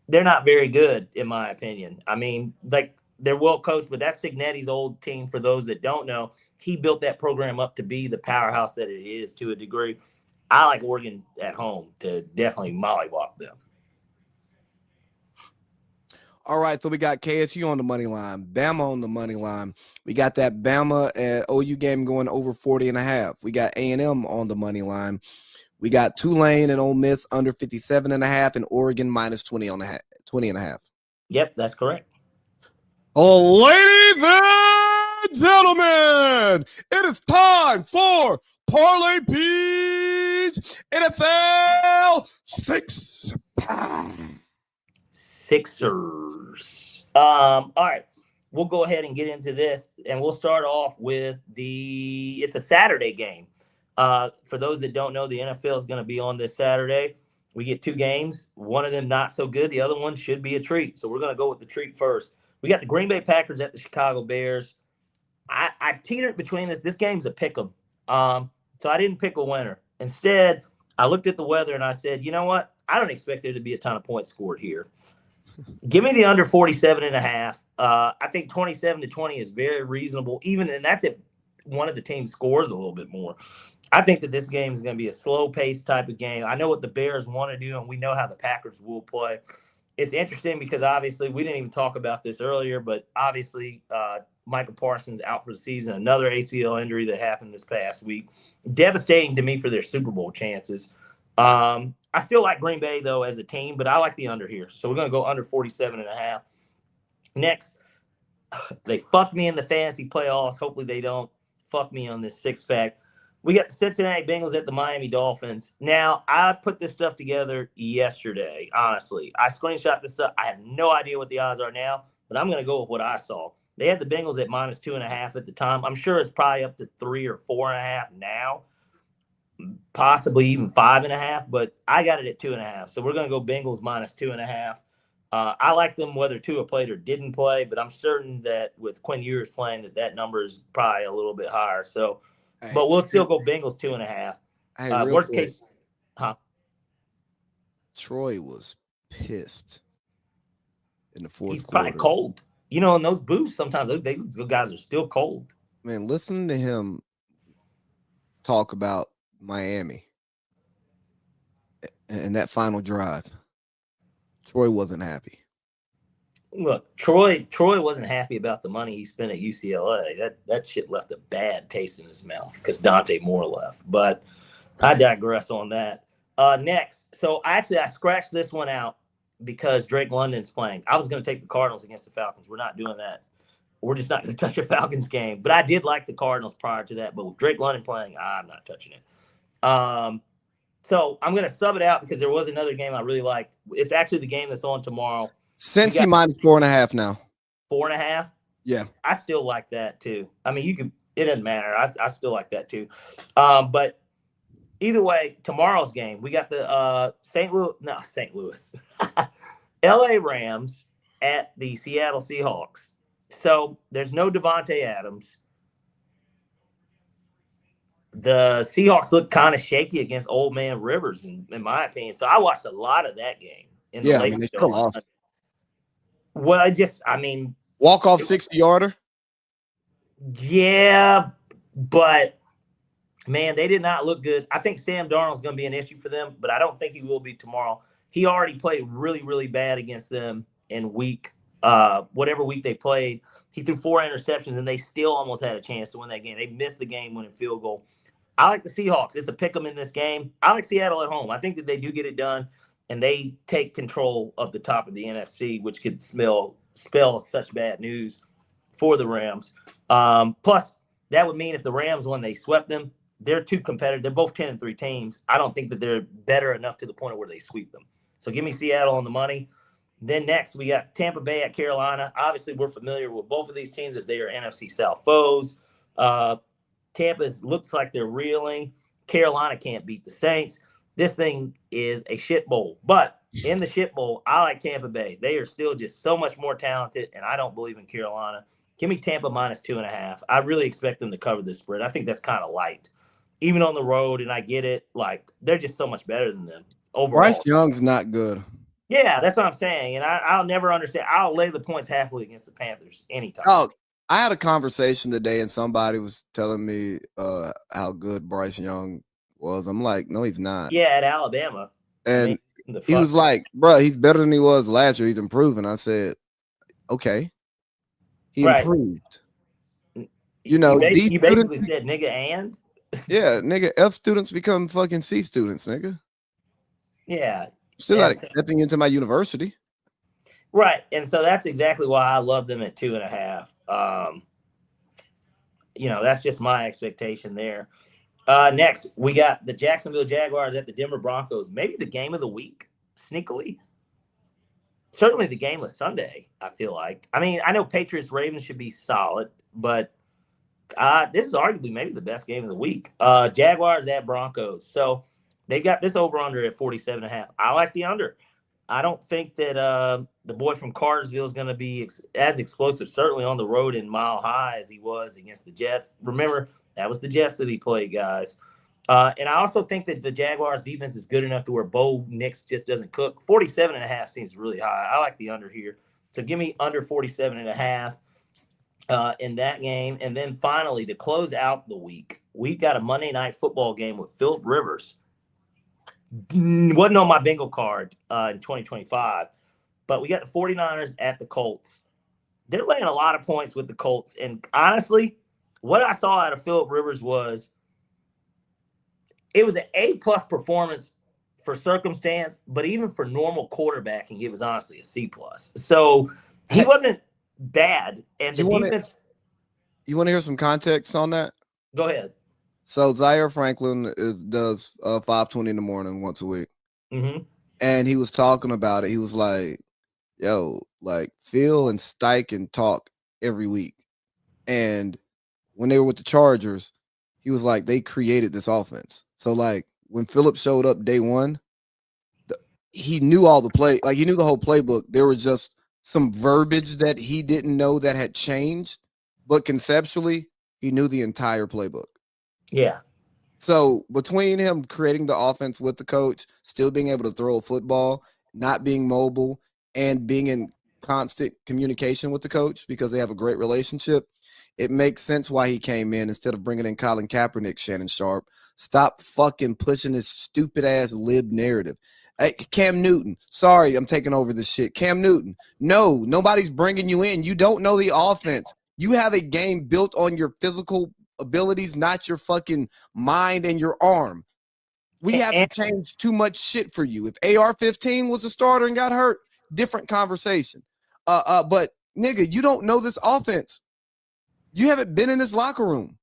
They're not very good, in my opinion. I mean, like, they're well coached, but that's Signetti's old team. For those that don't know, he built that program up to be the powerhouse that it is to a degree. I like Oregon at home to definitely mollywop them. All right, so we got KSU on the money line, Bama on the money line. We got that Bama and OU game going over 40.5. We got A&M on the money line. We got Tulane and Ole Miss under 57.5 and Oregon minus 20.5. Yep, that's correct. Oh, ladies and gentlemen, it is time for Parlay Pete's NFL Sixers. All right, we'll go ahead and get into this, and we'll start off with it's a Saturday game. For those that don't know, the NFL is going to be on this Saturday. We get two games. One of them not so good. The other one should be a treat. So we're going to go with the treat first. We got the Green Bay Packers at the Chicago Bears. I teetered between this. This game's a pick 'em. So I didn't pick a winner. Instead, I looked at the weather and I said, you know what? I don't expect there to be a ton of points scored here. Give me the under 47.5. I think 27-20 is very reasonable. And that's if one of the teams scores a little bit more. I think that this game is going to be a slow-paced type of game. I know what the Bears want to do, and we know how the Packers will play. It's interesting because obviously we didn't even talk about this earlier, but obviously Michael Parsons out for the season, another ACL injury that happened this past week. Devastating to me for their Super Bowl chances. I still like Green Bay, though, as a team, but I like the under here. So we're going to go under 47.5. Next, they fucked me in the fantasy playoffs. Hopefully they don't fuck me on this six-pack. We got the Cincinnati Bengals at the Miami Dolphins. Now, I put this stuff together yesterday, honestly. I screenshot this stuff. I have no idea what the odds are now, but I'm going to go with what I saw. They had the Bengals at minus 2.5 at the time. I'm sure it's probably up to 3 or 4.5 now. Possibly even 5.5, but I got it at 2.5. So we're going to go Bengals minus 2.5. I like them whether Tua played or didn't play, but I'm certain that with Quinn Ewers playing, that number is probably a little bit higher. So, but we'll still go Bengals 2.5. Worst case, Troy was pissed in the fourth quarter. He's probably cold. You know, in those booths, sometimes those guys are still cold. Man, listen to him talk about Miami and that final drive. Troy wasn't happy. Look, Troy wasn't happy about the money he spent at UCLA. That shit left a bad taste in his mouth because Dante Moore left. But I digress on that. Next, so I scratched this one out because Drake London's playing. I was going to take the Cardinals against the Falcons. We're not doing that. We're just not going to touch a Falcons game. But I did like the Cardinals prior to that. But with Drake London playing, I'm not touching it. So I'm going to sub it out because there was another game I really liked. It's actually the game that's on tomorrow. Cincy minus 4.5 now. 4.5? Yeah. I still like that too. I mean, it doesn't matter. I still like that too. But either way, tomorrow's game, we got the St. Louis, LA Rams at the Seattle Seahawks. So there's no Devontae Adams. The Seahawks look kind of shaky against Old Man Rivers, in my opinion. So I watched a lot of that game. They still lost. Well, walk off 60-yarder. Yeah, but man, they did not look good. I think Sam Darnold's going to be an issue for them, but I don't think he will be tomorrow. He already played really, really bad against them in whatever week they played. He threw 4 interceptions, and they still almost had a chance to win that game. They missed the game-winning field goal. I like the Seahawks. It's a pick 'em in this game. I like Seattle at home. I think that they do get it done, and they take control of the top of the NFC, which could spell such bad news for the Rams. Plus, that would mean if the Rams won, they swept them. They're too competitive. They're both 10-3 teams. I don't think that they're better enough to the point where they sweep them. So give me Seattle on the money. Then next, we got Tampa Bay at Carolina. Obviously, we're familiar with both of these teams as they are NFC South foes. Tampa looks like they're reeling. Carolina can't beat the Saints. This thing is a shit bowl. But in the shit bowl, I like Tampa Bay. They are still just so much more talented, and I don't believe in Carolina. Give me Tampa minus 2.5. I really expect them to cover this spread. I think that's kind of light. Even on the road, and I get it. Like, they're just so much better than them overall. Bryce Young's not good. Yeah, that's what I'm saying. And I'll never understand. I'll lay the points happily against the Panthers anytime. Oh, I had a conversation today, and somebody was telling me how good Bryce Young was. I'm like, no, he's not. Yeah, at Alabama. And he was like, bro, he's better than he was last year. He's improving. I said, okay. He improved. You know, you basically said nigga and? Yeah, nigga, F students become fucking C students, nigga. Yeah. Still not accepting into my university. Right. And so that's exactly why I love them at 2.5. That's just my expectation there. Next, we got the Jacksonville Jaguars at the Denver Broncos. Maybe the game of the week, sneakily. Certainly the game of Sunday, I feel like. I mean, I know Patriots-Ravens should be solid, but this is arguably maybe the best game of the week. Jaguars at Broncos. So they got this over-under at 47.5. I like the under. I don't think that the boy from Cartersville is going to be as explosive, certainly on the road in Mile High as he was against the Jets. Remember, that was the Jets that he played, guys. And I also think that the Jaguars' defense is good enough to where Bo Nix just doesn't cook. 47.5 seems really high. I like the under here. So give me under 47.5 in that game. And then finally, to close out the week, we've got a Monday Night Football game with Phillip Rivers. Wasn't on my bingo card in 2025, but we got the 49ers at the Colts. They're laying a lot of points with the Colts. And honestly, what I saw out of Phillip Rivers was it was an A-plus performance for circumstance, but even for normal quarterbacking, it was honestly a C+. So he wasn't bad. And the defense. You want to hear some context on that? Go ahead. So Zaire Franklin does 5:20 in the morning once a week. Mm-hmm. And he was talking about it. He was like, yo, like Phil and Steichen talk every week. And when they were with the Chargers, he was like, they created this offense. So like when Phillip showed up day one, he knew all the play, like he knew the whole playbook. There was just some verbiage that he didn't know that had changed, but conceptually, he knew the entire playbook. Yeah. So between him creating the offense with the coach, still being able to throw a football, not being mobile, and being in constant communication with the coach because they have a great relationship, It makes sense why he came in instead of bringing in Colin Kaepernick, Shannon Sharp. Stop fucking pushing this stupid ass lib narrative. Hey, Cam Newton, sorry, I'm taking over this shit. Cam Newton, no, nobody's bringing you in. You don't know the offense. You have a game built on your physical abilities, not your fucking mind and your arm. We have to change too much shit for you. If AR-15 was a starter and got hurt, different conversation. But nigga, you don't know this offense. You haven't been in this locker room.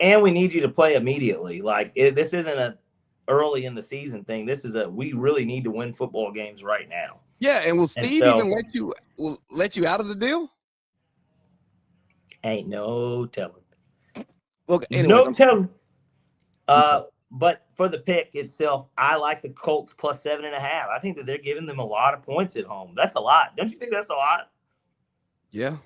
And we need you to play immediately. Like this isn't a early in the season thing. This is we really need to win football games right now. Yeah, and will Steve even let you out of the deal? Ain't no telling. Okay, anyway, no telling. But for the pick itself, I like the Colts plus 7.5. I think that they're giving them a lot of points at home. That's a lot. Don't you think that's a lot? Yeah.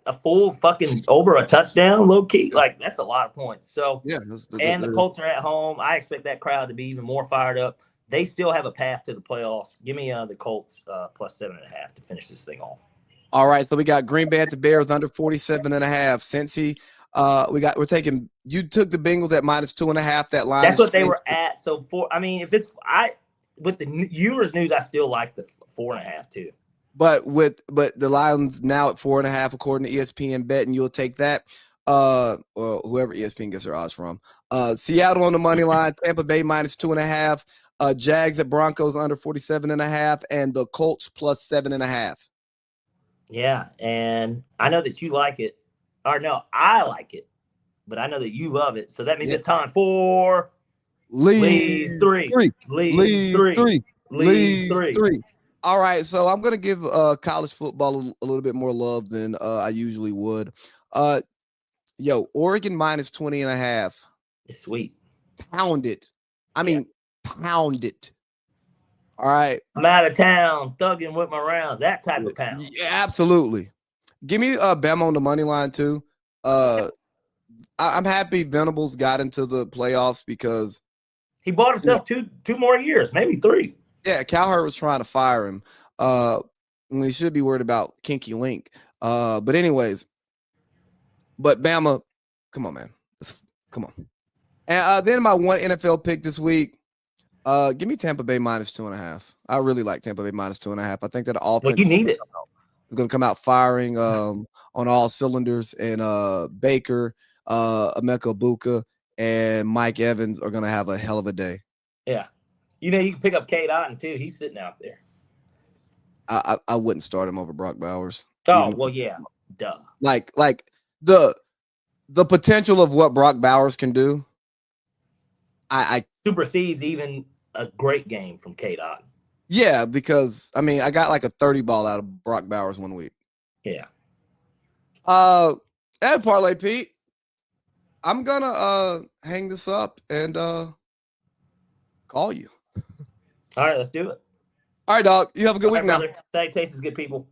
A full fucking over a touchdown, low key. Like, that's a lot of points. So, yeah. The Colts are at home. I expect that crowd to be even more fired up. They still have a path to the playoffs. Give me the Colts plus 7.5 to finish this thing off. All right. So we got Green Bay at the Bears under 47.5. Cincy. We're taking. You took the Bengals at -2.5. That line. That's what they were at. So with the Ewers news, I still like the 4.5 too. But the Lions now at 4.5 according to ESPN Bet, and you'll take that. Or whoever ESPN gets their odds from. Seattle on the money line. Tampa Bay -2.5. Jags at Broncos under 47.5, and the Colts plus 7.5. Yeah, and I know that you like it. Or no, I like it, but I know that you love it. So that means it's time for Lee's 3. Lee's 3. Lee's 3. All right, so I'm gonna give college football a little bit more love than I usually would. Oregon -20.5. It's sweet. Pound it. I mean, pound it. All right. I'm out of town, thugging with my rounds. That type of pound. Yeah, absolutely. Give me Bama on the money line too. I'm happy Venables got into the playoffs because he bought himself two more years, maybe 3. Yeah, Cowherd was trying to fire him. When he should be worried about Kinky Link. But anyways, Bama, come on, man. Come on. And then my one NFL pick this week. Give me Tampa Bay -2.5. I really like Tampa Bay -2.5. I think that the offense you need it. is going to come out firing on all cylinders, and Baker, Emeka Egbuka, and Mike Evans are going to have a hell of a day. Yeah. You can pick up Cade Otton too. He's sitting out there. I wouldn't start him over Brock Bowers. Oh, well, yeah. Duh. Like the potential of what Brock Bowers can do. I supersedes even a great game from Cade Otton. Yeah, because I got like a 30 ball out of Brock Bowers one week. Yeah. And Parlay Pete, I'm gonna hang this up and call you. All right, let's do it. All right, dog. You have a good week now. Stay tastes good, people.